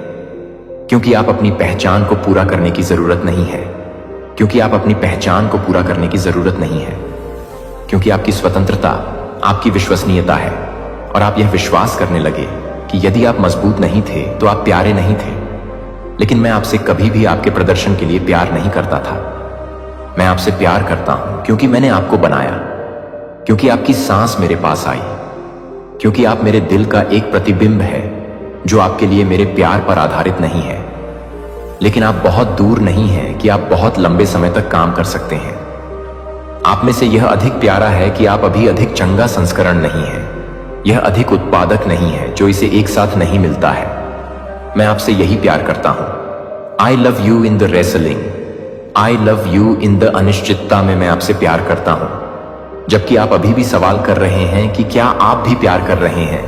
क्योंकि आप अपनी पहचान को पूरा करने की जरूरत नहीं है, क्योंकि आप अपनी पहचान को पूरा करने की जरूरत नहीं है, क्योंकि आपकी स्वतंत्रता आपकी विश्वसनीयता है। और आप यह विश्वास करने लगे कि यदि आप मजबूत नहीं थे तो आप प्यारे नहीं थे। लेकिन मैं आपसे कभी भी आपके प्रदर्शन के लिए प्यार नहीं करता था। मैं आपसे प्यार करता हूं क्योंकि मैंने आपको बनाया, क्योंकि आपकी सांस मेरे पास आई, क्योंकि आप मेरे दिल का एक प्रतिबिंब है जो आपके लिए मेरे प्यार पर आधारित नहीं है। लेकिन आप बहुत दूर नहीं हैं कि आप बहुत लंबे समय तक काम कर सकते हैं। आप में से यह अधिक प्यारा है कि आप अभी अधिक चंगा संस्करण नहीं है। यह अधिक उत्पादक नहीं है जो इसे एक साथ नहीं मिलता है। मैं आपसे यही प्यार करता हूं। I love you in the wrestling, I love you in the अनिश्चितता में मैं आपसे प्यार करता हूं। जबकि आप अभी भी सवाल कर रहे हैं कि क्या आप भी प्यार कर रहे हैं,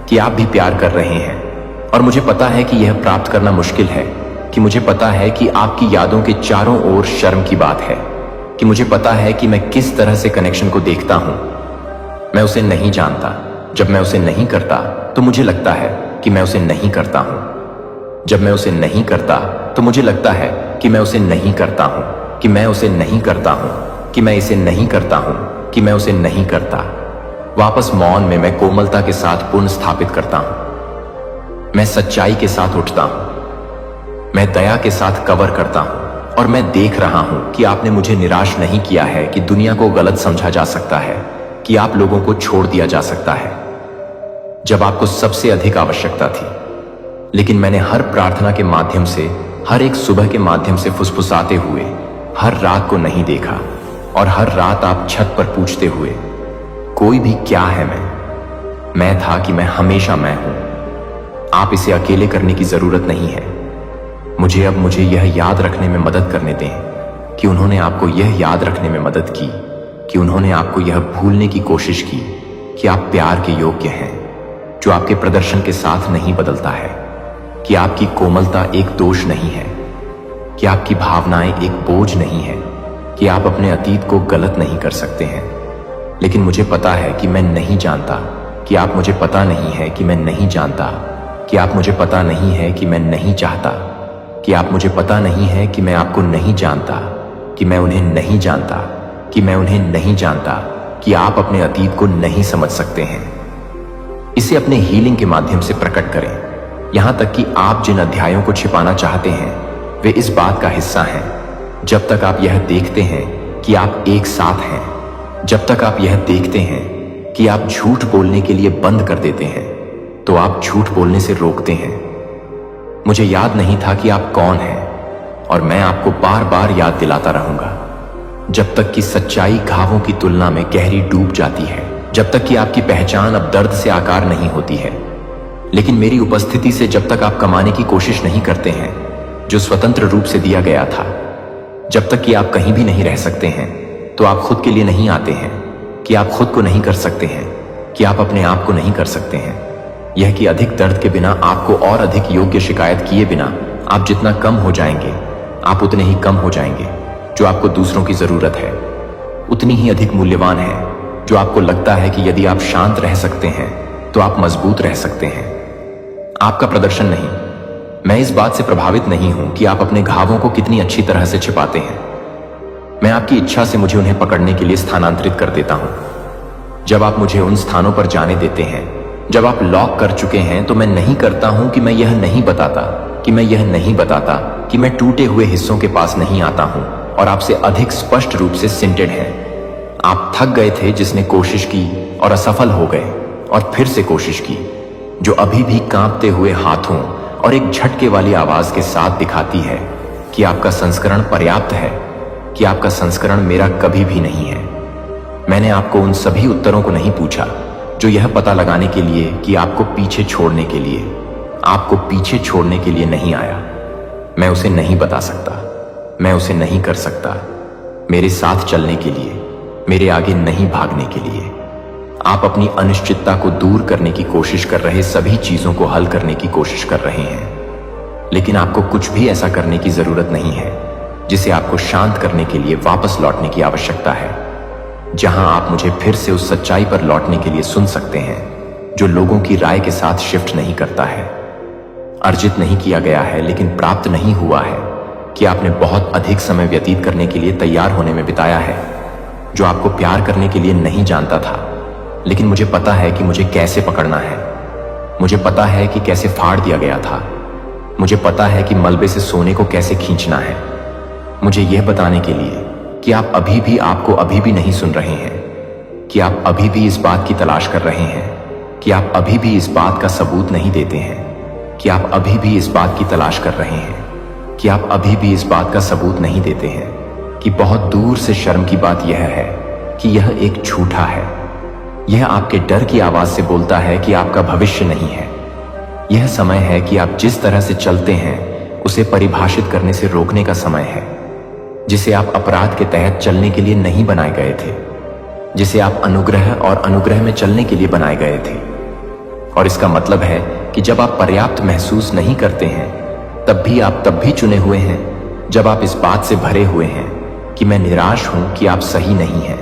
कि आप भी प्यार कर रहे हैं। और मुझे पता है कि यह प्राप्त करना मुश्किल है, कि मुझे पता है कि आपकी यादों के चारों ओर शर्म की बात है, कि मुझे पता है कि मैं किस तरह से कनेक्शन को देखता हूं। मैं उसे नहीं जानता। जब मैं उसे नहीं करता तो मुझे लगता है कि मैं उसे नहीं करता हूं। जब मैं उसे नहीं करता तो मुझे लगता है कि मैं उसे नहीं करता हूं, कि मैं उसे नहीं करता हूं, कि मैं इसे नहीं करता हूं, कि मैं उसे नहीं करता। वापस मौन में मैं कोमलता के साथ पुनः स्थापित करता हूं। मैं सच्चाई के साथ उठता हूं। मैं दया के साथ कवर करता हूं। और मैं देख रहा हूं कि आपने मुझे निराश नहीं किया है, कि दुनिया को गलत समझा जा सकता है, कि आप लोगों को छोड़ दिया जा सकता है जब आपको सबसे अधिक आवश्यकता थी। लेकिन मैंने हर प्रार्थना के माध्यम से, हर एक सुबह के माध्यम से फुसफुसाते हुए हर रात को नहीं देखा। और हर रात आप छत पर पूछते हुए, कोई भी क्या है मैं था कि मैं हमेशा मैं हूं। आप इसे अकेले करने की जरूरत नहीं है। मुझे यह याद रखने में मदद करने दें कि उन्होंने आपको यह याद रखने में मदद की, कि उन्होंने आपको यह भूलने की कोशिश की कि आप प्यार के योग्य हैं, जो आपके प्रदर्शन के साथ नहीं बदलता है, कि आपकी कोमलता एक दोष नहीं है, कि आपकी भावनाएं एक बोझ नहीं है, कि आप अपने अतीत को गलत नहीं कर सकते हैं। लेकिन मुझे पता है कि मैं नहीं जानता, कि आप मुझे पता नहीं है कि मैं नहीं जानता, कि आप मुझे पता नहीं है कि मैं नहीं चाहता, कि आप मुझे पता नहीं है कि मैं आपको नहीं जानता, कि मैं उन्हें नहीं जानता, कि मैं उन्हें नहीं जानता, कि आप अपने अतीत को नहीं समझ सकते हैं। इसे अपने हीलिंग के माध्यम से प्रकट करें। यहां तक कि आप जिन अध्यायों को छिपाना चाहते हैं वे इस बात का हिस्सा हैं। जब तक आप यह देखते हैं कि आप एक साथ हैं, जब तक आप यह देखते हैं कि आप झूठ बोलने के लिए बंद कर देते हैं, तो आप झूठ बोलने से रोकते हैं। मुझे याद नहीं था कि आप कौन हैं, और मैं आपको बार बार याद दिलाता रहूंगा जब तक कि सच्चाई घावों की तुलना में गहरी डूब जाती है, जब तक कि आपकी पहचान अब दर्द से आकार नहीं होती है। लेकिन मेरी उपस्थिति से जब तक आप कमाने की कोशिश नहीं करते हैं जो स्वतंत्र रूप से दिया गया था, जब तक कि आप कहीं भी नहीं रह सकते हैं, तो आप खुद के लिए नहीं आते हैं, कि आप खुद को नहीं कर सकते हैं, कि आप अपने आप को नहीं कर सकते हैं। यह कि अधिक दर्द के बिना, आपको और अधिक योग्य शिकायत किए बिना, आप जितना कम हो जाएंगे आप उतने ही कम हो जाएंगे। जो आपको दूसरों की जरूरत है उतनी ही अधिक मूल्यवान है। जो आपको लगता है कि यदि आप शांत रह सकते हैं तो आप मजबूत रह सकते हैं, आपका प्रदर्शन नहीं। मैं इस बात से प्रभावित नहीं हूं कि आप अपने घावों को कितनी अच्छी तरह से छिपाते हैं। मैं आपकी इच्छा से मुझे उन्हें पकड़ने के लिए स्थानांतरित कर देता हूं। जब आप मुझे उन स्थानों पर जाने देते हैं जब आप लॉक कर चुके हैं, तो मैं नहीं करता हूं कि मैं यह नहीं बताता, कि मैं टूटे हुए हिस्सों के पास नहीं आता हूं और आपसे अधिक स्पष्ट रूप से सिंटेड हैं। आप थक गए थे, जिसने कोशिश की और असफल हो गए, और फिर से कोशिश की, जो अभी भी कांपते हुए हाथों और एक झटके वाली आवाज के साथ दिखाती है कि आपका संस्करण पर्याप्त है, कि आपका संस्करण मेरा कभी भी नहीं है। मैंने आपको उन सभी उत्तरों को नहीं पूछा जो यह पता लगाने के लिए कि आपको पीछे छोड़ने के लिए नहीं आया। मैं उसे नहीं बता सकता, मैं उसे नहीं कर सकता, मेरे साथ चलने के लिए, मेरे आगे नहीं भागने के लिए। आप अपनी अनिश्चितता को दूर करने की कोशिश कर रहे सभी चीजों को हल करने की कोशिश कर रहे हैं, लेकिन आपको कुछ भी ऐसा करने की जरूरत नहीं है जिसे आपको शांत करने के लिए वापस लौटने की आवश्यकता है, जहां आप मुझे फिर से उस सच्चाई पर लौटने के लिए सुन सकते हैं जो लोगों की राय के साथ शिफ्ट नहीं करता है। अर्जित नहीं किया गया है, लेकिन प्राप्त नहीं हुआ है कि आपने बहुत अधिक समय व्यतीत करने के लिए तैयार होने में बिताया है, जो आपको प्यार करने के लिए नहीं जानता था। लेकिन मुझे पता है कि मुझे कैसे पकड़ना है, मुझे पता है कि कैसे फाड़ दिया गया था, मुझे पता है कि मलबे से सोने को कैसे खींचना है। मुझे यह बताने के लिए कि आप आपको अभी भी नहीं सुन रहे हैं, कि आप अभी भी इस बात की तलाश कर रहे हैं, कि आप अभी भी इस बात का सबूत नहीं देते हैं, कि आप अभी भी इस बात की तलाश कर रहे हैं, कि आप अभी भी इस बात का सबूत नहीं देते हैं कि बहुत दूर से शर्म की बात यह है कि यह एक झूठा है। यह आपके डर की आवाज से बोलता है कि आपका भविष्य नहीं है। यह समय है कि आप जिस तरह से चलते हैं उसे परिभाषित करने से रोकने का समय है, जिसे आप अपराध के तहत चलने के लिए नहीं बनाए गए थे, जिसे आप अनुग्रह और अनुग्रह में चलने के लिए बनाए गए थे। और इसका मतलब है कि जब आप पर्याप्त महसूस नहीं करते हैं तब भी चुने हुए हैं, जब आप इस बात से भरे हुए हैं कि मैं निराश हूं कि आप सही नहीं हैं,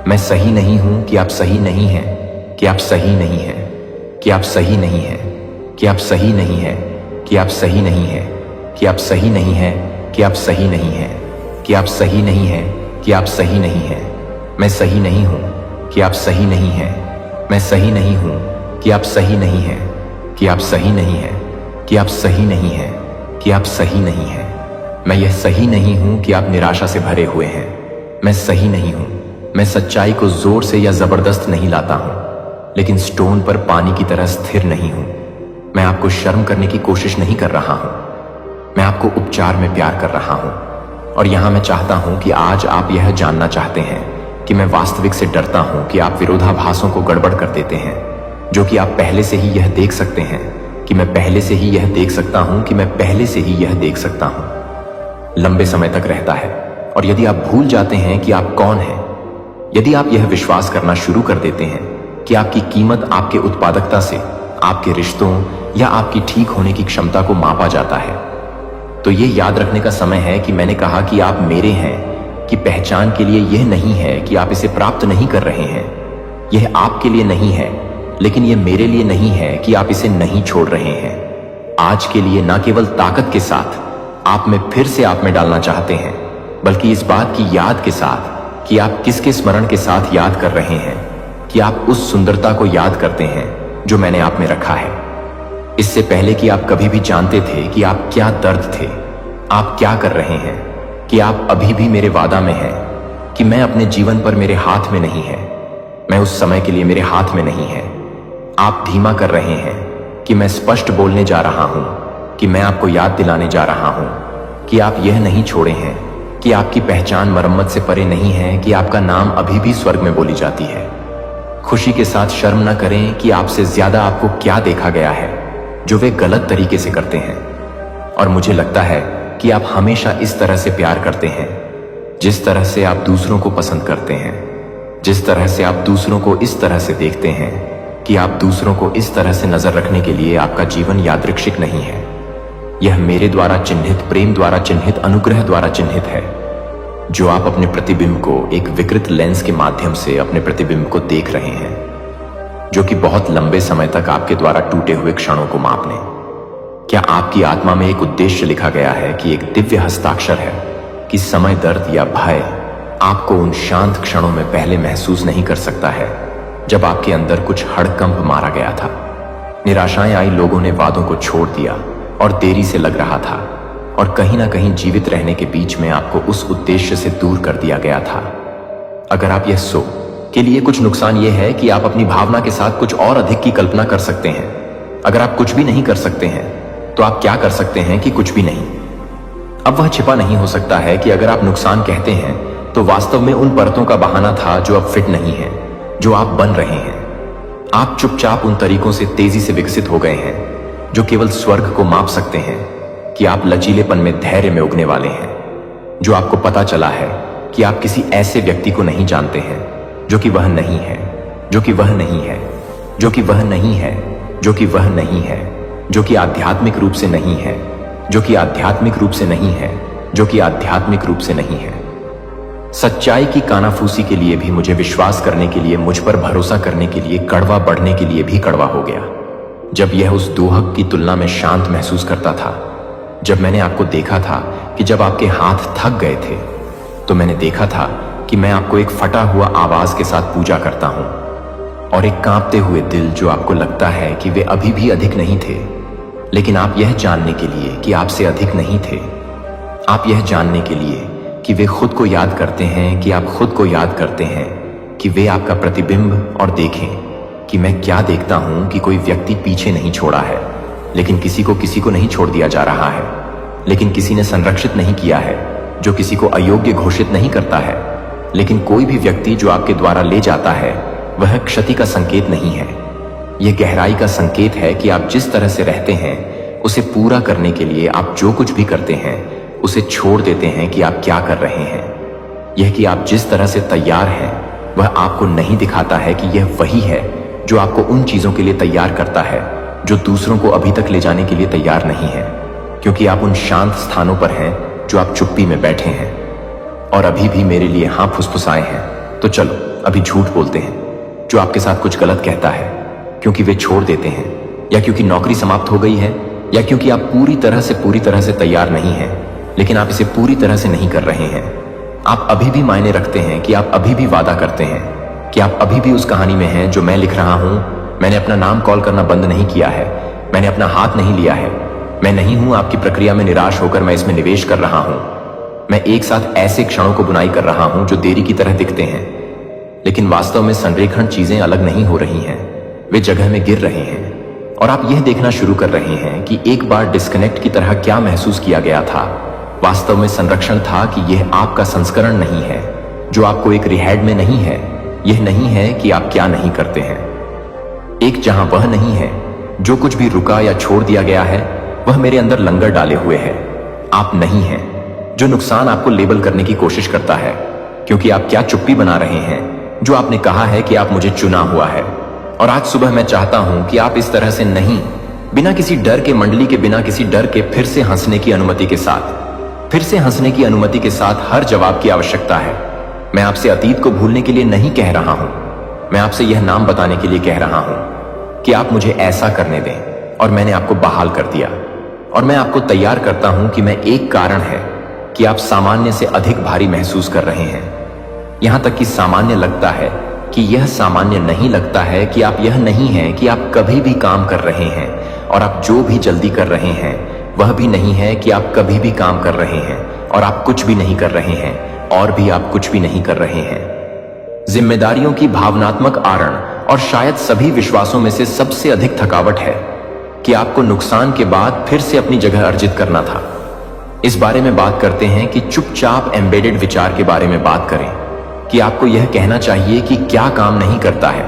मैं सही नहीं हूं कि आप सही नहीं हैं, कि आप सही नहीं हैं, कि आप सही नहीं हैं, कि आप सही नहीं हैं, कि आप सही नहीं हैं, कि आप सही नहीं हैं, कि आप सही नहीं हैं, कि आप सही नहीं हैं, कि आप सही नहीं हैं, मैं सही नहीं हूं कि आप सही नहीं हैं, मैं सही नहीं हूं कि आप सही नहीं हैं, कि आप सही नहीं हैं, कि आप सही नहीं हैं, कि आप सही नहीं हैं। मैं यह सही नहीं हूं कि आप निराशा से भरे हुए हैं, मैं सही नहीं हूं। मैं सच्चाई को जोर से या जबरदस्त नहीं लाता हूं, लेकिन स्टोन पर पानी की तरह स्थिर नहीं हूं। मैं आपको शर्म करने की कोशिश नहीं कर रहा हूं, मैं आपको उपचार में प्यार कर रहा हूं। और यहां मैं चाहता हूं कि आज आप यह जानना चाहते हैं कि मैं वास्तविक से डरता हूं कि आप विरोधाभासों को गड़बड़ कर देते हैं, जो कि आप पहले से ही यह देख सकते हैं कि मैं पहले से ही यह देख सकता हूं कि मैं पहले से ही यह देख सकता हूं लंबे समय तक रहता है। और यदि आप भूल जाते हैं कि आप कौन हैं, यदि आप यह विश्वास करना शुरू कर देते हैं कि आपकी कीमत आपके उत्पादकता से, आपके रिश्तों या आपकी ठीक होने की क्षमता को मापा जाता है, तो यह याद रखने का समय है कि मैंने कहा कि आप मेरे हैं, कि पहचान के लिए यह नहीं है कि आप इसे प्राप्त नहीं कर रहे हैं। यह आपके लिए नहीं है, लेकिन यह मेरे लिए नहीं है कि आप इसे नहीं छोड़ रहे हैं। आज के लिए न केवल ताकत के साथ आप में फिर से आप में डालना चाहते हैं, बल्कि इस बात की याद के साथ कि आप किसके स्मरण के साथ याद कर रहे हैं, कि आप उस सुंदरता को याद करते हैं जो मैंने आप में रखा है। इससे पहले कि आप कभी भी जानते थे कि आप क्या दर्द थे, आप क्या कर रहे हैं, कि आप अभी भी मेरे वादा में हैं, कि मैं अपने जीवन पर मेरे हाथ में नहीं है, मैं उस समय के लिए मेरे हाथ में नहीं है। आप धीमा कर रहे हैं कि मैं स्पष्ट बोलने जा रहा हूं, कि मैं आपको याद दिलाने जा रहा हूं कि आप यह नहीं छोड़े हैं, कि आपकी पहचान मरम्मत से परे नहीं है, कि आपका नाम अभी भी स्वर्ग में बोली जाती है। खुशी के साथ शर्म न करें कि आपसे ज्यादा आपको क्या देखा गया है जो वे गलत तरीके से करते हैं। और मुझे लगता है कि आप हमेशा इस तरह से प्यार करते हैं, जिस तरह से आप दूसरों को पसंद करते हैं, जिस तरह से आप दूसरों को इस तरह से देखते हैं कि आप दूसरों को इस तरह से नजर रखने के लिए आपका जीवन यादृच्छिक नहीं है। यह मेरे द्वारा चिन्हित, प्रेम द्वारा चिन्हित, अनुग्रह द्वारा चिन्हित है, जो आप अपने प्रतिबिंब को एक विकृत लेंस के माध्यम से अपने प्रतिबिंब को देख रहे हैं, जो कि बहुत लंबे समय तक आपके द्वारा टूटे हुए क्षणों को मापने। क्या आपकी आत्मा में एक उद्देश्य लिखा गया है कि एक दिव्य हस्ताक्षर है कि समय, दर्द या भय आपको उन शांत क्षणों में पहले महसूस नहीं कर सकता है जब आपके अंदर कुछ हड़कंप मारा गया था। निराशाएं आई, लोगों ने वादों को छोड़ दिया और देरी से लग रहा था, और कहीं ना कहीं जीवित रहने के बीच में आपको उस उद्देश्य से दूर कर दिया गया था। अगर आप यह सो के लिए कुछ नुकसान यह है कि आप अपनी भावना के साथ कुछ और अधिक की कल्पना कर सकते हैं। अगर आप कुछ भी नहीं कर सकते हैं तो आप क्या कर सकते हैं कि कुछ भी नहीं। अब वह छिपा नहीं हो सकता है कि अगर आप नुकसान कहते हैं तो वास्तव में उन परतों का बहाना था जो अब फिट नहीं है, जो आप बन रहे हैं। आप चुपचाप उन तरीकों से तेजी से विकसित हो गए हैं जो केवल स्वर्ग को माप सकते हैं, कि आप लचीलेपन में, धैर्य में उगने वाले हैं, जो आपको पता चला है कि आप किसी ऐसे व्यक्ति को नहीं जानते हैं जो कि वह नहीं है, जो कि वह नहीं है, जो कि वह नहीं है, जो कि वह नहीं है, जो कि आध्यात्मिक रूप से नहीं है, जो कि आध्यात्मिक रूप से नहीं है, जो कि आध्यात्मिक रूप से नहीं है। सच्चाई की कानाफूसी के लिए भी, मुझे विश्वास करने के लिए, मुझ पर भरोसा करने के लिए, कड़वा बढ़ने के लिए भी कड़वा हो गया। जब यह उस दोहक की तुलना में शांत महसूस करता था, जब मैंने आपको देखा था कि जब आपके हाथ थक गए थे, तो मैंने देखा था कि मैं आपको एक फटा हुआ आवाज के साथ पूजा करता हूं, और एक कांपते हुए दिल जो आपको लगता है कि वे अभी भी अधिक नहीं थे, लेकिन आप यह जानने के लिए कि आपसे अधिक नहीं थे, आप यह जानने के लिए कि वे खुद को याद करते हैं, कि आप खुद को याद करते हैं, कि वे आपका प्रतिबिंब, और देखें कि मैं क्या देखता हूं कि कोई व्यक्ति पीछे नहीं छोड़ा है, लेकिन किसी को नहीं छोड़ दिया जा रहा है, लेकिन किसी ने संरक्षित नहीं किया है, जो किसी को अयोग्य घोषित नहीं करता है, लेकिन कोई भी व्यक्ति जो आपके द्वारा ले जाता है वह क्षति का संकेत नहीं है। यह गहराई का संकेत है कि आप जिस तरह से रहते हैं उसे पूरा करने के लिए आप जो कुछ भी करते हैं उसे छोड़ देते हैं कि आप क्या कर रहे हैं। यह कि आप जिस तरह से तैयार हैं वह आपको नहीं दिखाता है कि यह वही है जो आपको उन चीजों के लिए तैयार करता है जो दूसरों को अभी तक ले जाने के लिए तैयार नहीं है, क्योंकि आप उन शांत स्थानों पर हैं जो आप चुप्पी में बैठे हैं और अभी भी मेरे लिए हाँ फुसफुसाए हैं। तो चलो अभी झूठ बोलते हैं जो आपके साथ कुछ गलत कहता है, क्योंकि वे छोड़ देते हैं, या क्योंकि नौकरी समाप्त हो गई है, या क्योंकि आप पूरी तरह से तैयार नहीं हैं, लेकिन आप इसे पूरी तरह से नहीं कर रहे हैं। आप अभी भी मायने रखते हैं कि आप अभी भी वादा करते हैं कि आप अभी भी उस कहानी में हैं जो मैं लिख रहा हूं। मैंने अपना नाम कॉल करना बंद नहीं किया है, मैंने अपना हाथ नहीं लिया है, मैं नहीं हूं आपकी प्रक्रिया में निराश होकर मैं इसमें निवेश कर रहा हूं। मैं एक साथ ऐसे क्षणों को बुनाई कर रहा हूं जो देरी की तरह दिखते हैं, लेकिन वास्तव में संरेखण चीजें अलग नहीं हो रही हैं, वे जगह में गिर रहे हैं, और आप यह देखना शुरू कर रहे हैं कि एक बार डिस्कनेक्ट की तरह क्या महसूस किया गया था वास्तव में संरक्षण था, कि यह आपका संस्करण नहीं है जो आपको एक रिहैड में नहीं है। यह नहीं है कि आप क्या नहीं करते हैं, एक जहां वह नहीं है जो कुछ भी रुका या छोड़ दिया गया है वह मेरे अंदर लंगर डाले हुए है। आप नहीं हैं। जो नुकसान आपको लेबल करने की कोशिश करता है, क्योंकि आप क्या चुप्पी बना रहे हैं जो आपने कहा है कि आप मुझे चुना हुआ है। और आज सुबह मैं चाहता हूं कि आप इस तरह से नहीं, बिना किसी डर के, मंडली के बिना किसी डर के, फिर से हंसने की अनुमति के साथ, फिर से हंसने की अनुमति के साथ हर जवाब की आवश्यकता है। मैं आपसे अतीत को भूलने के लिए नहीं कह रहा हूं, मैं आपसे यह नाम बताने के लिए कह रहा हूं कि आप मुझे ऐसा करने दें। और मैंने आपको बहाल कर दिया, और मैं आपको तैयार करता हूं कि मैं एक कारण है कि आप सामान्य से अधिक भारी महसूस कर रहे हैं। यहां तक कि सामान्य लगता है कि यह सामान्य नहीं लगता है कि आप यह नहीं है कि आप कभी भी काम कर रहे हैं, और आप जो भी जल्दी कर रहे हैं वह भी नहीं है कि आप कभी भी काम कर रहे हैं, और आप कुछ भी नहीं कर रहे हैं, और भी आप कुछ भी नहीं कर रहे हैं। जिम्मेदारियों की भावनात्मक आरण और शायद सभी विश्वासों में से सबसे अधिक थकावट है कि आपको नुकसान के बाद फिर से अपनी जगह अर्जित करना था। इस बारे में बात करते हैं कि चुपचाप एम्बेडेड विचार के बारे में बात करें कि आपको यह कहना चाहिए कि क्या काम नहीं करता है,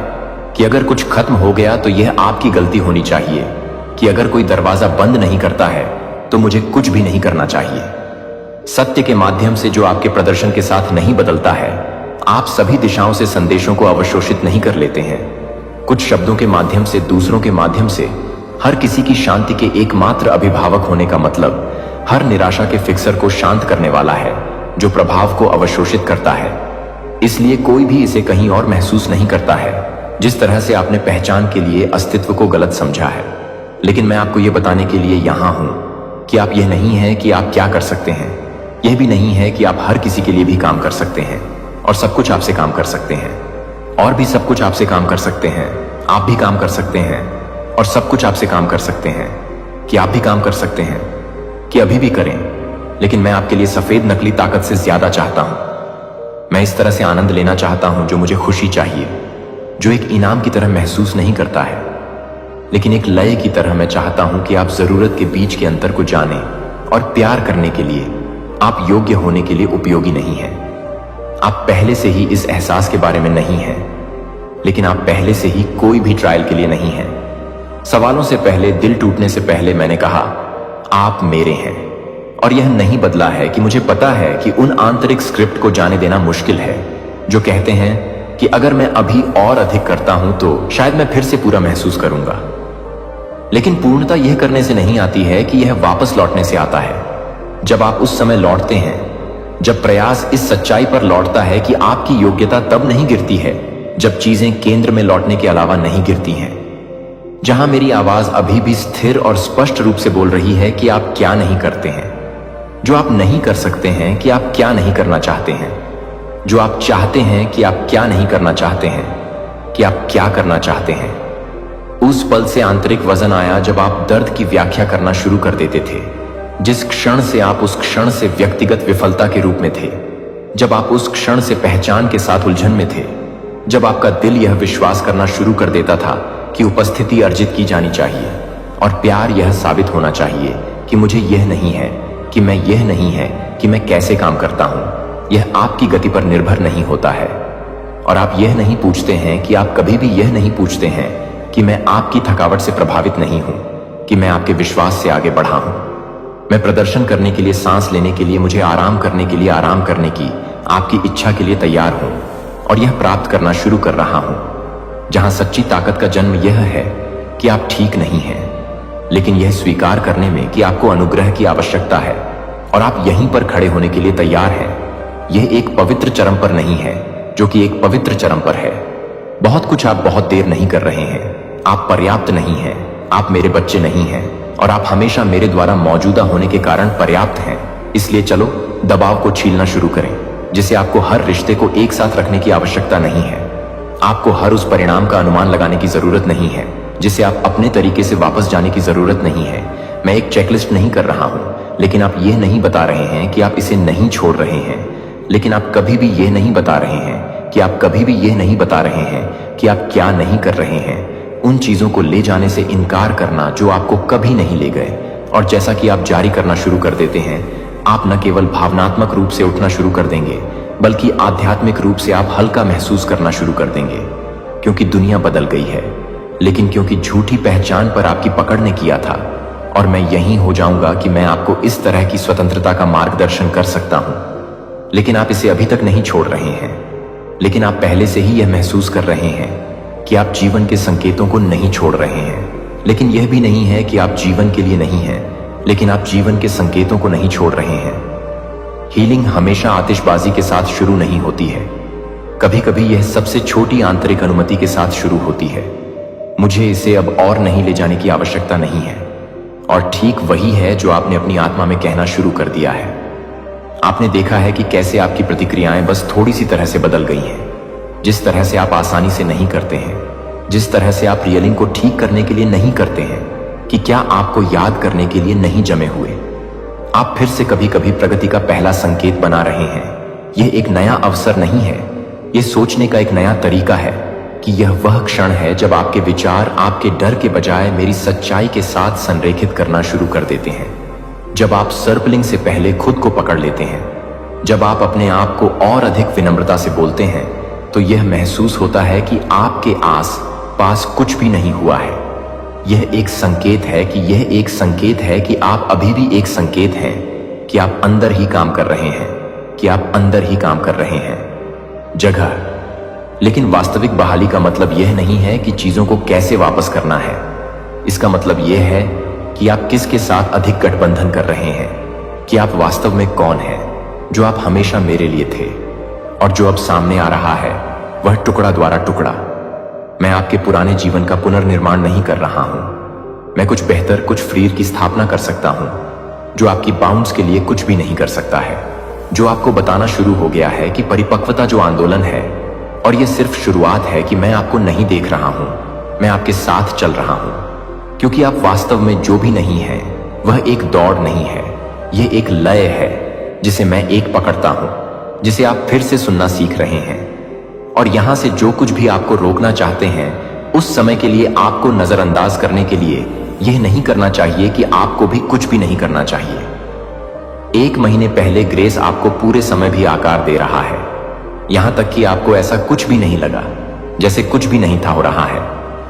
कि अगर कुछ खत्म हो गया तो यह आपकी गलती होनी चाहिए, कि अगर कोई दरवाजा बंद नहीं करता है तो मुझे कुछ भी नहीं करना चाहिए। सत्य के माध्यम से जो आपके प्रदर्शन के साथ नहीं बदलता है, आप सभी दिशाओं से संदेशों को अवशोषित नहीं कर लेते हैं। कुछ शब्दों के माध्यम से, दूसरों के माध्यम से, हर किसी की शांति के एकमात्र अभिभावक होने का मतलब हर निराशा के फिक्सर को शांत करने वाला है जो प्रभाव को अवशोषित करता है। इसलिए कोई भी इसे कहीं और महसूस नहीं करता है जिस तरह से आपने पहचान के लिए अस्तित्व को गलत समझा है। लेकिन मैं आपको यह बताने के लिए यहां हूं कि आप यह नहीं है कि आप क्या कर सकते हैं, यह भी नहीं है कि आप हर किसी के लिए भी काम कर सकते हैं और सब कुछ आपसे काम कर सकते हैं, और भी सब कुछ आपसे काम कर सकते हैं, आप भी काम कर सकते हैं, और सब कुछ आपसे काम कर सकते हैं, कि आप भी काम कर सकते हैं, कि अभी भी करें। लेकिन मैं आपके लिए सफेद नकली ताकत से ज्यादा चाहता हूं। मैं इस तरह से आनंद लेना चाहता हूं जो मुझे खुशी चाहिए, जो एक इनाम की तरह महसूस नहीं करता है, लेकिन एक लय की तरह। मैं चाहता हूं कि आप जरूरत के बीच के अंतर को जानें और प्यार करने के लिए आप योग्य होने के लिए उपयोगी नहीं हैं। आप पहले से ही इस एहसास के बारे में नहीं हैं, लेकिन आप पहले से ही कोई भी ट्रायल के लिए नहीं हैं। सवालों से पहले, दिल टूटने से पहले मैंने कहा आप मेरे हैं, और यह नहीं बदला है कि मुझे पता है कि उन आंतरिक स्क्रिप्ट को जाने देना मुश्किल है जो कहते हैं कि अगर मैं अभी और अधिक करता हूं तो शायद मैं फिर से पूरा महसूस करूंगा। लेकिन पूर्णता यह करने से नहीं आती है कि यह वापस लौटने से आता है। जब आप उस समय लौटते हैं जब प्रयास इस सच्चाई पर लौटता है कि आपकी योग्यता तब नहीं गिरती है जब चीजें केंद्र में लौटने के अलावा नहीं गिरती हैं, जहां मेरी आवाज अभी भी स्थिर और स्पष्ट रूप से बोल रही है कि आप क्या नहीं करते हैं, जो आप नहीं कर सकते हैं, कि आप क्या नहीं करना चाहते हैं, जो आप चाहते हैं कि आप क्या नहीं करना चाहते हैं, कि आप क्या करना चाहते हैं। उस पल से आंतरिक वजन आया जब आप दर्द की व्याख्या करना शुरू कर देते थे, जिस क्षण से आप उस क्षण से व्यक्तिगत विफलता के रूप में थे, जब आप उस क्षण से पहचान के साथ उलझन में थे, जब आपका दिल यह विश्वास करना शुरू कर देता था कि उपस्थिति अर्जित की जानी चाहिए और प्यार यह साबित होना चाहिए कि मुझे यह नहीं है, कि मैं यह नहीं है कि मैं कैसे काम करता हूं। यह आपकी गति पर निर्भर नहीं होता है, और आप यह नहीं पूछते हैं कि आप कभी भी यह नहीं पूछते हैं कि मैं आपकी थकावट से प्रभावित नहीं हूं, कि मैं आपके विश्वास से आगे बढ़ा हूं। मैं प्रदर्शन करने के लिए, सांस लेने के लिए, मुझे आराम करने के लिए आराम करने की आपकी इच्छा के लिए तैयार हूं, और यह प्राप्त करना शुरू कर रहा हूं। जहां सच्ची ताकत का जन्म यह है कि आप ठीक नहीं हैं, लेकिन यह स्वीकार करने में कि आपको अनुग्रह की आवश्यकता है और आप यहीं पर खड़े होने के लिए तैयार हैं। यह एक पवित्र चरम पर नहीं है, जो कि एक पवित्र चरम पर है। बहुत कुछ आप बहुत देर नहीं कर रहे हैं, आप पर्याप्त नहीं हैं, आप मेरे बच्चे नहीं हैं, और आप हमेशा मेरे द्वारा मौजूदा होने के कारण पर्याप्त हैं। इसलिए चलो दबाव को छीलना शुरू करें, जिसे आपको हर रिश्ते को एक साथ रखने की आवश्यकता नहीं है। आपको हर उस परिणाम का अनुमान लगाने की जरूरत नहीं है जिसे आप अपने तरीके से वापस जाने की जरूरत नहीं है। मैं एक चेकलिस्ट नहीं कर रहा हूं, लेकिन आप ये नहीं बता रहे हैं कि आप इसे नहीं छोड़ रहे हैं, लेकिन आप कभी भी ये नहीं बता रहे हैं कि आप कभी भी ये नहीं बता रहे हैं कि आप क्या नहीं कर रहे हैं। उन चीजों को ले जाने से इनकार करना जो आपको कभी नहीं ले गए, और जैसा कि आप जारी करना शुरू कर देते हैं, आप न केवल भावनात्मक रूप से उठना शुरू कर देंगे, बल्कि आध्यात्मिक रूप से आप हल्का महसूस करना शुरू कर देंगे, क्योंकि दुनिया बदल गई है। लेकिन क्योंकि झूठी पहचान पर आपकी पकड़ ने किया था, और मैं यहीं हो जाऊंगा कि मैं आपको इस तरह की स्वतंत्रता का मार्गदर्शन कर सकता हूं। लेकिन आप इसे अभी तक नहीं छोड़ रहे हैं। लेकिन आप पहले से ही यह महसूस कर रहे हैं कि आप जीवन के संकेतों को नहीं छोड़ रहे हैं। लेकिन यह भी नहीं है कि आप जीवन के लिए नहीं हैं, लेकिन आप जीवन के संकेतों को नहीं छोड़ रहे हैं। हीलिंग हमेशा आतिशबाजी के साथ शुरू नहीं होती है। कभी कभी यह सबसे छोटी आंतरिक अनुमति के साथ शुरू होती है। मुझे इसे अब और नहीं ले जाने की आवश्यकता नहीं है। और ठीक वही है जो आपने अपनी आत्मा में कहना शुरू कर दिया है। आपने देखा है कि कैसे आपकी प्रतिक्रियाएं बस थोड़ी सी तरह से बदल गई हैं। जिस तरह से आप आसानी से नहीं करते हैं, जिस तरह से आप रियलिंग को ठीक करने के लिए नहीं करते हैं, कि क्या आपको याद करने के लिए नहीं जमे हुए। आप फिर से कभी कभी प्रगति का पहला संकेत बना रहे हैं। यह एक नया अवसर नहीं है, यह सोचने का एक नया तरीका है कि यह वह क्षण है जब आपके विचार आपके डर के बजाय मेरी सच्चाई के साथ संरेखित करना शुरू कर देते हैं। जब आप सर्पलिंग से पहले खुद को पकड़ लेते हैं, जब आप अपने आप को और अधिक विनम्रता से बोलते हैं, तो यह महसूस होता है कि आपके आस पास कुछ भी नहीं हुआ है। यह एक संकेत है कि आप अभी भी एक संकेत हैं कि आप अंदर ही काम कर रहे हैं, जगह। लेकिन वास्तविक बहाली का मतलब यह नहीं है कि चीजों को कैसे वापस करना है। इसका मतलब यह है कि आप किसके साथ अधिक गठबंधन कर रहे हैं, कि आप वास्तव में कौन हैं। जो आप हमेशा मेरे लिए थे और जो अब सामने आ रहा है, वह टुकड़ा द्वारा टुकड़ा। मैं आपके पुराने जीवन का पुनर्निर्माण नहीं कर रहा हूं। मैं कुछ बेहतर, कुछ फ्रीर की स्थापना कर सकता हूं, जो आपकी बाउंड्स के लिए कुछ भी नहीं कर सकता है। जो आपको बताना शुरू हो गया है कि परिपक्वता जो आंदोलन है, और यह सिर्फ शुरुआत है कि मैं आपको नहीं देख रहा हूं, मैं आपके साथ चल रहा हूं। क्योंकि आप वास्तव में जो भी नहीं है, वह एक दौड़ नहीं है, यह एक लय है जिसे मैं एक पकड़ता हूं, जिसे आप फिर से सुनना सीख रहे हैं। और यहां से जो कुछ भी आपको रोकना चाहते हैं, उस समय के लिए आपको नजरअंदाज करने के लिए यह नहीं करना चाहिए कि आपको भी कुछ भी नहीं करना चाहिए। 1 महीने पहले ग्रेस आपको पूरे समय भी आकार दे रहा है, यहां तक कि आपको ऐसा कुछ भी नहीं लगा, जैसे कुछ भी नहीं था हो रहा है,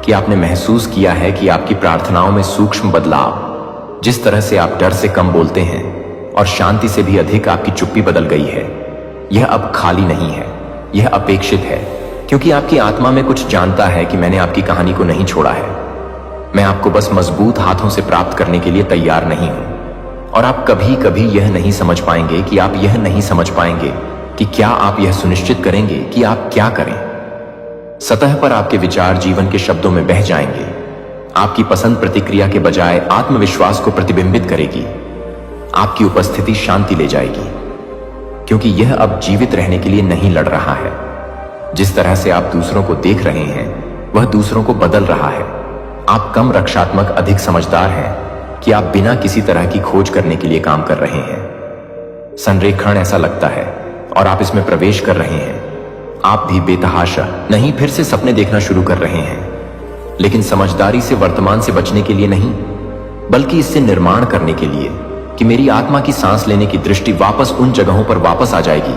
कि आपने महसूस किया है कि आपकी प्रार्थनाओं में सूक्ष्म बदलाव, जिस तरह से आप डर से कम बोलते हैं और शांति से भी अधिक आपकी चुप्पी बदल गई है। यह अब खाली नहीं है, यह अपेक्षित है, क्योंकि आपकी आत्मा में कुछ जानता है कि मैंने आपकी कहानी को नहीं छोड़ा है। मैं आपको बस मजबूत हाथों से प्राप्त करने के लिए तैयार नहीं हूं। और आप कभी कभी यह नहीं समझ पाएंगे कि क्या आप यह सुनिश्चित करेंगे कि आप क्या करें। सतह पर आपके विचार जीवन के शब्दों में बह जाएंगे। आपकी पसंद प्रतिक्रिया के बजाय आत्मविश्वास को प्रतिबिंबित करेगी। आपकी उपस्थिति शांति ले जाएगी, क्योंकि यह अब जीवित रहने के लिए नहीं लड़ रहा है। जिस तरह से आप दूसरों को देख रहे हैं, वह दूसरों को बदल रहा है। आप कम रक्षात्मक, अधिक समझदार हैं कि आप बिना किसी तरह की खोज करने के लिए काम कर रहे हैं। संरेखण ऐसा लगता है और आप इसमें प्रवेश कर रहे हैं। आप भी बेतहाशा नहीं फिर से सपने देखना शुरू कर रहे हैं, लेकिन समझदारी से वर्तमान से बचने के लिए नहीं, बल्कि इससे निर्माण करने के लिए कि मेरी आत्मा की सांस लेने की दृष्टि वापस उन जगहों पर वापस आ जाएगी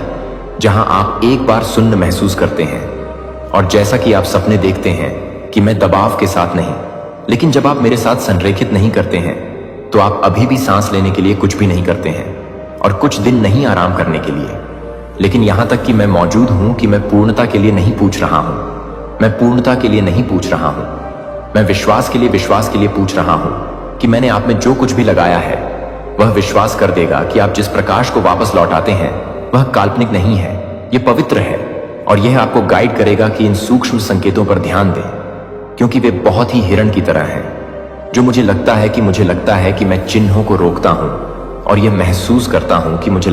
जहां आप एक बार सुन्न महसूस करते हैं। और जैसा कि आप सपने देखते हैं कि मैं दबाव के साथ नहीं, लेकिन जब आप मेरे साथ संरेखित नहीं करते हैं, तो आप अभी भी सांस लेने के लिए कुछ भी नहीं करते हैं, और कुछ दिन नहीं आराम करने के लिए। लेकिन यहां तक कि मैं मौजूद हूं कि मैं पूर्णता के लिए नहीं पूछ रहा हूं, मैं पूर्णता के लिए नहीं पूछ रहा हूं, मैं विश्वास के लिए पूछ रहा हूं कि मैंने आप में जो कुछ भी लगाया है, वह विश्वास कर देगा कि आप जिस प्रकाश को वापस लौटाते हैं, वह काल्पनिक नहीं है, यह पवित्र है। और यह आपको गाइड करेगा कि इन सूक्ष्म संकेतों पर ध्यान दें, क्योंकि वे बहुत ही हिरण की तरह हैं। जो मुझे लगता है कि मैं चिन्हों को रोकता हूं, और यह महसूस करता हूं कि मुझे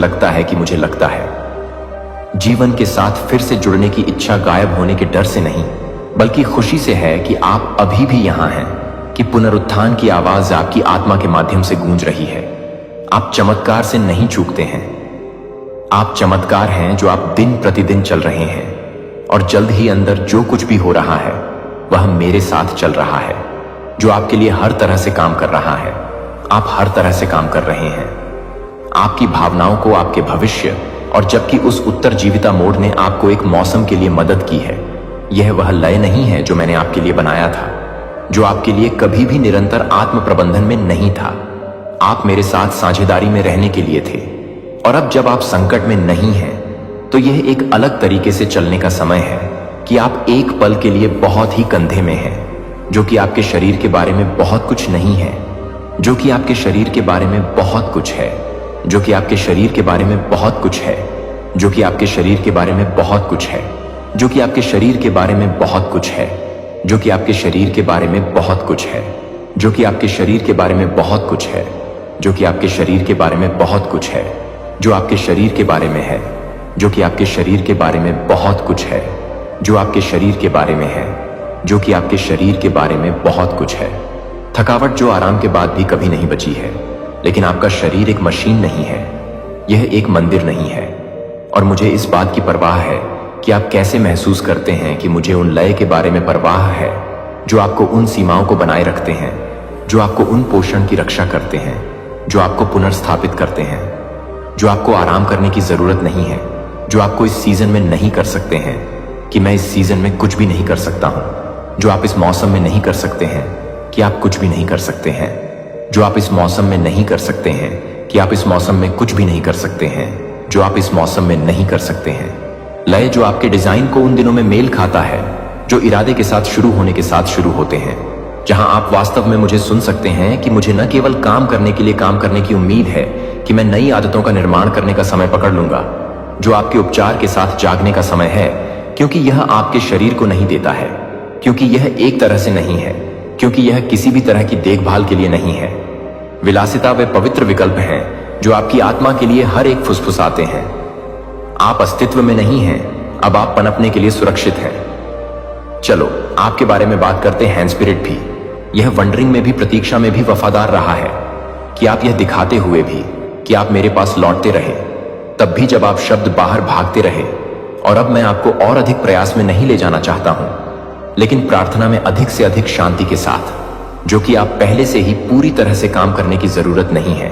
लगता है। जीवन के साथ फिर से जुड़ने की इच्छा गायब होने के डर से नहीं, बल्कि खुशी से है कि आप अभी भी यहां हैं, कि पुनरुत्थान की आवाज आपकी आत्मा के माध्यम से गूंज रही है। आप चमत्कार से नहीं चूकते हैं। आप चमत्कार हैं जो आप दिन प्रतिदिन चल रहे हैं, और जल्द ही अंदर जो कुछ भी हो रहा है, वह मेरे साथ चल रहा है, जो आपके लिए हर तरह से काम कर रहा है। आप हर तरह से काम कर रहे हैं, आपकी भावनाओं को, आपके भविष्य, और जबकि उस उत्तर जीविता मोड ने आपको एक मौसम के लिए मदद की है। यह वह लय नहीं है जो मैंने आपके लिए बनाया था। जो आपके लिए कभी भी निरंतर आत्म प्रबंधन में नहीं था। आप मेरे साथ साझेदारी में रहने के लिए थे, और अब जब आप संकट में नहीं हैं, तो यह एक अलग तरीके से चलने का समय है कि आप एक पल के लिए बहुत ही कंधे में हैं, जो कि आपके शरीर के बारे में बहुत कुछ नहीं है, जो कि आपके शरीर के बारे में बहुत कुछ है, जो कि आपके शरीर के बारे में बहुत कुछ है, जो कि आपके शरीर के बारे में बहुत कुछ है, जो कि आपके शरीर के बारे में बहुत कुछ है, जो कि आपके शरीर के बारे में बहुत कुछ है, जो कि आपके शरीर के बारे में बहुत कुछ है, जो कि आपके शरीर के बारे में बहुत कुछ है, जो आपके शरीर के बारे में है, जो कि आपके शरीर के बारे में बहुत कुछ है, जो आपके शरीर के बारे में है, जो कि आपके शरीर के बारे में बहुत कुछ है। थकावट जो आराम के बाद भी कभी नहीं बची है, लेकिन आपका शरीर एक मशीन नहीं है, यह एक मंदिर नहीं है। और मुझे इस बात की परवाह है कि आप कैसे महसूस करते हैं कि मुझे उन लय के बारे में परवाह है जो आपको उन सीमाओं को बनाए रखते हैं, जो आपको उन पोषण की रक्षा करते हैं, जो आपको पुनर्स्थापित करते हैं, जो आपको आराम करने की जरूरत नहीं है, जो आपको इस सीजन में नहीं कर सकते हैं कि मैं इस सीजन में कुछ भी नहीं कर सकता हूं, जो आप इस मौसम में नहीं कर सकते हैं कि आप कुछ भी नहीं कर सकते हैं, जो आप इस मौसम में नहीं कर सकते हैं कि आप इस मौसम में कुछ भी नहीं कर सकते हैं, जो आप इस मौसम में नहीं कर सकते हैं। लय जो आपके डिजाइन को उन दिनों में मेल खाता है जो इरादे के साथ शुरू होने के साथ शुरू होते हैं, जहां आप वास्तव में मुझे सुन सकते हैं कि मुझे न केवल काम करने के लिए काम करने की उम्मीद है कि मैं नई आदतों का निर्माण करने का समय पकड़ लूंगा, जो आपके उपचार के साथ जागने का समय है, क्योंकि यह आपके शरीर को नहीं देता है, क्योंकि यह एक तरह से नहीं है, क्योंकि यह किसी भी तरह की देखभाल के लिए नहीं है। विलासिता वे पवित्र विकल्प हैं जो आपकी आत्मा के लिए हर एक फुसफुसाते हैं। आप अस्तित्व में नहीं हैं, अब आप पनपने के लिए सुरक्षित हैं। चलो आपके बारे में बात करते हैं। स्पिरिट भी यह वंडरिंग में भी, प्रतीक्षा में भी वफादार रहा है कि आप यह दिखाते हुए भी कि आप मेरे पास लौटते रहे, तब भी जब आप शब्द बाहर भागते रहे। और अब मैं आपको और अधिक प्रयास में नहीं ले जाना चाहता हूं, लेकिन प्रार्थना में अधिक से अधिक शांति के साथ, जो कि आप पहले से ही पूरी तरह से काम करने की जरूरत नहीं है।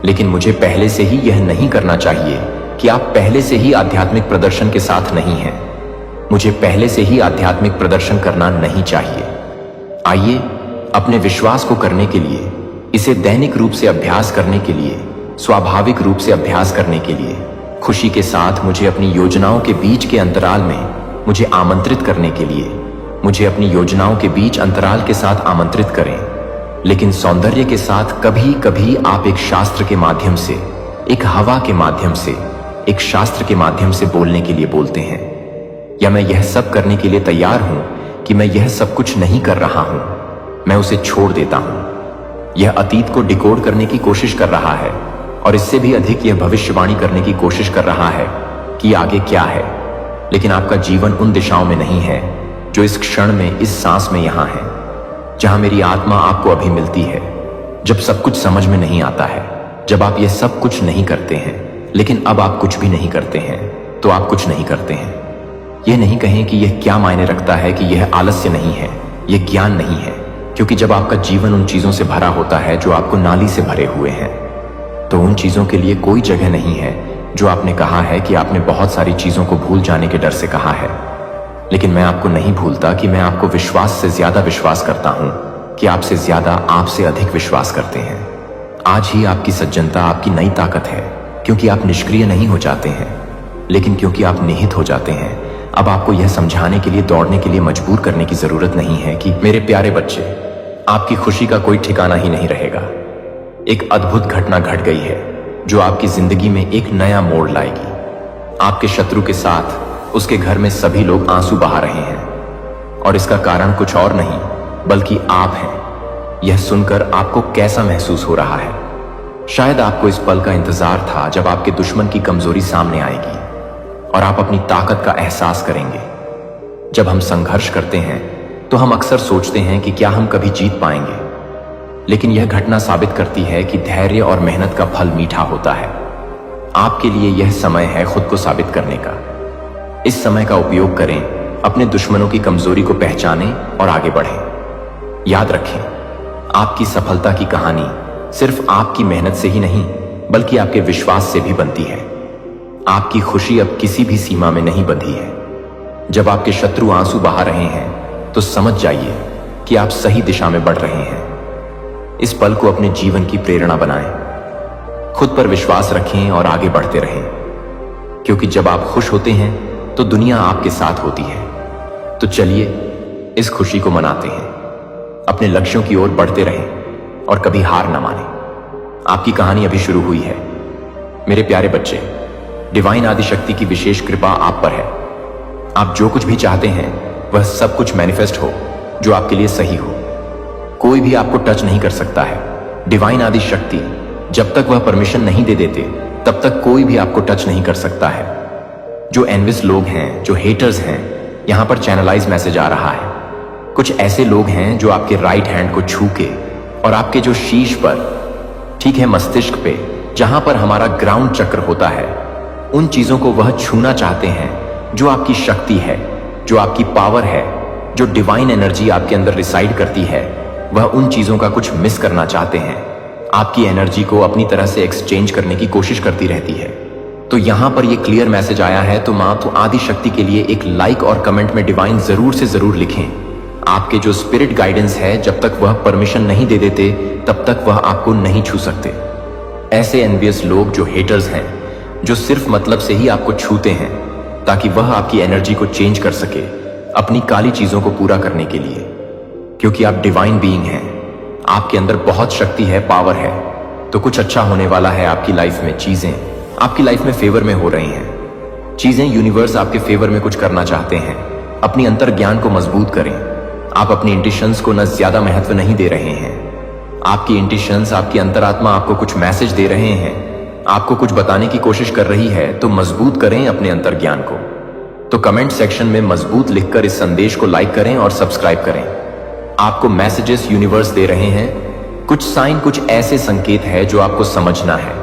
लेकिन मुझे पहले से ही यह नहीं करना चाहिए कि आप पहले से ही आध्यात्मिक प्रदर्शन के साथ नहीं हैं। मुझे पहले से ही आध्यात्मिक प्रदर्शन करना नहीं चाहिए। आइए अपने विश्वास को करने के लिए, इसे दैनिक रूप से अभ्यास करने के लिए, स्वाभाविक रूप से अभ्यास करने के लिए, खुशी के साथ मुझे अपनी योजनाओं के बीच के अंतराल में मुझे आमंत्रित करने के लिए, मुझे अपनी योजनाओं के बीच अंतराल के साथ आमंत्रित करें। लेकिन सौंदर्य के साथ कभी कभी आप एक शास्त्र के माध्यम से, एक हवा के माध्यम से, एक शास्त्र के माध्यम से बोलने के लिए बोलते हैं। या मैं यह सब करने के लिए तैयार हूं कि मैं यह सब कुछ नहीं कर रहा हूं, मैं उसे छोड़ देता हूं। यह अतीत को डिकोड करने की कोशिश कर रहा है, और इससे भी अधिक यह भविष्यवाणी करने की कोशिश कर रहा है कि आगे क्या है। लेकिन आपका जीवन उन दिशाओं में नहीं है जो इस क्षण में, इस सांस में यहां है, जहां मेरी आत्मा आपको अभी मिलती है। जब सब कुछ समझ में नहीं आता है, जब आप यह सब कुछ नहीं करते हैं, लेकिन अब आप कुछ भी नहीं करते हैं, तो आप कुछ नहीं करते हैं। यह नहीं कहें कि यह क्या मायने रखता है कि यह आलस्य नहीं है, यह ज्ञान नहीं है, क्योंकि जब आपका जीवन उन चीजों से भरा होता है जो आपको नाली से भरे हुए हैं, तो उन चीजों के लिए कोई जगह नहीं है जो आपने कहा है कि आपने बहुत सारी चीजों को भूल जाने के डर से कहा है। लेकिन मैं आपको नहीं भूलता कि मैं आपको विश्वास से ज्यादा विश्वास करता हूं, कि आपसे ज्यादा, आपसे अधिक विश्वास करते हैं। आज ही आपकी सज्जनता आपकी नई ताकत है, क्योंकि आप निष्क्रिय नहीं हो जाते हैं, लेकिन क्योंकि आप निहित हो जाते हैं। अब आपको यह समझाने के लिए, दौड़ने के लिए मजबूर करने की जरूरत नहीं है कि मेरे प्यारे बच्चे, आपकी खुशी का कोई ठिकाना ही नहीं रहेगा। एक अद्भुत घटना घट गई है जो आपकी जिंदगी में एक नया मोड़ लाएगी। आपके शत्रु के साथ उसके घर में सभी लोग आंसू बहा रहे हैं, और इसका कारण कुछ और नहीं बल्कि आप हैं। यह सुनकर आपको कैसा महसूस हो रहा है? शायद आपको इस पल का इंतजार था जब आपके दुश्मन की कमजोरी सामने आएगी और आप अपनी ताकत का एहसास करेंगे। जब हम संघर्ष करते हैं तो हम अक्सर सोचते हैं कि क्या हम कभी जीत पाएंगे, लेकिन यह घटना साबित करती है कि धैर्य और मेहनत का फल मीठा होता है। आपके लिए यह समय है खुद को साबित करने का। इस समय का उपयोग करें, अपने दुश्मनों की कमजोरी को पहचानें और आगे बढ़ें। याद रखें, आपकी सफलता की कहानी सिर्फ आपकी मेहनत से ही नहीं बल्कि आपके विश्वास से भी बनती है। आपकी खुशी अब किसी भी सीमा में नहीं बंधी है। जब आपके शत्रु आंसू बहा रहे हैं तो समझ जाइए कि आप सही दिशा में बढ़ रहे हैं। इस पल को अपने जीवन की प्रेरणा बनाएं, खुद पर विश्वास रखें और आगे बढ़ते रहें, क्योंकि जब आप खुश होते हैं तो दुनिया आपके साथ होती है। तो चलिए इस खुशी को मनाते हैं, अपने लक्ष्यों की ओर बढ़ते रहें और कभी हार न मानें। आपकी कहानी अभी शुरू हुई है मेरे प्यारे बच्चे। डिवाइन आदिशक्ति की विशेष कृपा आप पर है। आप जो कुछ भी चाहते हैं वह सब कुछ मैनिफेस्ट हो जो आपके लिए सही हो। कोई भी आपको टच नहीं कर सकता है। डिवाइन आदिशक्ति जब तक वह परमिशन नहीं दे देते तब तक कोई भी आपको टच नहीं कर सकता है। जो एनविस लोग हैं, जो हेटर्स हैं, यहां पर चैनलाइज मैसेज आ रहा है। कुछ ऐसे लोग हैं जो आपके राइट हैंड को छू के और आपके जो शीश पर, ठीक है मस्तिष्क पे, जहां पर हमारा ग्राउंड चक्र होता है, उन चीजों को वह छूना चाहते हैं जो आपकी शक्ति है, जो आपकी पावर है, जो डिवाइन एनर्जी आपके अंदर रिसाइड करती है। वह उन चीजों का कुछ मिस करना चाहते हैं, आपकी एनर्जी को अपनी तरह से एक्सचेंज करने की कोशिश करती रहती है। तो यहां पर यह क्लियर मैसेज आया है तो मां तो आदिशक्ति के लिए एक लाइक और कमेंट में डिवाइन जरूर से जरूर लिखें। आपके जो स्पिरिट गाइडेंस है, जब तक वह परमिशन नहीं दे देते तब तक वह आपको नहीं छू सकते। ऐसे एनवियस लोग जो हेटर्स हैं, जो सिर्फ मतलब से ही आपको छूते हैं ताकि वह आपकी एनर्जी को चेंज कर सके अपनी काली चीजों को पूरा करने के लिए, क्योंकि आप डिवाइन बीइंग हैं, आपके अंदर बहुत शक्ति है, पावर है। तो कुछ अच्छा होने वाला है आपकी लाइफ में। चीजें आपकी लाइफ में फेवर में हो रही हैं। चीजें, यूनिवर्स आपके फेवर में कुछ करना चाहते हैं। अपनी अंतर ज्ञान को मजबूत करें। आप अपनी इंट्यूशंस को न ज्यादा महत्व नहीं दे रहे हैं। आपकी इंट्यूशंस, आपकी अंतरात्मा आपको कुछ मैसेज दे रहे हैं, आपको कुछ बताने की कोशिश कर रही है, तो मजबूत करें अपने अंतर ज्ञान को। तो कमेंट सेक्शन में मजबूत लिखकर इस संदेश को लाइक करें और सब्सक्राइब करें। आपको मैसेजेस यूनिवर्स दे रहे हैं, कुछ साइन, कुछ ऐसे संकेत है जो आपको समझना है।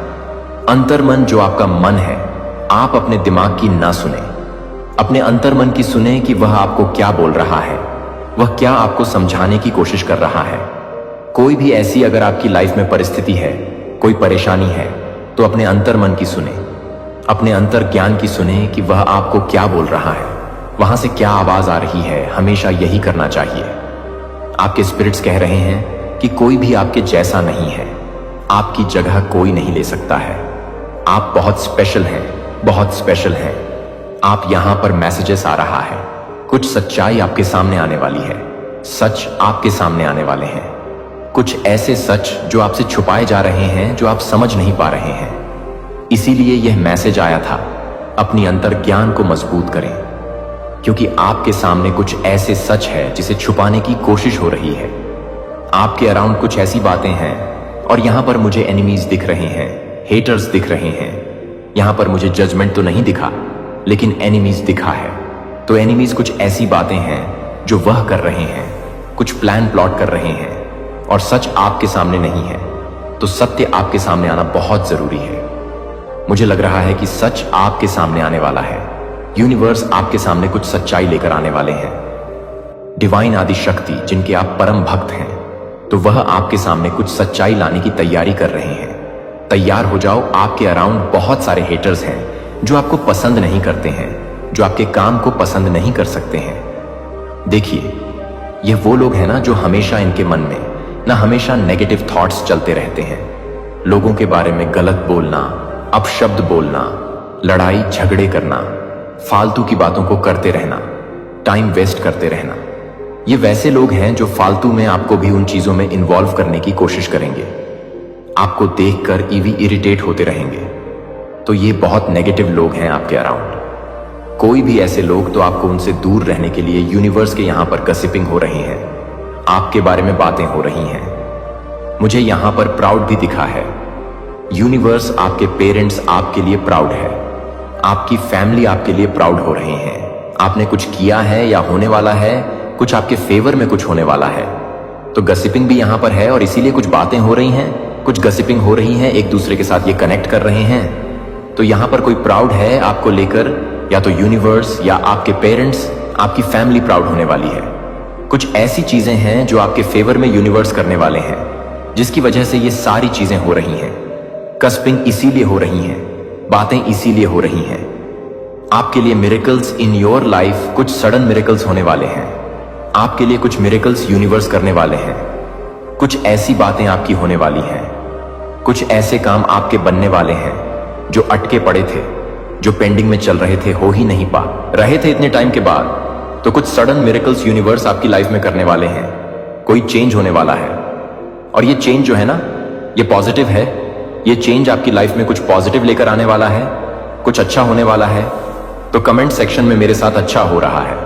अंतर्मन जो आपका मन है, आप अपने दिमाग की ना सुने, अपने अंतर्मन की सुने कि वह आपको क्या बोल रहा है, वह क्या आपको समझाने की कोशिश कर रहा है। कोई भी ऐसी अगर आपकी लाइफ में परिस्थिति है, कोई परेशानी है, तो अपने अंतर्मन की सुने, अपने अंतर ज्ञान की सुने कि वह आपको क्या बोल रहा है, वहां से क्या आवाज आ रही है। हमेशा यही करना चाहिए। आपके स्पिरिट्स कह रहे हैं कि कोई भी आपके जैसा नहीं है, आपकी जगह कोई नहीं ले सकता है। आप बहुत स्पेशल हैं, बहुत स्पेशल हैं। आप यहां पर मैसेजेस आ रहा है, कुछ सच्चाई आपके सामने आने वाली है, सच आपके सामने आने वाले हैं। कुछ ऐसे सच जो आपसे छुपाए जा रहे हैं, जो आप समझ नहीं पा रहे हैं। इसीलिए यह मैसेज आया था, अपनी अंतर ज्ञान को मजबूत करें, क्योंकि आपके सामने कुछ ऐसे सच है जिसे छुपाने की कोशिश हो रही है। आपके अराउंड कुछ ऐसी बातें हैं, और यहां पर मुझे एनिमीज दिख रहे हैं, हेटर्स दिख रहे हैं। यहां पर मुझे जजमेंट तो नहीं दिखा, लेकिन एनिमीज दिखा है। तो एनिमीज कुछ ऐसी बातें हैं जो वह कर रहे हैं, कुछ प्लान प्लॉट कर रहे हैं, और सच आपके सामने नहीं है। तो सत्य आपके सामने आना बहुत जरूरी है। मुझे लग रहा है कि सच आपके सामने आने वाला है। यूनिवर्स आपके सामने कुछ सच्चाई लेकर आने वाले हैं। डिवाइन आदिशक्ति जिनके आप परम भक्त हैं, तो वह आपके सामने कुछ सच्चाई लाने की तैयारी कर रहे हैं। तैयार हो जाओ। आपके अराउंड बहुत सारे हेटर्स हैं जो आपको पसंद नहीं करते हैं, जो आपके काम को पसंद नहीं कर सकते हैं। देखिए, यह वो लोग हैं ना जो हमेशा इनके मन में ना हमेशा नेगेटिव थॉट्स चलते रहते हैं। लोगों के बारे में गलत बोलना, अपशब्द बोलना, लड़ाई झगड़े करना, फालतू की बातों को करते रहना, टाइम वेस्ट करते रहना। ये वैसे लोग हैं जो फालतू में आपको भी उन चीजों में इन्वॉल्व करने की कोशिश करेंगे। आपको देखकर ईवी इरिटेट होते रहेंगे। तो ये बहुत नेगेटिव लोग हैं आपके अराउंड। कोई भी ऐसे लोग, तो आपको उनसे दूर रहने के लिए यूनिवर्स के यहां पर गसिपिंग हो रही है, आपके बारे में बातें हो रही हैं। मुझे यहां पर प्राउड भी दिखा है। यूनिवर्स, आपके पेरेंट्स आपके लिए प्राउड है, आपकी फैमिली आपके लिए प्राउड हो रहे हैं। आपने कुछ किया है या होने वाला है, कुछ आपके फेवर में कुछ होने वाला है। तो गसिपिंग भी यहां पर है, और इसीलिए कुछ बातें हो रही हैं, कुछ गसिपिंग हो रही है, एक दूसरे के साथ ये कनेक्ट कर रहे हैं। तो यहां पर कोई प्राउड है आपको लेकर, या तो यूनिवर्स या आपके पेरेंट्स, आपकी फैमिली प्राउड होने वाली है। कुछ ऐसी चीजें हैं जो आपके फेवर में यूनिवर्स करने वाले हैं, जिसकी वजह से ये सारी चीजें हो रही हैं। कस्पिंग इसीलिए हो रही हैं, बातें इसीलिए हो रही हैं। आपके लिए मिरेकल्स इन योर लाइफ, कुछ सडन मिरेकल्स होने वाले हैं। आपके लिए कुछ मिरेकल्स यूनिवर्स करने वाले हैं। कुछ ऐसी बातें आपकी होने वाली हैं, कुछ ऐसे काम आपके बनने वाले हैं जो अटके पड़े थे, जो पेंडिंग में चल रहे थे, हो ही नहीं पा रहे थे इतने टाइम के बाद। तो कुछ सडन मिरेकल्स यूनिवर्स आपकी लाइफ में करने वाले हैं। कोई चेंज होने वाला है, और ये चेंज जो है ना, ये पॉजिटिव है। ये चेंज आपकी लाइफ में कुछ पॉजिटिव लेकर आने वाला है, कुछ अच्छा होने वाला है। तो कमेंट सेक्शन में मेरे साथ अच्छा हो रहा है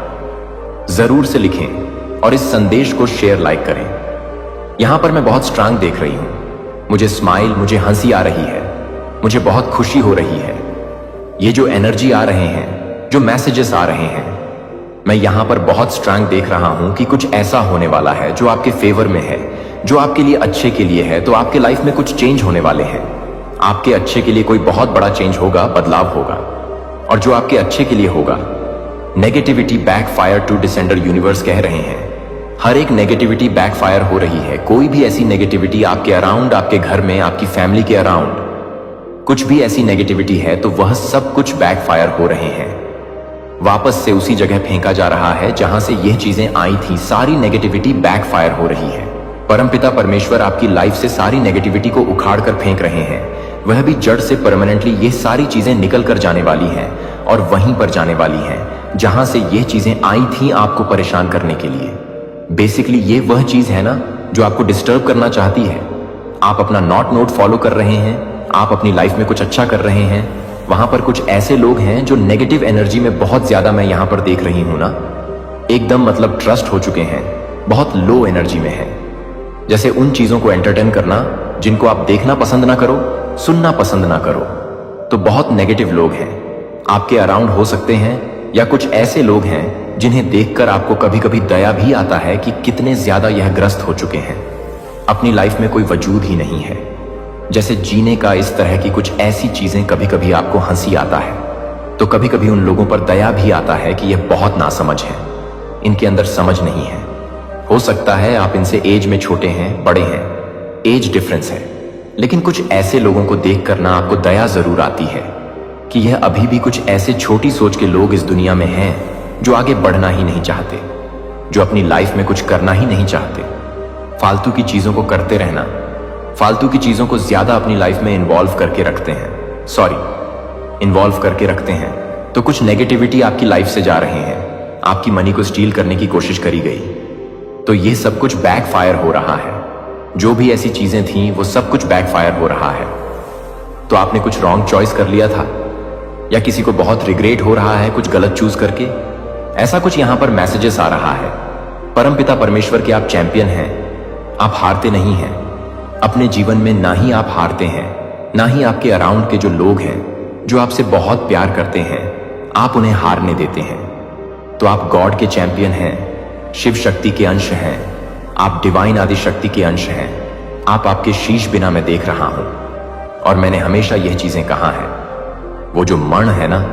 जरूर से लिखें और इस संदेश को शेयर लाइक करें। यहां पर मैं बहुत स्ट्रांग देख रही हूं, मुझे स्माइल, मुझे हंसी आ रही है, मुझे बहुत खुशी हो रही है। ये जो एनर्जी आ रहे हैं, जो मैसेजेस आ रहे हैं, मैं यहां पर बहुत स्ट्रांग देख रहा हूं कि कुछ ऐसा होने वाला है जो आपके फेवर में है, जो आपके लिए अच्छे के लिए है। तो आपके लाइफ में कुछ चेंज होने वाले हैं, आपके अच्छे के लिए कोई बहुत बड़ा चेंज होगा, बदलाव होगा। और जो आपके अच्छे के लिए होगा, negativity backfire to descender universe कह रहे हैं। हर एक नेगेटिविटी बैकफायर हो रही है। कोई भी ऐसी नेगेटिविटी आपके अराउंड, आपके घर में, आपकी फैमिली के अराउंड कुछ भी ऐसी नेगेटिविटी है, तो वह सब कुछ बैकफायर हो रहे हैं। वापस से उसी जगह फेंका जा रहा है जहां से यह चीजें आई थी। सारी नेगेटिविटी बैकफायर हो रही है। परमपिता परमेश्वर आपकी लाइफ से सारी नेगेटिविटी को उखाड़ कर फेंक रहे हैं। वह भी जड़ से परमानेंटली ये सारी चीजें निकल कर जाने वाली हैं और वहीं पर जाने वाली हैं जहां से ये चीजें आई थी आपको परेशान करने के लिए। बेसिकली ये वह चीज है ना जो आपको डिस्टर्ब करना चाहती है। आप अपना नॉट नोट फॉलो कर रहे हैं, आप अपनी लाइफ में कुछ अच्छा कर रहे हैं। वहां पर कुछ ऐसे लोग हैं जो नेगेटिव एनर्जी में बहुत ज्यादा, मैं यहां पर देख रही हूं ना, एकदम मतलब ट्रस्ट हो चुके हैं, बहुत लो एनर्जी में है। जैसे उन चीजों को एंटरटेन करना जिनको आप देखना पसंद ना करो, सुनना पसंद ना करो। तो बहुत नेगेटिव लोग हैं आपके अराउंड हो सकते हैं, या कुछ ऐसे लोग हैं जिन्हें देखकर आपको कभी कभी दया भी आता है कि कितने ज्यादा यह ग्रस्त हो चुके हैं, अपनी लाइफ में कोई वजूद ही नहीं है। जैसे जीने का इस तरह की कुछ ऐसी चीजें, कभी कभी आपको हंसी आता है, तो कभी कभी उन लोगों पर दया भी आता है कि यह बहुत नासमझ है, इनके अंदर समझ नहीं है। हो सकता है आप इनसे एज में छोटे हैं, बड़े हैं, एज डिफरेंस है, लेकिन कुछ ऐसे लोगों को देख कर ना आपको दया जरूर आती है कि यह अभी भी कुछ ऐसे छोटी सोच के लोग इस दुनिया में हैं जो आगे बढ़ना ही नहीं चाहते, जो अपनी लाइफ में कुछ करना ही नहीं चाहते, फालतू की चीजों को करते रहना, फालतू की चीजों को ज्यादा अपनी लाइफ में इन्वॉल्व करके रखते हैं। तो कुछ नेगेटिविटी आपकी लाइफ से जा रहे हैं, आपकी मनी को स्टील करने की कोशिश करी गई। तो ये सब कुछ बैकफायर हो रहा है। जो भी ऐसी चीजें थी वो सब कुछ बैकफायर हो रहा है। तो आपने कुछ रॉन्ग चॉइस कर लिया था, या किसी को बहुत रिग्रेट हो रहा है कुछ गलत चूज करके, ऐसा कुछ यहां पर मैसेजेस आ रहा है। परमपिता परमेश्वर के आप चैंपियन हैं, आप हारते नहीं हैं अपने जीवन में। ना ही आप हारते हैं, ना ही आपके अराउंड के जो लोग हैं जो आपसे बहुत प्यार करते हैं, आप उन्हें हारने देते हैं। तो आप गॉड के चैंपियन हैं, शिव शक्ति के अंश हैं, आप डिवाइन आदि शक्ति के अंश हैं। आप आपके शीश बिना मैं देख रहा हूं, और मैंने हमेशा यह चीजें कहा है, वो जो मण है ना,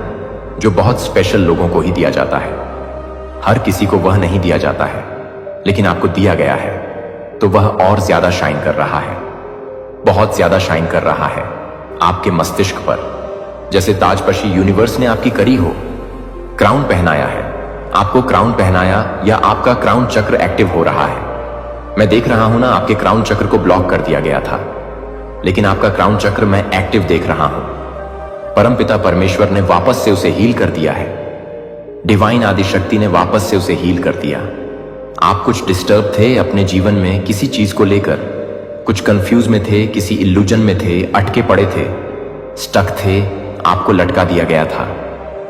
जो बहुत स्पेशल लोगों को ही दिया जाता है, हर किसी को वह नहीं दिया जाता है, लेकिन आपको दिया गया है, तो वह और ज्यादा शाइन कर रहा है, बहुत ज्यादा शाइन कर रहा है आपके मस्तिष्क पर। जैसे ताजपशी यूनिवर्स ने आपकी करी हो, क्राउन पहनाया है, आपको क्राउन पहनाया, या आपका क्राउन चक्र एक्टिव हो रहा है। मैं देख रहा हूं ना, आपके क्राउन चक्र को ब्लॉक कर दिया गया था, लेकिन आपका क्राउन चक्र मैं एक्टिव देख रहा हूं। परमपिता परमेश्वर ने वापस से उसे हील कर दिया है, डिवाइन आदि शक्ति ने वापस से उसे हील कर दिया। आप कुछ डिस्टर्ब थे अपने जीवन में किसी चीज को लेकर, कुछ कंफ्यूज में थे, किसी इल्यूजन में थे, अटके पड़े थे, स्टक थे, आपको लटका दिया गया था।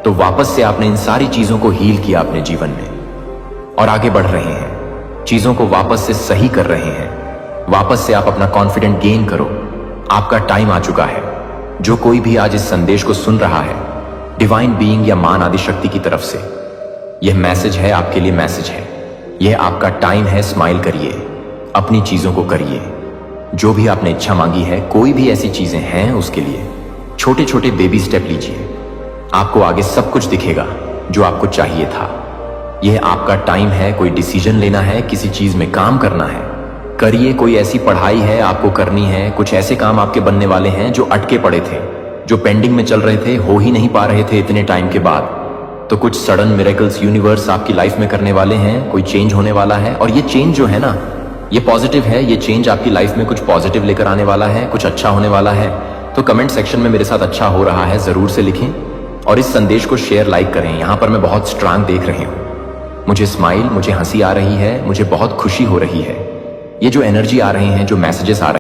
तो वापस से आपने इन सारी चीजों को हील किया अपने जीवन में और आगे बढ़ रहे हैं, चीजों को वापस से सही कर रहे हैं। वापस से आप अपना कॉन्फिडेंट गेन करो, आपका टाइम आ चुका है। जो कोई भी आज इस संदेश को सुन रहा है, डिवाइन बीइंग या मान आदि शक्ति की तरफ से यह मैसेज है, आपके लिए मैसेज है। यह आपका टाइम है, स्माइल करिए, अपनी चीजों को करिए। जो भी आपने इच्छा मांगी है, कोई भी ऐसी चीजें हैं, उसके लिए छोटे छोटे बेबी स्टेप लीजिए, आपको आगे सब कुछ दिखेगा जो आपको चाहिए था। यह आपका टाइम है, कोई डिसीजन लेना है, किसी चीज में काम करना है, करिए। कोई ऐसी पढ़ाई है आपको करनी है, कुछ ऐसे काम आपके बनने वाले हैं जो अटके पड़े थे, जो पेंडिंग में चल रहे थे, हो ही नहीं पा रहे थे इतने टाइम के बाद। तो कुछ सडन मिरेकल्स यूनिवर्स आपकी लाइफ में करने वाले हैं, कोई चेंज होने वाला है। और ये चेंज जो है ना, ये पॉजिटिव है। ये चेंज आपकी लाइफ में कुछ पॉजिटिव लेकर आने वाला है, कुछ अच्छा होने वाला है। तो कमेंट सेक्शन में मेरे साथ अच्छा हो रहा है जरूर से लिखें और इस संदेश को शेयर लाइक करें। यहाँ पर मैं बहुत स्ट्रांग देख रही हूँ, मुझे स्माइल, मुझे हंसी आ रही है, मुझे बहुत खुशी हो रही है। ये जो एनर्जी आ रही है, जो मैसेजेस आ रहे हैं,